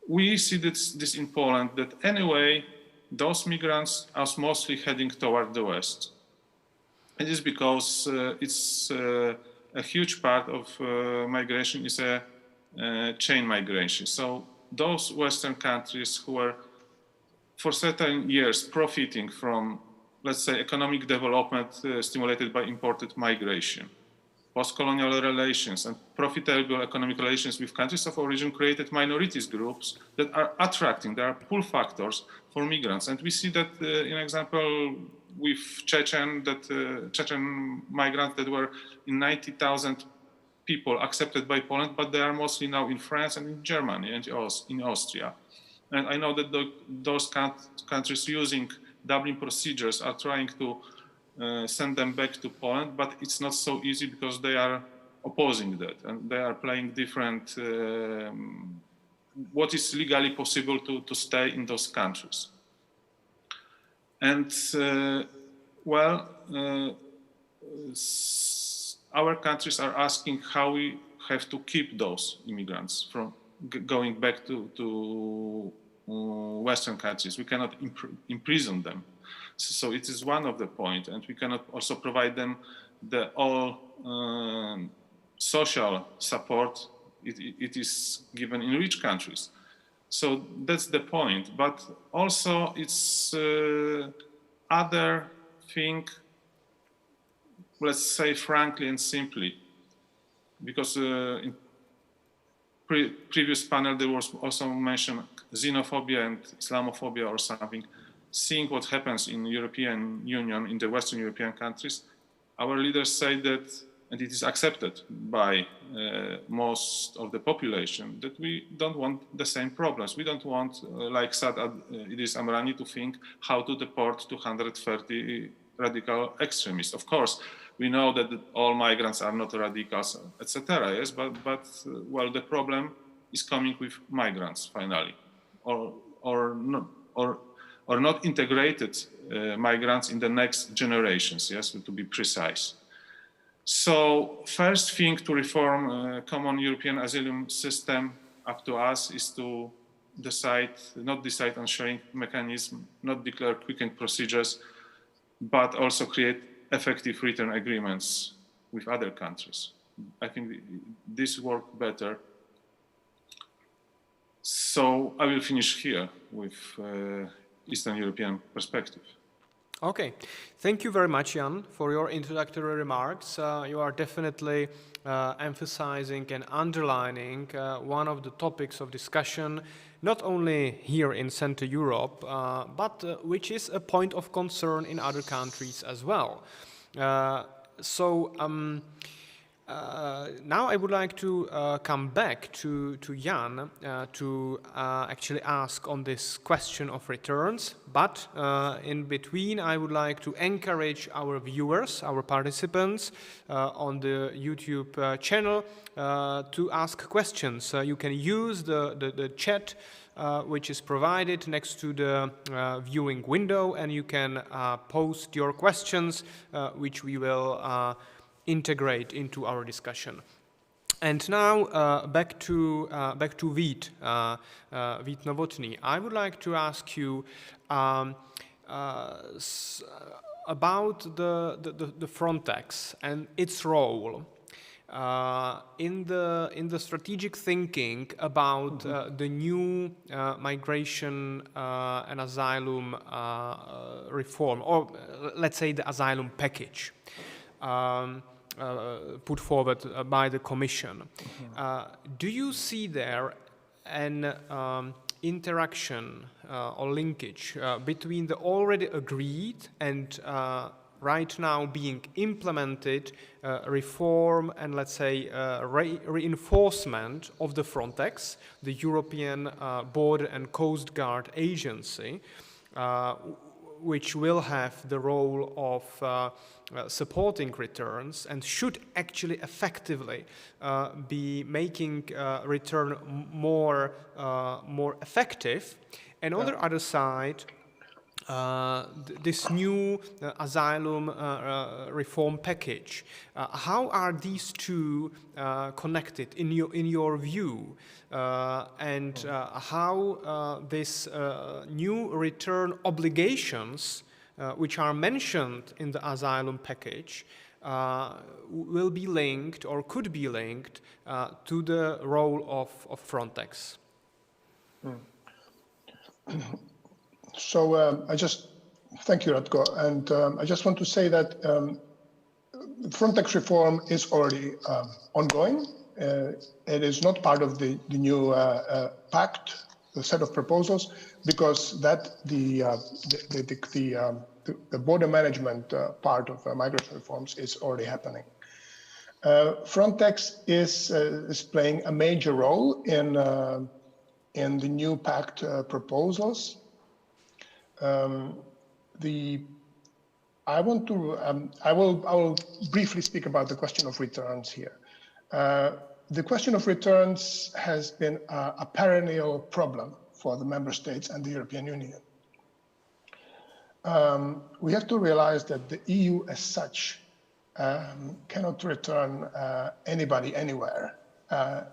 we see this in Poland, that anyway, those migrants are mostly heading toward the West. It is because it's a huge part of migration is a chain migration. So those Western countries who are for certain years profiting from, let's say, economic development stimulated by imported migration, post-colonial relations and profitable economic relations with countries of origin created minorities groups that are attracting, there are pull factors for migrants. And we see that in example with Chechen migrants that were in 90,000 people accepted by Poland, but they are mostly now in France and in Germany and in Austria. And I know that those countries using Dublin procedures are trying to send them back to Poland, but it's not so easy because they are opposing that and they are playing different, what is legally possible to stay in those countries. And our countries are asking how we have to keep those immigrants from going back to Western countries. We cannot imprison them. So it is one of the points, and we cannot also provide them the all social support it is given in rich countries. So that's the point. But also it's other thing, let's say frankly and simply, because in previous panel there was also mentioned xenophobia and Islamophobia or something. Seeing what happens in European Union, in the Western European countries, our leaders say that, and it is accepted by most of the population, that we don't want the same problems. We don't want, like Saad Idris Amrani, to think how to deport 230 radical extremists. Of course, we know that all migrants are not radicals, etc. Yes, but well, the problem is coming with migrants finally, or not integrated migrants in the next generations. Yes, to be precise. So first thing to reform common European asylum system up to us is to not decide on sharing mechanism, not declare quickened procedures, but also create effective return agreements with other countries. I think this works better. So I will finish here with Eastern European perspective. Okay, thank you very much, Jan, for your introductory remarks. You are definitely emphasizing and underlining one of the topics of discussion, not only here in Central Europe, but which is a point of concern in other countries as well. now I would like to come back to Jan to actually ask on this question of returns, but in between I would like to encourage our viewers, our participants on the YouTube channel to ask questions. You can use the chat which is provided next to the viewing window, and you can post your questions which we will integrate into our discussion. And now back to Vít Novotný. I would like to ask you about the FRONTEX and its role in the strategic thinking about the new migration and asylum reform, or let's say the asylum package. Put forward by the Commission. Do you see there an interaction or linkage between the already agreed and right now being implemented reform and, let's say, reinforcement of the FRONTEX, the European Border and Coast Guard Agency, which will have the role of supporting returns and should actually effectively be making return more effective. And on the other side, this new asylum reform package. How are these two connected in your view, and how this new return obligations, which are mentioned in the asylum package, will be linked or could be linked to the role of FRONTEX? So thank you, Radko. And I just want to say that FRONTEX reform is already ongoing. It is not part of the new pact, the set of proposals, because that the border management part of migration reforms is already happening. FRONTEX is playing a major role in the new pact proposals. I will briefly speak about the question of returns here. The question of returns has been a perennial problem for the member states and the European Union. We have to realize that the EU as such cannot return anybody anywhere.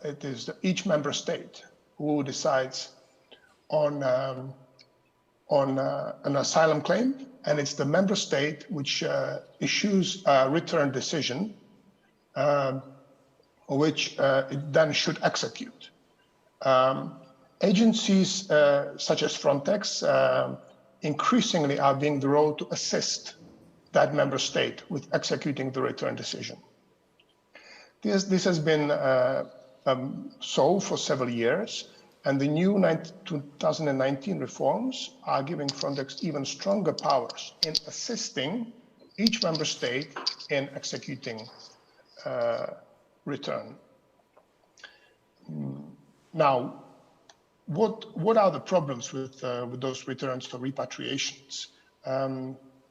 It is each member state who decides on an asylum claim, and it's the member state which issues a return decision, which it then should execute. Agencies such as FRONTEX increasingly are being the role to assist that member state with executing the return decision. This has been so for several years. And the new 2019 reforms are giving FRONTEX even stronger powers in assisting each member state in executing return. Now, what are the problems with those returns or repatriations?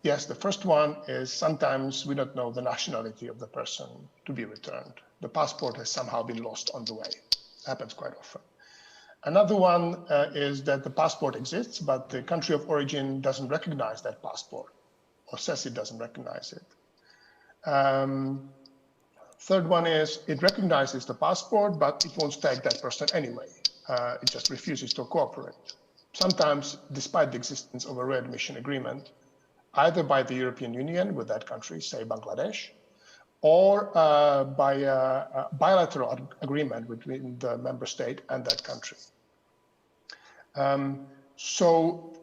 Yes, the first one is sometimes we don't know the nationality of the person to be returned. The passport has somehow been lost on the way. It happens quite often. Another one is that the passport exists, but the country of origin doesn't recognize that passport or says it doesn't recognize it. Third one is it recognizes the passport, but it won't tag that person anyway. It just refuses to cooperate. Sometimes, despite the existence of a readmission agreement, either by the European Union with that country, say Bangladesh, or by a bilateral agreement between the member state and that country. So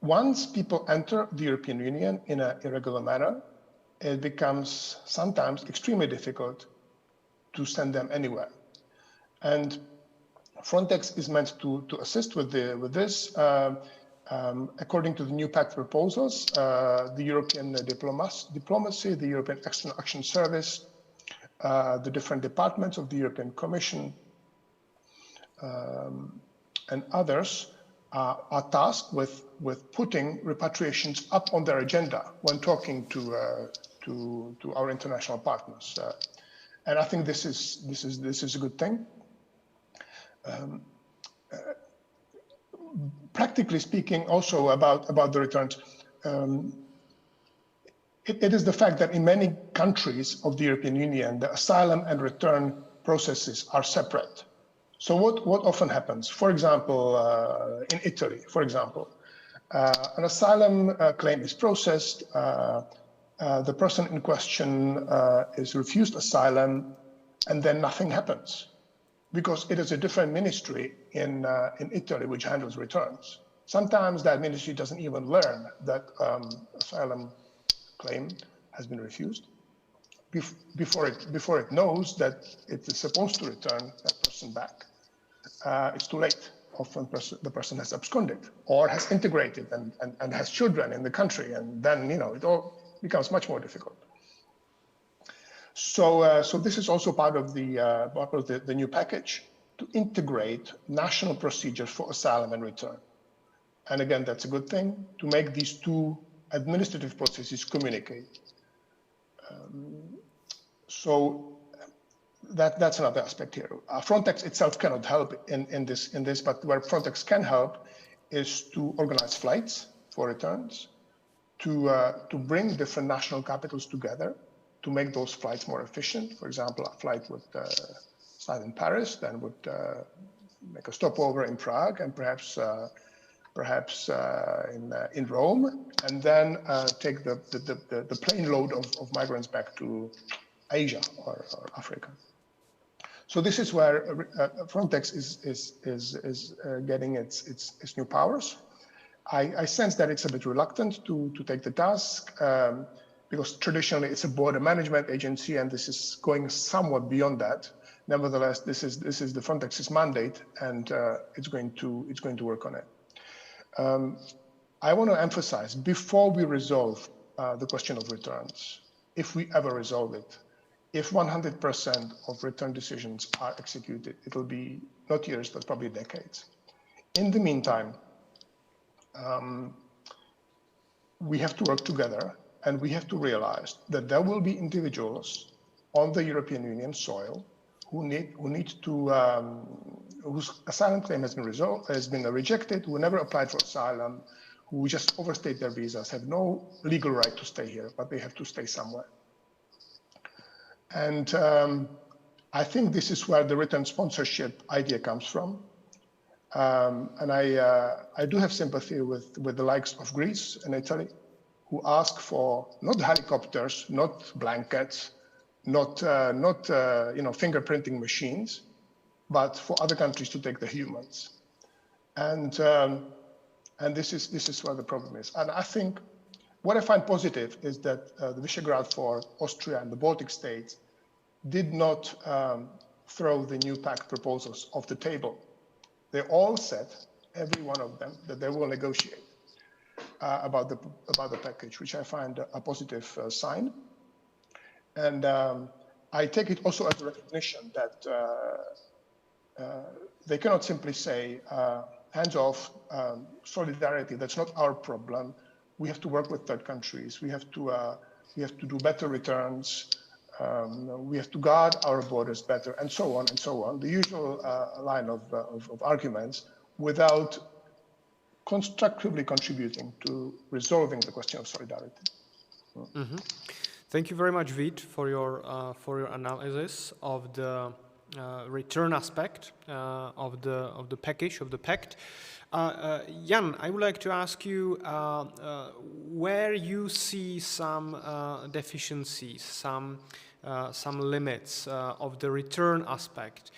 once people enter the European Union in an irregular manner, it becomes sometimes extremely difficult to send them anywhere. And FRONTEX is meant to assist with this. According to the new pact proposals, the European diplomacy, the European External Action Service, the different departments of the European Commission, and others are tasked with putting repatriations up on their agenda when talking to our international partners, and I think this is a good thing. Practically speaking, also about the returns, it is the fact that in many countries of the European Union, the asylum and return processes are separate. So what often happens, for example, in Italy, for example, an asylum claim is processed, the person in question is refused asylum, and then nothing happens, because it is a different ministry in Italy which handles returns. Sometimes that ministry doesn't even learn that asylum claim has been refused before it knows that it is supposed to return that person back. It's too late. Often the person has absconded or has integrated and has children in the country, and then it all becomes much more difficult. So this is also part of the new package, to integrate national procedures for asylum and return. And again, that's a good thing, to make these two administrative processes communicate. So that's another aspect here. FRONTEX itself cannot help in this, but where FRONTEX can help is to organize flights for returns, to bring different national capitals together, to make those flights more efficient. For example, a flight would start in Paris, then would make a stopover in Prague, and perhaps in Rome, and then take the plane load of migrants back to Asia or Africa. So this is where FRONTEX is getting its new powers. I sense that it's a bit reluctant to take the task, because traditionally it's a border management agency, and this is going somewhat beyond that. Nevertheless, this is the FRONTEX's mandate, and it's going to work on it. I want to emphasize, before we resolve the question of returns, if we ever resolve it, if 100% of return decisions are executed, it will be not years, but probably decades. In the meantime, we have to work together, and we have to realize that there will be individuals on the European Union soil whose asylum claim has been rejected, who never applied for asylum, who just overstayed their visas, have no legal right to stay here, but they have to stay somewhere. And I think this is where the return sponsorship idea comes from. And I do have sympathy with the likes of Greece and Italy, who ask for not helicopters, not blankets, not fingerprinting machines, but for other countries to take the humans. And this is where the problem is. And I think what I find positive is that the Visegrad 4, Austria, and the Baltic states did not throw the new pact proposals off the table. They all said, every one of them, that they will negotiate about the package, which I find a positive sign. And I take it also as a recognition that they cannot simply say, hands off, solidarity, that's not our problem. We have to work with third countries. We have to do better returns. We have to guard our borders better, and so on and so on. The usual line of arguments, without constructively contributing to resolving the question of solidarity. Mm-hmm. Thank you very much, Vít, for your analysis of the return aspect of the package, of the pact. Jan, I would like to ask you where you see some deficiencies, some limits of the return aspect.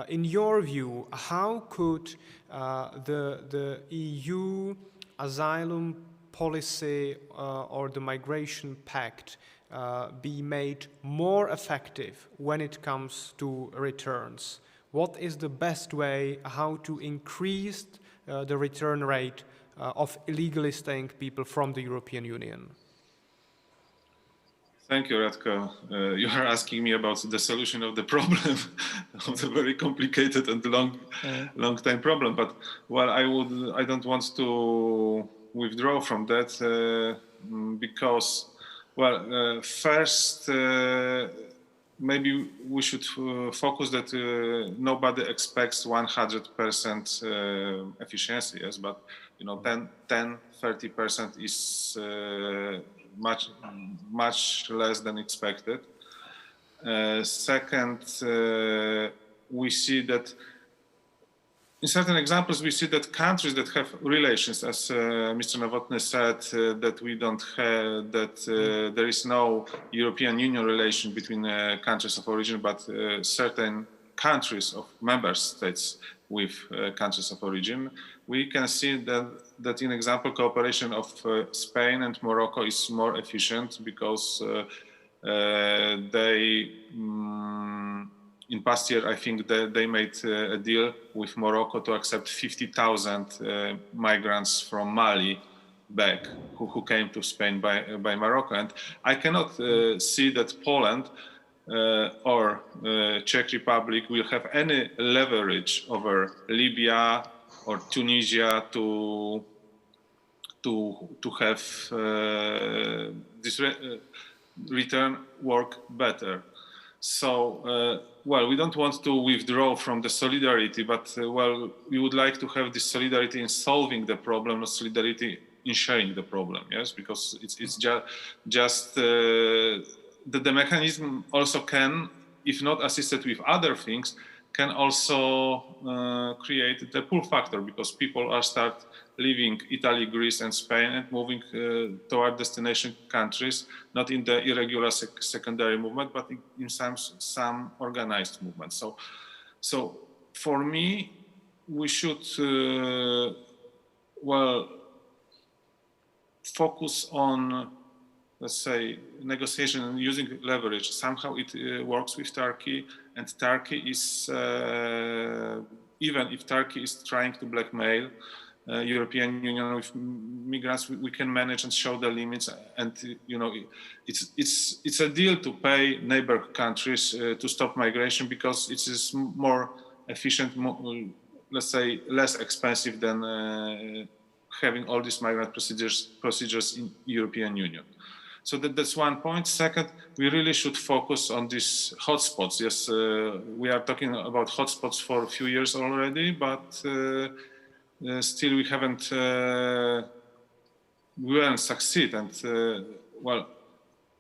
In your view, how could the EU asylum policy or the migration pact be made more effective when it comes to returns? What is the best way how to increase the return rate of illegally staying people from the European Union? Thank you, Radko. You are asking me about the solution of the problem, of the very complicated and long time problem. But well, I don't want to withdraw from that because, well, first maybe we should focus that nobody expects 100% efficiency, yes, but you know, 10-30% is much less than expected. Second, we see that in certain examples, we see that countries that have relations, as Mr. Novotny said, that we don't have, that there is no European Union relation between countries of origin, but certain countries of member states with countries of origin. We can see that in example, cooperation of Spain and Morocco is more efficient because they, in past year, I think that they made a deal with Morocco to accept 50,000 migrants from Mali back who came to Spain by Morocco. And I cannot see that Poland or Czech Republic will have any leverage over Libya or Tunisia to have this return work better. So, well, we don't want to withdraw from the solidarity, but well, we would like to have this solidarity in solving the problem, not solidarity in sharing the problem. Yes, because it's just that the mechanism also can, if not assisted with other things, can also create the pull factor, because people are start leaving Italy, Greece, and Spain and moving toward destination countries, not in the irregular secondary movement, but in some organized movement. So for me, we should well focus on, let's say, negotiation and using leverage. Somehow it works with Turkey, and Turkey is, even if Turkey is trying to blackmail European Union with migrants, we can manage and show the limits. And you know, it's a deal to pay neighbor countries to stop migration, because it is more efficient, let's say, less expensive than having all these migrant procedures in European Union. So that's one point. Second, we really should focus on these hotspots. Yes, we are talking about hotspots for a few years already, but still we won't succeed. And well,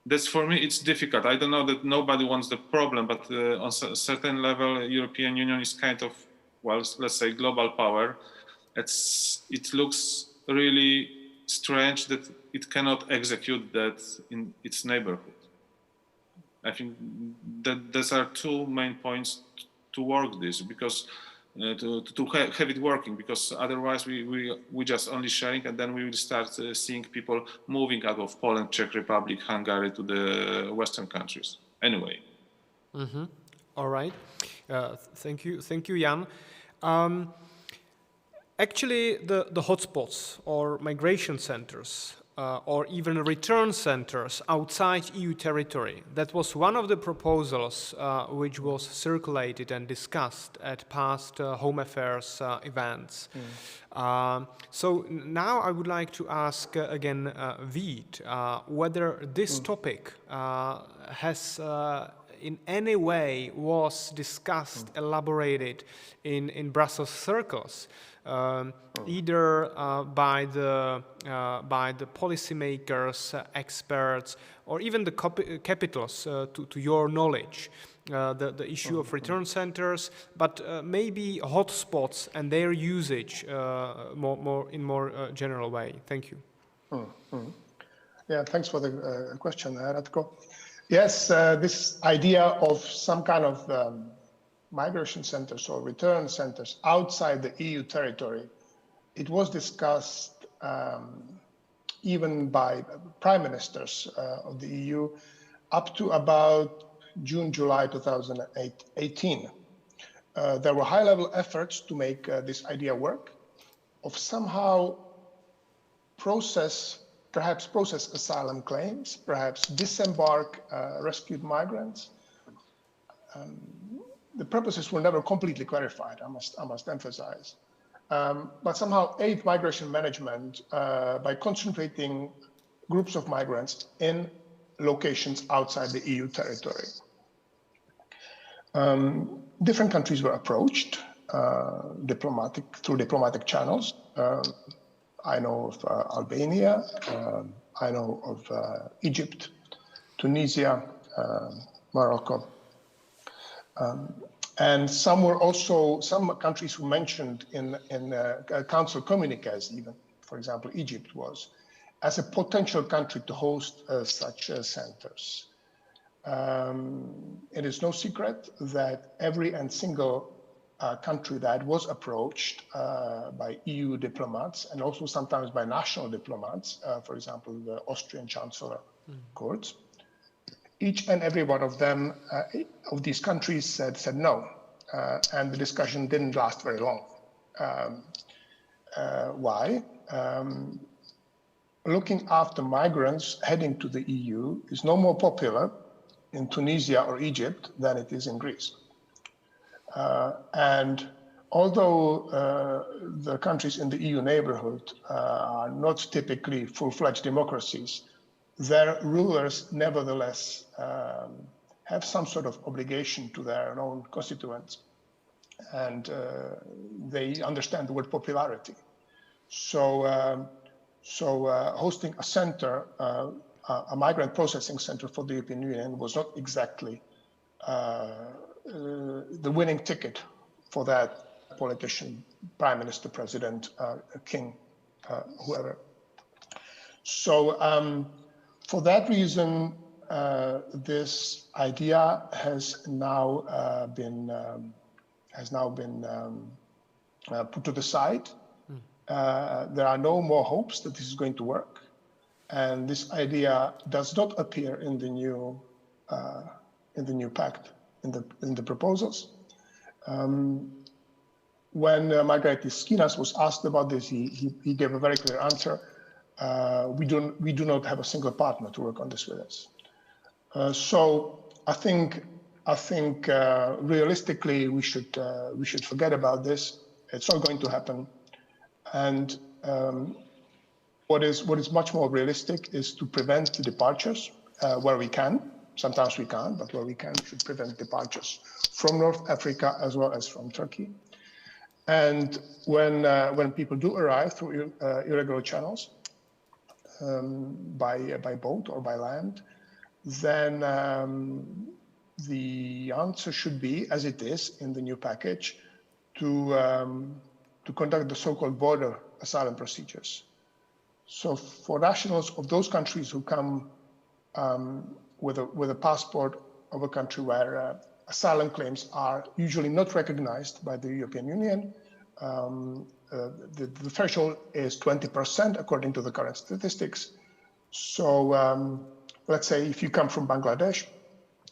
that's, for me, it's difficult. I don't know that nobody wants the problem, but on a certain level, European Union is kind of, well, let's say, global power. It looks really strange that it cannot execute that in its neighborhood. I think that those are two main points to work this, because to have it working, because otherwise we just only sharing, and then we will start seeing people moving out of Poland, Czech Republic, Hungary to the Western countries. Anyway. Mm-hmm. All right. Thank you, Jan. Actually, the hotspots or migration centers or even return centers outside EU territory, that was one of the proposals which was circulated and discussed at past Home Affairs events. So now I would like to ask again Vít whether this topic has in any way was discussed, elaborated in Brussels circles, either by the policymakers, experts, or even the capitals, to your knowledge, the issue of return centers, but maybe hotspots and their usage in more general way. Thank you. Yeah, thanks for the question, Radko. Yes, this idea of some kind of migration centers or return centers outside the EU territory, it was discussed even by prime ministers of the EU up to about June, July 2018. There were high-level efforts to make this idea work, of somehow perhaps process asylum claims, perhaps disembark rescued migrants. The purposes were never completely clarified, I must emphasize. But somehow aid migration management by concentrating groups of migrants in locations outside the EU territory. Different countries were approached through diplomatic channels. I know of Albania, I know of Egypt, Tunisia, Morocco. And some countries were mentioned in council communiques even, for example, Egypt was, as a potential country to host such centers. It is no secret that every and single country that was approached by EU diplomats and also sometimes by national diplomats, for example, the Austrian Chancellor Kurz, each and every one of them, of these countries said no, and the discussion didn't last very long. Why? Looking after migrants heading to the EU is no more popular in Tunisia or Egypt than it is in Greece. And although the countries in the EU neighborhood are not typically full-fledged democracies, their rulers nevertheless have some sort of obligation to their own constituents, and they understand the word popularity. So, hosting a center, a migrant processing center for the European Union was not exactly the winning ticket for that politician, prime minister, president, king, whoever. So for that reason, this idea has now been put to the side. There are no more hopes that this is going to work, and this idea does not appear in the new pact, in the proposals. When Margaritis Skinas was asked about this, he gave a very clear answer. We do not have a single partner to work on this with us. So I think realistically we should forget about this. It's not going to happen. And what is much more realistic is to prevent the departures where we can. Sometimes we can't, but where we can, we should prevent departures from North Africa as well as from Turkey. And when people do arrive through irregular channels, by boat or by land, then the answer should be, as it is in the new package, to conduct the so-called border asylum procedures. So for nationals of those countries who come with a passport of a country where asylum claims are usually not recognized by the European Union, the threshold is 20% according to the current statistics. So let's say if you come from Bangladesh,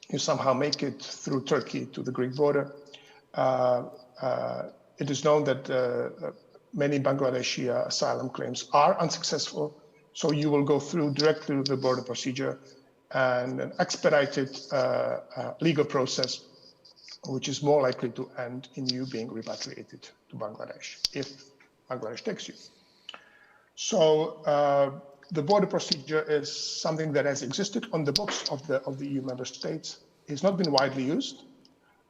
you somehow make it through Turkey to the Greek border. It is known that many Bangladeshi asylum claims are unsuccessful. So you will go through directly to the border procedure and an expedited legal process, which is more likely to end in you being repatriated to Bangladesh, if Bangladesh takes you. So the border procedure is something that has existed on the books of the EU member states. It's not been widely used.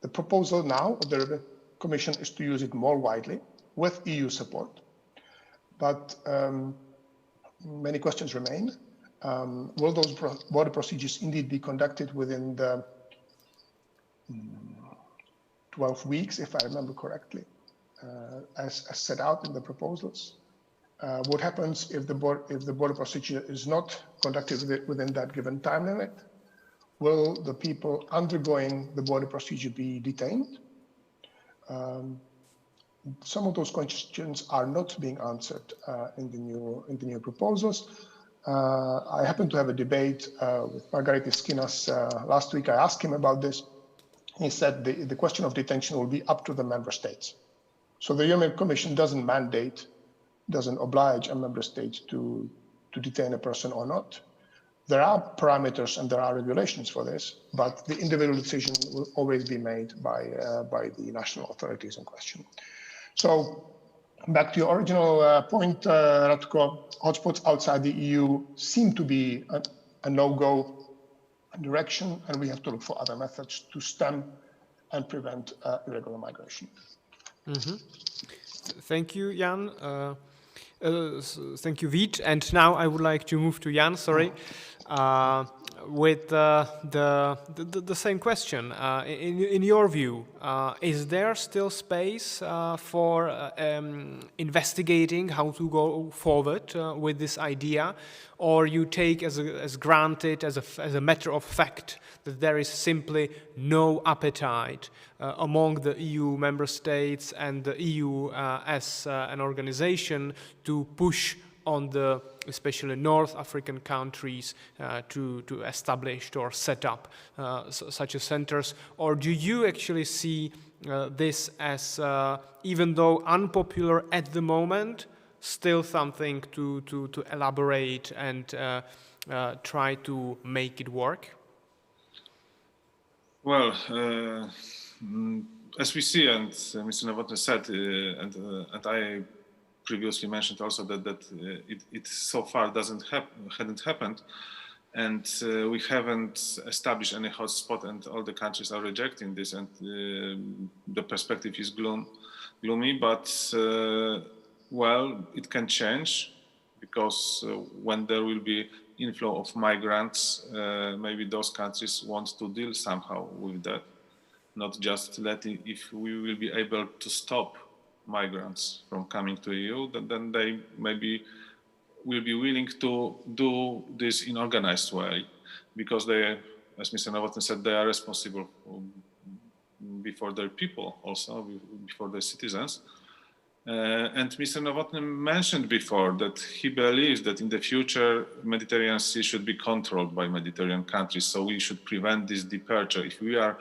The proposal now of the Commission is to use it more widely with EU support. But many questions remain. Will those border procedures indeed be conducted within the 12 weeks, if I remember correctly, as set out in the proposals? What happens if the border procedure is not conducted within that given time limit? Will the people undergoing the border procedure be detained? Some of those questions are not being answered in the new proposals. I happened to have a debate with Margaritis Skinas last week. I asked him about this. He said the question of detention will be up to the member states. So the European Commission doesn't mandate doesn't oblige a member state to detain a person or not. There are parameters and there are regulations for this, but the individual decision will always be made by the national authorities in question. So back to your original point, Radko, hotspots outside the EU seem to be a no-go direction, and we have to look for other methods to stem and prevent irregular migration. Mm-hmm. Thank you, Jan. Thank you, Vít. And now I would like to move to Jan, sorry, with the same question. In your view, is there still space for investigating how to go forward with this idea, or you take as granted, as a matter of fact, that there is simply no appetite among the EU member states and the EU as an organization to push on the especially North African countries to establish or set up such centers? Or do you actually see this as, even though unpopular at the moment, still something to elaborate and try to make it work? Well, as we see, and Mr. Novotný said, and I previously mentioned also that it so far hadn't happened, and we haven't established any hotspot, and all the countries are rejecting this, and the perspective is gloomy. But well, it can change, because when there will be inflow of migrants, maybe those countries want to deal somehow with that, not just letting. If we will be able to stop migrants from coming to EU, then they maybe will be willing to do this in organized way, because they, as Mr. Novotný said, they are responsible before their people, also before their citizens. And Mr. Novotný mentioned before that he believes that in the future Mediterranean Sea should be controlled by Mediterranean countries, so we should prevent this departure. If we are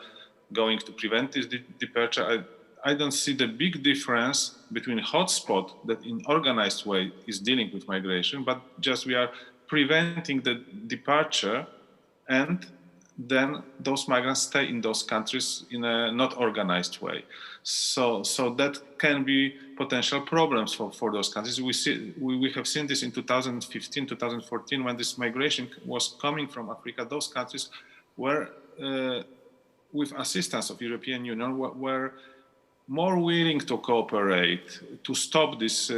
going to prevent this departure, I don't see the big difference between hotspot that in organized way is dealing with migration, but just we are preventing the departure, and then those migrants stay in those countries in a not organized way. So that can be potential problems for those countries. We have seen this in 2015, 2014, when this migration was coming from Africa. Those countries were, with assistance of European Union, were more willing to cooperate to stop these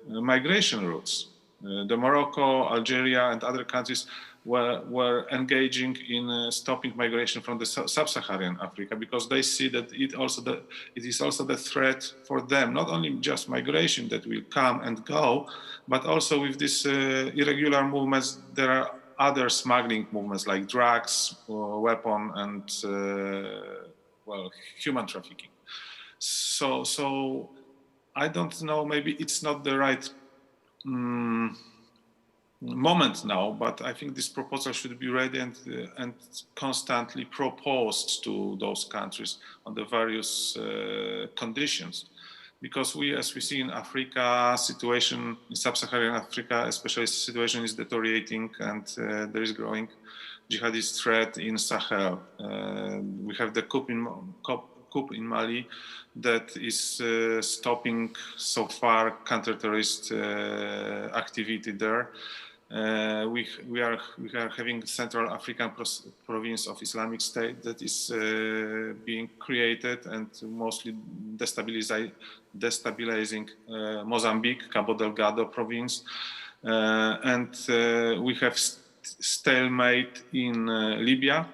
migration routes. The Morocco, Algeria, and other countries were engaging in stopping migration from the sub-Saharan Africa, because they see that it is also the threat for them, not only just migration that will come and go, but also with these irregular movements, there are other smuggling movements like drugs, weapon, and well, human trafficking. So I don't know, maybe it's not the right moment now, but I think this proposal should be ready and constantly proposed to those countries on the various conditions. Because as we see in Africa, situation in sub-Saharan Africa, especially, situation is deteriorating, and there is growing jihadist threat in Sahel. We have the coup in Mali that is stopping so far counter-terrorist activity there. We are having Central African province of Islamic State that is being created and mostly destabilizing Mozambique, Cabo Delgado province, and we have stalemate in Libya.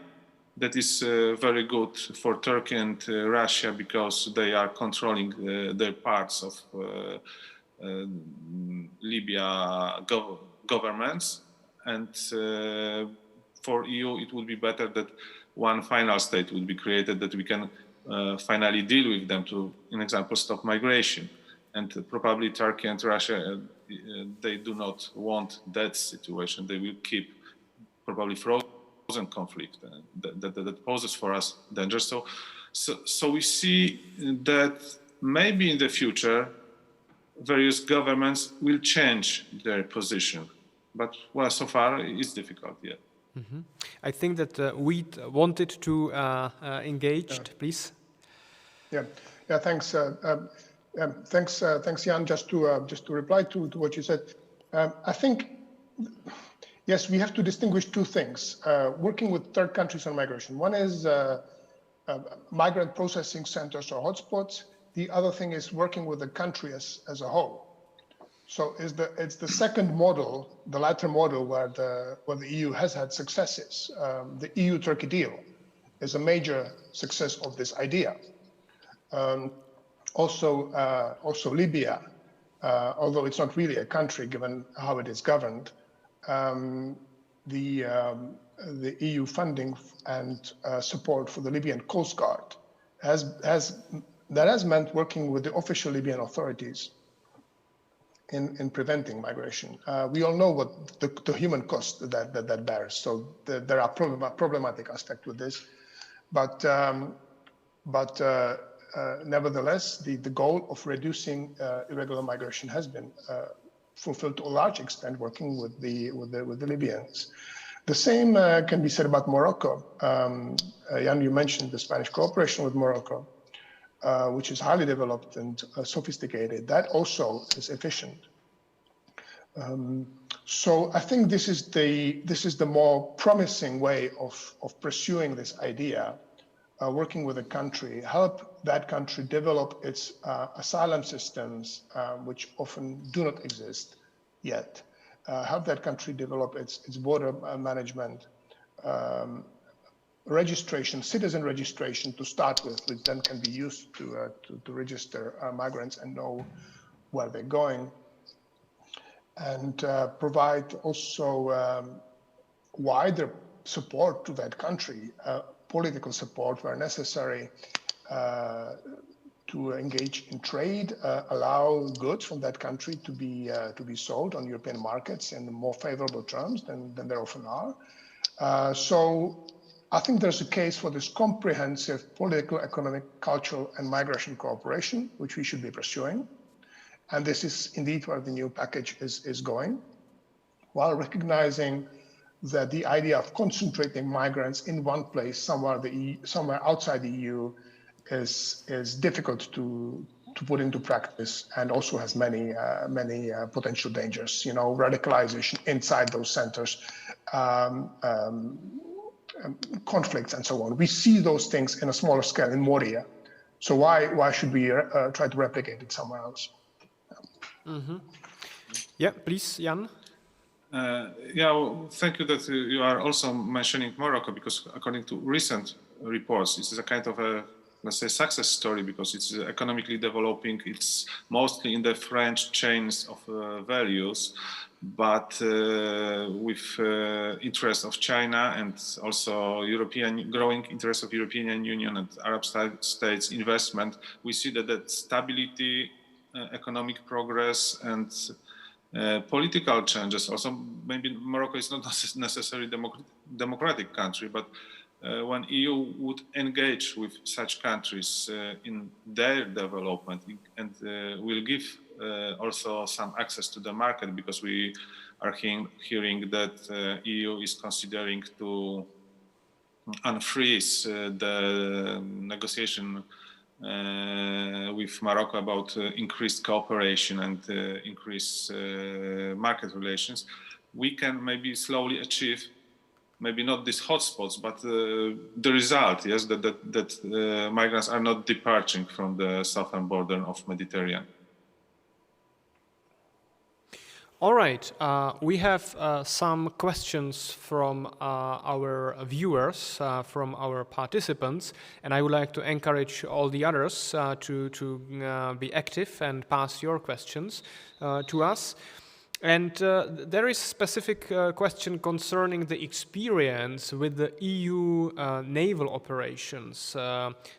That is very good for Turkey and Russia, because they are controlling their parts of Libya governments. And for EU, it would be better that one final state would be created, that we can finally deal with them to, in example, stop migration. And probably Turkey and Russia, they do not want that situation. They will keep probably frozen conflict that poses for us danger. So we see that maybe in the future various governments will change their position. But well, so far it's difficult, yeah. Mm-hmm. I think that Wójt wanted to engage, please. Yeah, thanks. Thanks, Jan. Just to reply to what you said, I think yes, we have to distinguish two things. Working with third countries on migration. One is migrant processing centers or hotspots. The other thing is working with the country as a whole. So it's the second model, the latter model, where the EU has had successes. The EU-Turkey deal is a major success of this idea. Also Libya, although it's not really a country given how it is governed, the EU funding and support for the Libyan Coast Guard has meant working with the official Libyan authorities in preventing migration. We all know what the human cost that bears. So there are problematic aspects with this, but nevertheless, the goal of reducing irregular migration has been fulfilled to a large extent working with the Libyans. The same can be said about Morocco. Jan, you mentioned the Spanish cooperation with Morocco, which is highly developed and sophisticated. That also is efficient. So I think this is the more promising way of pursuing this idea. Working with a country, help that country develop its asylum systems, which often do not exist yet. Help that country develop its border management, registration, citizen registration to start with, which then can be used to register migrants and know where they're going, and provide also wider support to that country. Political support where necessary to engage in trade, allow goods from that country to be sold on European markets in more favorable terms than there often are. So I think there's a case for this comprehensive political, economic, cultural, and migration cooperation, which we should be pursuing. And this is indeed where the new package is going, while recognizing that the idea of concentrating migrants in one place, somewhere outside the EU, is difficult to put into practice, and also has many potential dangers. You know, radicalization inside those centers, conflicts, and so on. We see those things in a smaller scale in Moria. So why should we try to replicate it somewhere else? Mm-hmm. Yeah, please, Jan. Well, thank you that you are also mentioning Morocco, because according to recent reports, this is a kind of a, let's say, success story, because it's economically developing. It's mostly in the French chains of values, but with interest of China and also growing interest of European Union and Arab states investment, we see that stability, economic progress, and political changes. Also, maybe Morocco is not necessarily democratic country, but when EU would engage with such countries in their development and will give also some access to the market, because we are hearing that EU is considering to unfreeze the negotiation with Morocco about increased cooperation and increased market relations, we can maybe slowly achieve, maybe not these hotspots, but the result, yes, that migrants are not departing from the southern border of Mediterranean. All right, we have some questions from our viewers, from our participants, and I would like to encourage all the others to be active and pass your questions to us. And there is a specific question concerning the experience with the EU naval operations,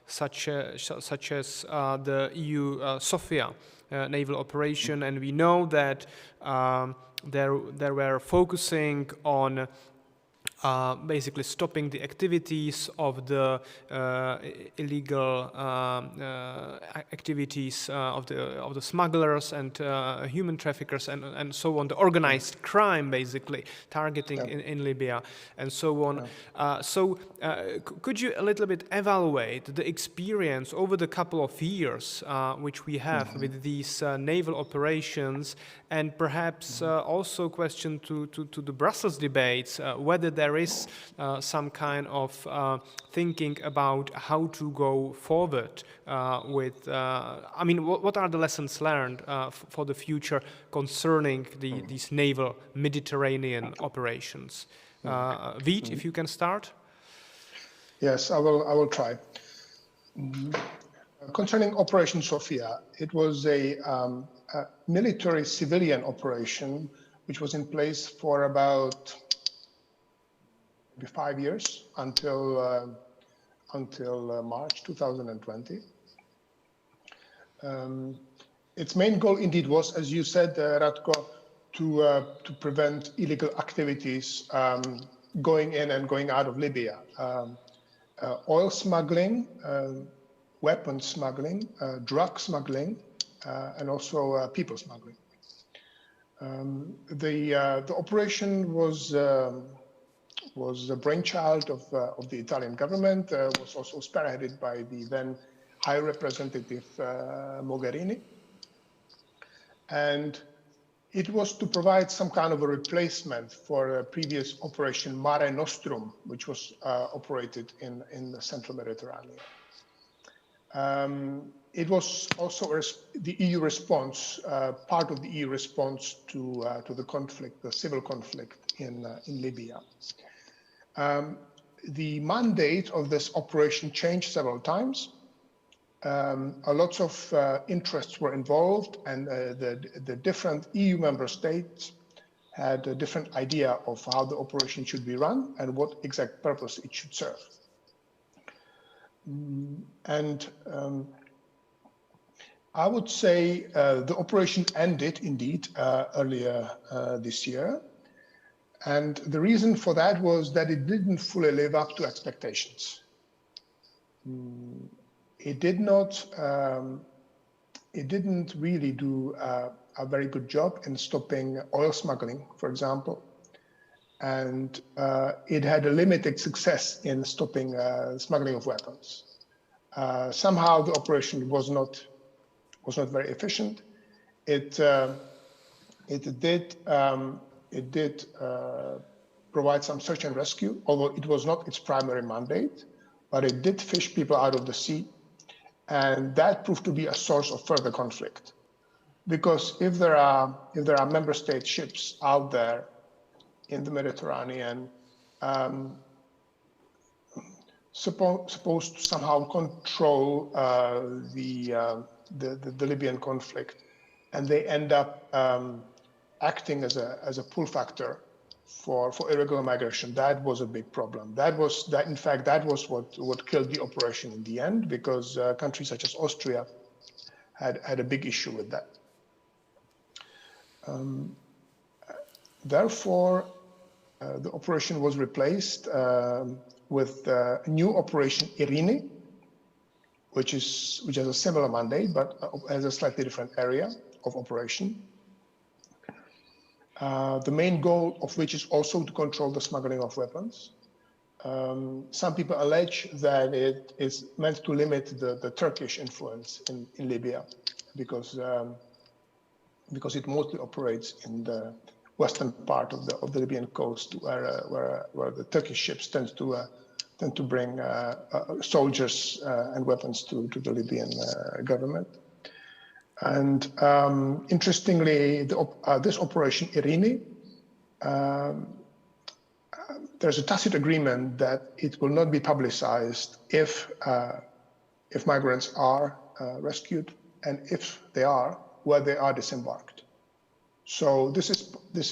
such as the EU Sophia naval operation, and we know that they were focusing on basically stopping the activities of the illegal activities of the smugglers and human traffickers and so on, the organized crime basically targeting in Libya and so on. Could you a little bit evaluate the experience over the couple of years which we have with these naval operations, and perhaps also question to the Brussels debates whether there is some kind of thinking about how to go forward with, I mean, what are the lessons learned for the future concerning these naval Mediterranean operations? Vít, if you can start. Yes, I will try. Concerning Operation Sophia, it was a military civilian operation which was in place for about 5 years until March 2020. Its main goal indeed was, as you said, Radko, to prevent illegal activities going in and going out of Libya. Oil smuggling, weapons smuggling, drug smuggling, and also people smuggling. The operation was a brainchild of the Italian government, was also spearheaded by the then High Representative Mogherini. And it was to provide some kind of a replacement for a previous Operation Mare Nostrum, which was operated in the central Mediterranean. It was also the EU response, part of the EU response to the conflict, the civil conflict in Libya. The mandate of this operation changed several times. A lot of interests were involved, and the different EU member states had a different idea of how the operation should be run and what exact purpose it should serve. I would say the operation ended indeed earlier this year. And the reason for that was that it didn't fully live up to expectations. It didn't really do a very good job in stopping oil smuggling, for example. And it had a limited success in stopping smuggling of weapons. Somehow the operation was not very efficient. It did provide some search and rescue, although it was not its primary mandate, but it did fish people out of the sea. And that proved to be a source of further conflict. Because if there are member state ships out there in the Mediterranean supposed to somehow control the Libyan conflict, and they end up acting as a pull factor for irregular migration, that was a big problem. In fact, that was what killed the operation in the end, because countries such as Austria had a big issue with that. Therefore, the operation was replaced with a new Operation Irini, which has a similar mandate, but has a slightly different area of operation. The main goal of which is also to control the smuggling of weapons. Some people allege that it is meant to limit the Turkish influence in Libya, because it mostly operates in the western part of the Libyan coast, where the Turkish ships tend to bring soldiers and weapons to the Libyan government. And interestingly, this Operation Irini, there's a tacit agreement that it will not be publicized if migrants are rescued, and if they are, where they are disembarked. So this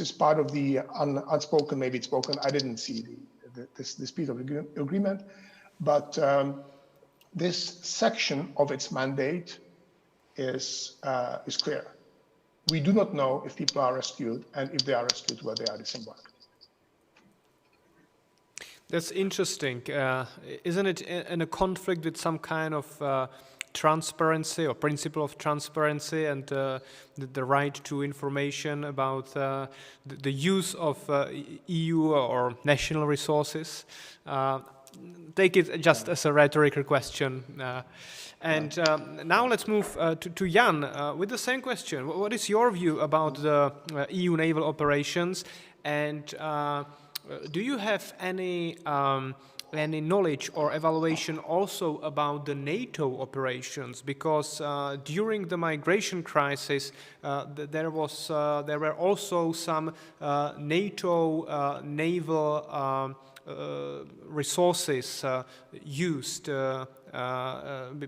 is part of the unspoken, maybe it's spoken. I didn't see this piece of agreement, but this section of its mandate is clear. We do not know if people are rescued, and if they are rescued, where they are disembarked. That's interesting. Isn't it in a conflict with some kind of transparency or principle of transparency and the right to information about the use of EU or national resources? Take it just as a rhetorical question. Now let's move to Jan with the same question. What is your view about the EU naval operations, and do you have any knowledge or evaluation also about the NATO operations? Because during the migration crisis, there were also some NATO naval resources used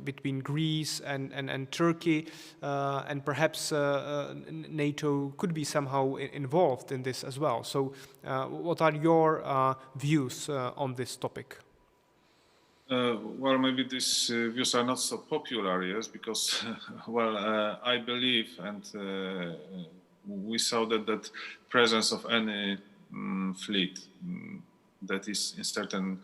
between Greece and Turkey, and perhaps NATO could be somehow involved in this as well. So what are your views on this topic? Well, maybe these views are not so popular, yes, because, well, I believe, and we saw that presence of any fleet that is in certain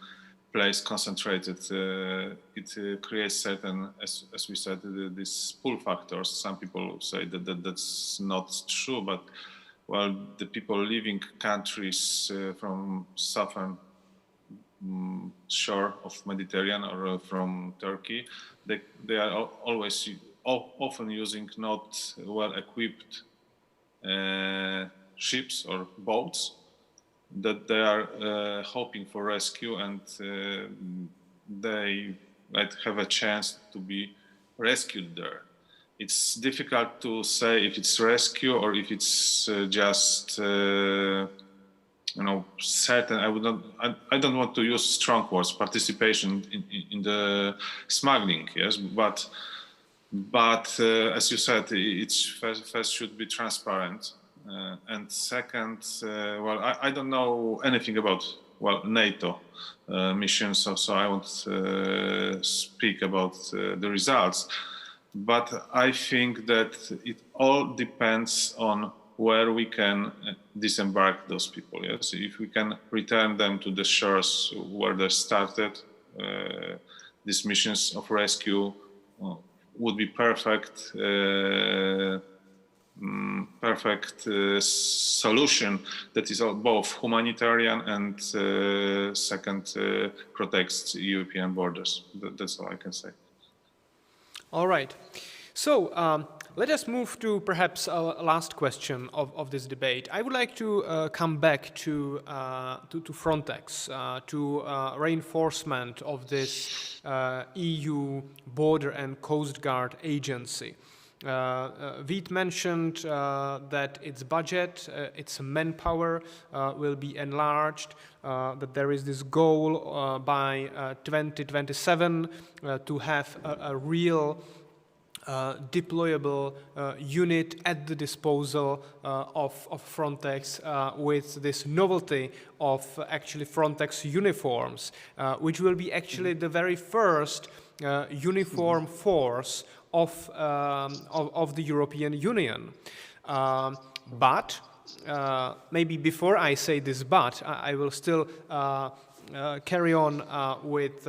place concentrated, it creates certain, as we said, these pull factors. Some people say that that's not true, but well, the people leaving countries from southern shore of Mediterranean or from Turkey, they are always often using not well-equipped ships or boats that they are hoping for rescue, and they might have a chance to be rescued there. It's difficult to say if it's rescue or if it's just certain. I don't want to use strong words. Participation in the smuggling, yes, but as you said, it's first should be transparent. And second, well, I don't know anything about NATO missions, so I won't speak about the results. But I think that it all depends on where we can disembark those people. Yes, if we can return them to the shores where they started, these missions of rescue would be perfect. Perfect solution that is both humanitarian and second protects European borders. That's all I can say. All right. So let us move to perhaps a last question of this debate. I would like to come back to FRONTEX, to reinforcement of this EU Border and Coast Guard Agency. Vít mentioned that its budget, its manpower will be enlarged, that there is this goal by 2027 to have a real deployable unit at the disposal of FRONTEX with this novelty of actually FRONTEX uniforms, which will be actually the very first uniform force of the European Union. But maybe before I say this but, I will still carry on with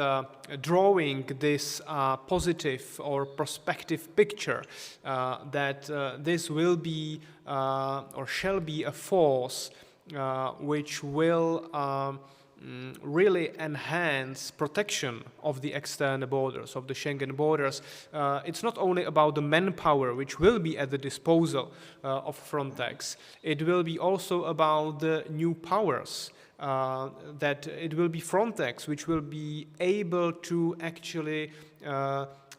drawing this positive or prospective picture that this will be or shall be a force which will really enhance protection of the external borders, of the Schengen borders. It's not only about the manpower which will be at the disposal of FRONTEX, it will be also about the new powers, that it will be FRONTEX which will be able to actually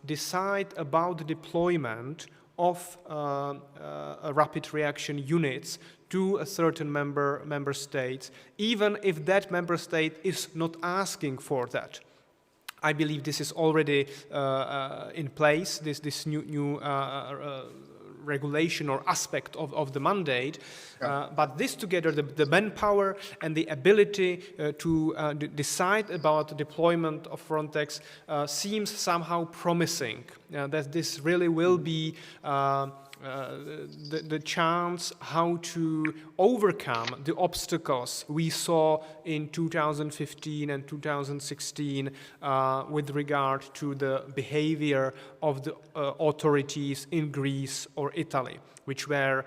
decide about the deployment of rapid reaction units to a certain member state, even if that member state is not asking for that. I believe this is already in place, this new regulation or aspect of the mandate, but this together, the manpower and the ability to decide about the deployment of FRONTEX seems somehow promising, that this really will be the chance how to overcome the obstacles we saw in 2015 and 2016 with regard to the behavior of the authorities in Greece or Italy, which were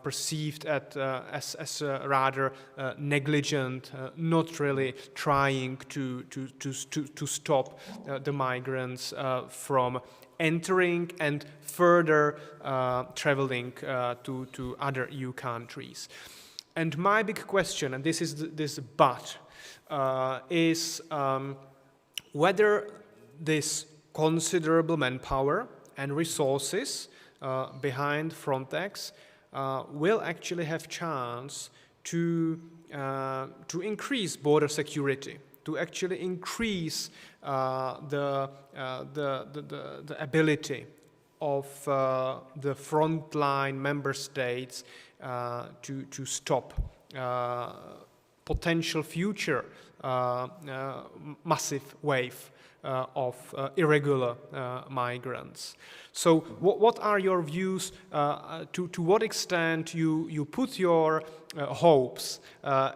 perceived as rather negligent, not really trying to stop the migrants from entering and further traveling to other EU countries. And my big question, and this is this but, is whether this considerable manpower and resources behind Frontex will actually have chance to increase border security, to actually increase the ability of the frontline member states to stop potential future massive wave of irregular migrants. So what are your views, to what extent you put your hopes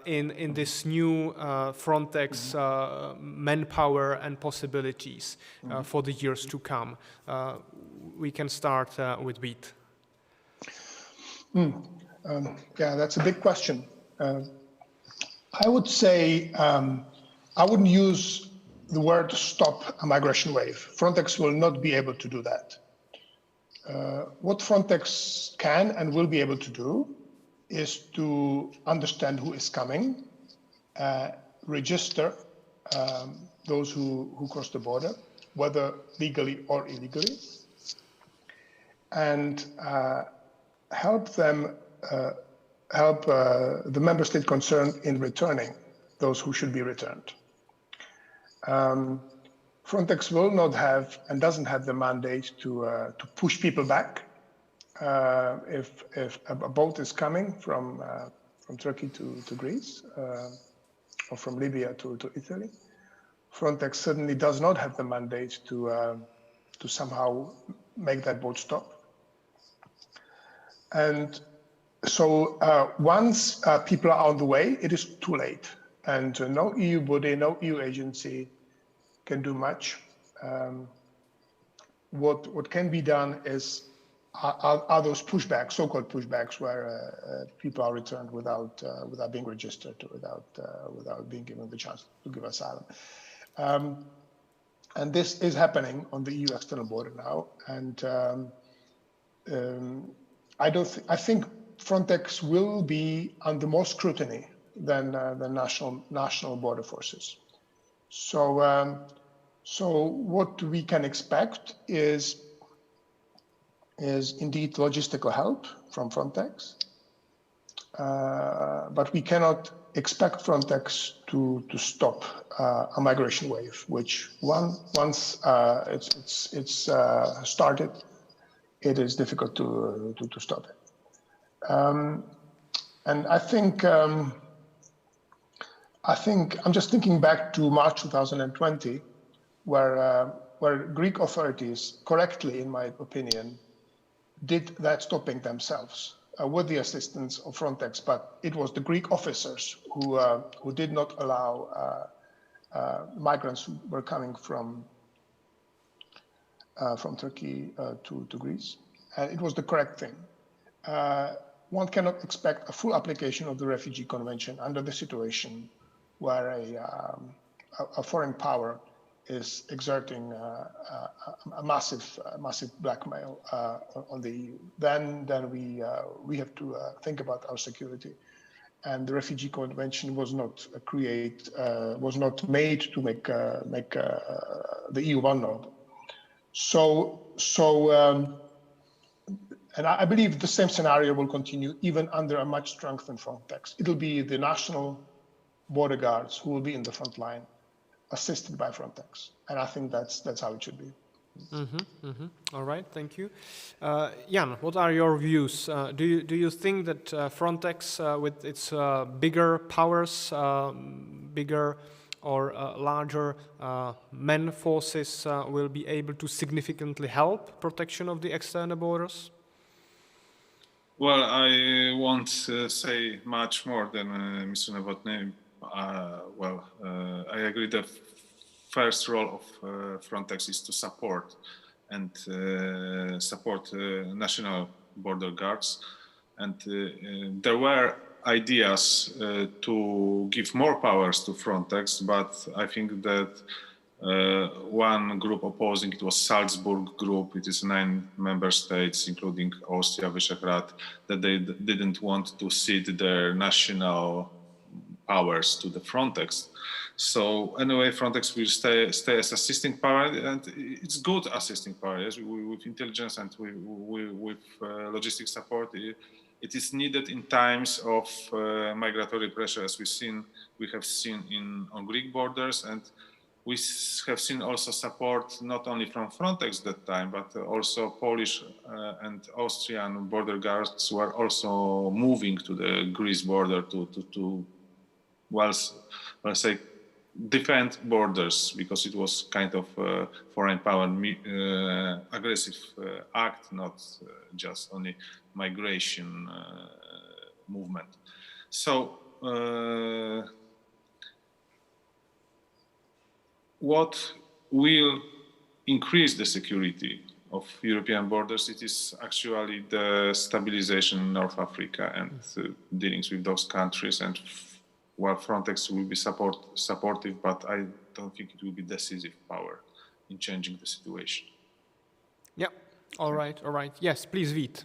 in this new Frontex manpower and possibilities for the years to come? We can start with Beat. Yeah, that's a big question. I would say I wouldn't use the word stop a migration wave. Frontex will not be able to do that. What Frontex can and will be able to do is to understand who is coming, register those who cross the border, whether legally or illegally, and help them, help the member state concerned in returning those who should be returned. Frontex will not have and doesn't have the mandate to push people back. If a boat is coming from Turkey to Greece or from Libya to Italy, Frontex certainly does not have the mandate to somehow make that boat stop. And so once people are on the way, it is too late. And no EU body, no EU agency can do much. What can be done is are those pushbacks, so-called pushbacks, where people are returned without being registered, without being given the chance to give asylum. And this is happening on the EU external border now. And I think Frontex will be under more scrutiny than the national border forces. So what we can expect is indeed logistical help from Frontex, but we cannot expect Frontex to stop a migration wave, which once it's started, it is difficult to stop it. And I think I'm just thinking back to March 2020, where Greek authorities correctly, in my opinion, did that stopping themselves with the assistance of Frontex, but it was the Greek officers who did not allow migrants who were coming from Turkey to Greece, and it was the correct thing. One cannot expect a full application of the Refugee Convention under the situation where a foreign power is exerting a massive blackmail on the EU. Then we have to think about our security, and the Refugee Convention was not made to make the EU vulnerable. And I believe the same scenario will continue even under a much strengthened Frontex. It'll be the national border guards who will be in the front line, assisted by Frontex, and I think that's how it should be. All right, thank you, Jan. What are your views? Do you think that Frontex, with its bigger powers, bigger or larger men forces, will be able to significantly help protection of the external borders? Well, I won't say much more than Mr. Novotny. I agree the first role of Frontex is to support and support national border guards. And there were ideas to give more powers to Frontex, but I think that one group opposing it was Salzburg group. It is 9 member states, including Austria, Visegrad, that they didn't want to cede their national powers to the Frontex. So anyway, Frontex will stay as assisting power, and it's good assisting power. Yes, with intelligence and with logistic support, it is needed in times of migratory pressure, as we have seen on Greek borders, and we have seen also support not only from Frontex that time, but also Polish and Austrian border guards were also moving to the Greece border to say, defend borders, because it was kind of foreign power aggressive act, not just only migration movement. So what will increase the security of European borders? It is actually the stabilization in North Africa and dealings with those countries. And while Frontex will be supportive, but I don't think it will be decisive power in changing the situation. Yeah. All right. Yes, please, Vít.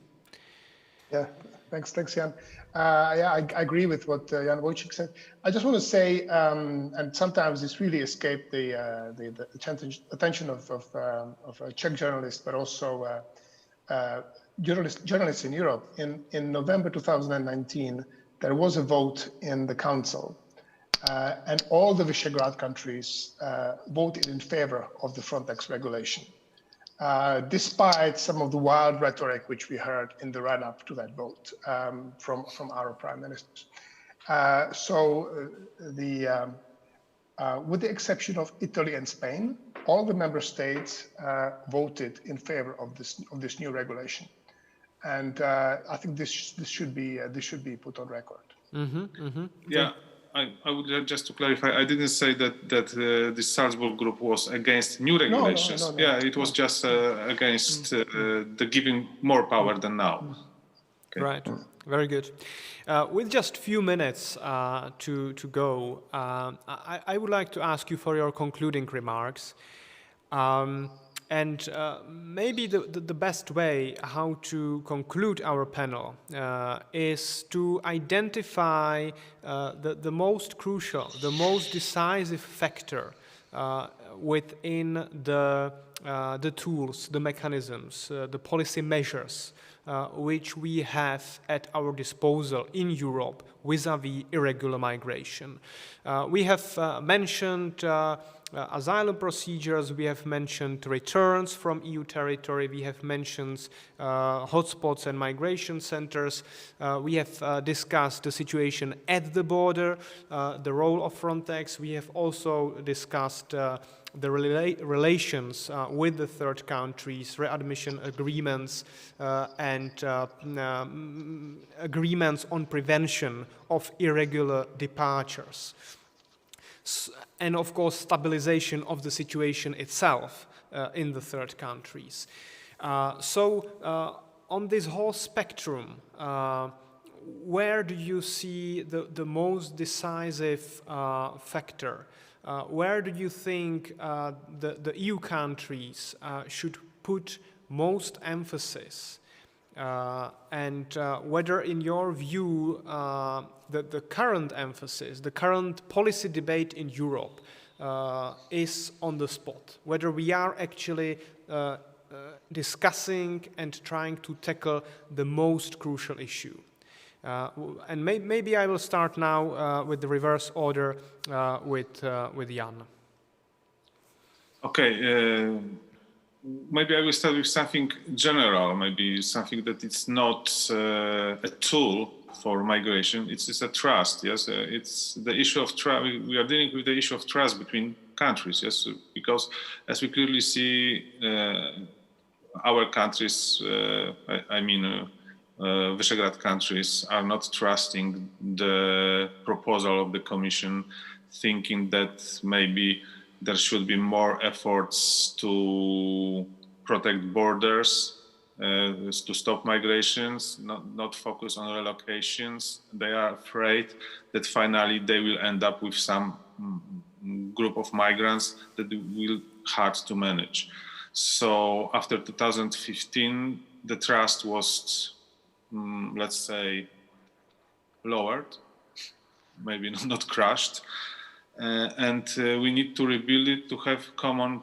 Yeah, thanks, Jan. I agree with what Jan Wójcik said. I just want to say, and sometimes this really escaped the attention of Czech journalists, but also journalists in Europe. In November 2019, there was a vote in the Council, and all the Visegrad countries voted in favor of the Frontex regulation, despite some of the wild rhetoric which we heard in the run-up to that vote from our prime ministers. With the exception of Italy and Spain, all the member states voted in favor of this new regulation. And I think this should be put on record. Yeah, I would just to clarify. I didn't say that the Salzburg group was against new regulations. No. Yeah, it was just against the giving more power than now. Okay. Right. Very good. With just few minutes to go, I would like to ask you for your concluding remarks. And maybe the best way how to conclude our panel is to identify the most crucial, the most decisive factor within the tools, the mechanisms, the policy measures which we have at our disposal in Europe vis-à-vis irregular migration. We have mentioned asylum procedures, we have mentioned returns from EU territory, we have mentioned hotspots and migration centers, we have discussed the situation at the border, the role of Frontex, we have also discussed the relations with the third countries, readmission agreements, and agreements on prevention of irregular departures. And of course, stabilization of the situation itself in the third countries. So on this whole spectrum, where do you see the most decisive factor? Where do you think the EU countries should put most emphasis? And whether, in your view, the current emphasis, the current policy debate in Europe is on the spot, whether we are actually discussing and trying to tackle the most crucial issue. And maybe I will start now with the reverse order with Jan. Okay. Maybe I will start with something general, maybe something that it's not a tool for migration. It's a trust, yes? It's the issue of trust. We are dealing with the issue of trust between countries, yes? Because as we clearly see, our countries, Visegrad countries are not trusting the proposal of the Commission, thinking that maybe there should be more efforts to protect borders, to stop migrations, not focus on relocations. They are afraid that finally they will end up with some group of migrants that will hard to manage. So after 2015, the trust was, let's say, lowered, maybe not crushed. And we need to rebuild it to have common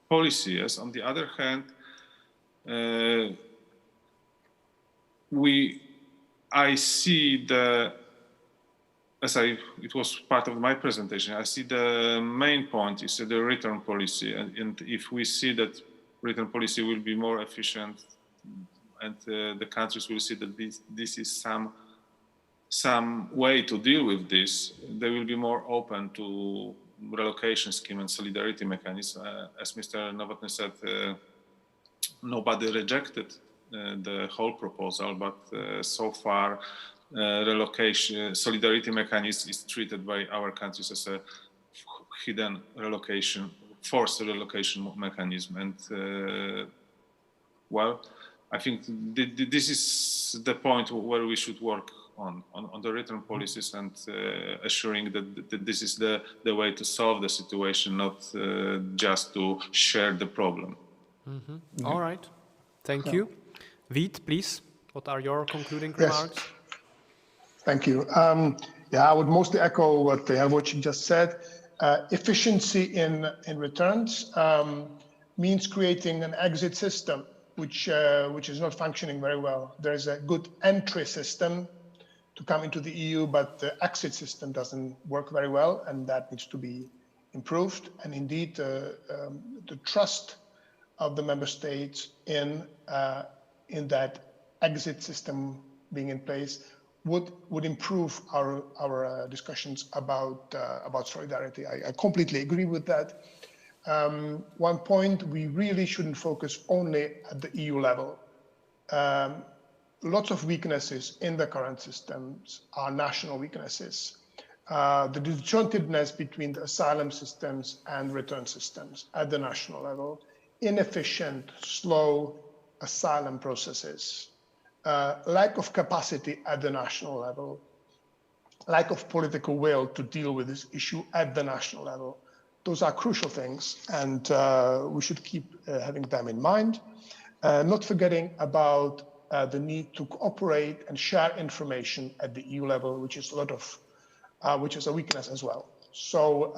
policies. On the other hand, I see it was part of my presentation, I see the main point is the return policy. And if we see that return policy will be more efficient and the countries will see that this is some way to deal with this, they will be more open to relocation scheme and solidarity mechanism. As Mr. Novotný said, nobody rejected the whole proposal, but so far relocation solidarity mechanism is treated by our countries as a hidden relocation, forced relocation mechanism. And well, I think this is the point where we should work on the return policies and assuring that this is the way to solve the situation, not just to share the problem. Mm-hmm. All right. Thank you. Vít, please, what are your concluding remarks? Yes. Thank you. I would mostly echo what Wójcik just said. Efficiency in returns means creating an exit system, which is not functioning very well. There is a good entry system to come into the EU, but the exit system doesn't work very well, and that needs to be improved. And indeed, the trust of the member states in that exit system being in place would improve our discussions about solidarity. I completely agree with that. One point, we really shouldn't focus only at the EU level. Lots of weaknesses in the current systems are national weaknesses. The disjointedness between the asylum systems and return systems at the national level, inefficient, slow asylum processes, lack of capacity at the national level, lack of political will to deal with this issue at the national level. Those are crucial things, and we should keep having them in mind. Not forgetting about the need to cooperate and share information at the EU level, which is a weakness as well. So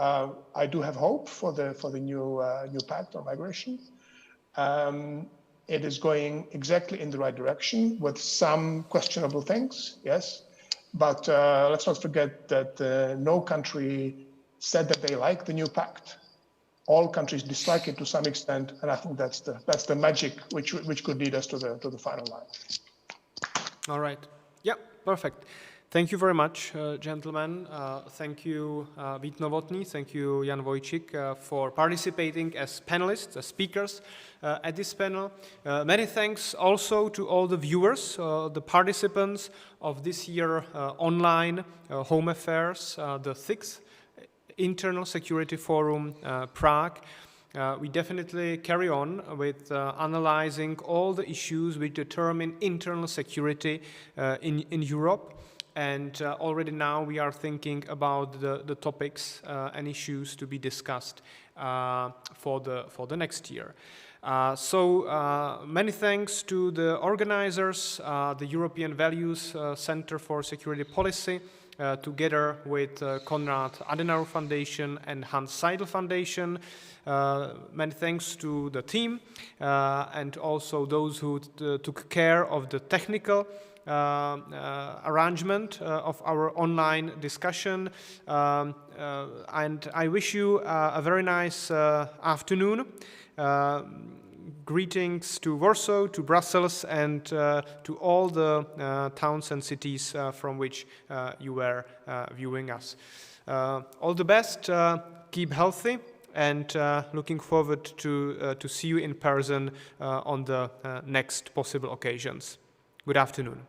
I do have hope for the new pact on migration. It is going exactly in the right direction with some questionable things, yes. But let's not forget that no country said that they like the new pact. All countries dislike it to some extent, and I think that's the magic which could lead us to the final line. All right. Yeah, perfect. Thank you very much, gentlemen. Thank you, Vít Novotný. Thank you, Jan Wójcik, for participating as panelists, as speakers at this panel. Many thanks also to all the viewers, the participants of this year online Home Affairs, the 6th Internal Security Forum, Prague. We definitely carry on with analyzing all the issues which determine internal security in Europe. And already now we are thinking about the topics and issues to be discussed for the next year. So many thanks to the organizers, the European Values Center for Security Policy, together with Konrad Adenauer Foundation and Hans Seidel Foundation. Many thanks to the team and also those who took care of the technical arrangement of our online discussion. And I wish you a very nice afternoon. Greetings to Warsaw, to Brussels, and to all the towns and cities from which you were viewing us. All the best, keep healthy, and looking forward to see you in person on the next possible occasions. Good afternoon.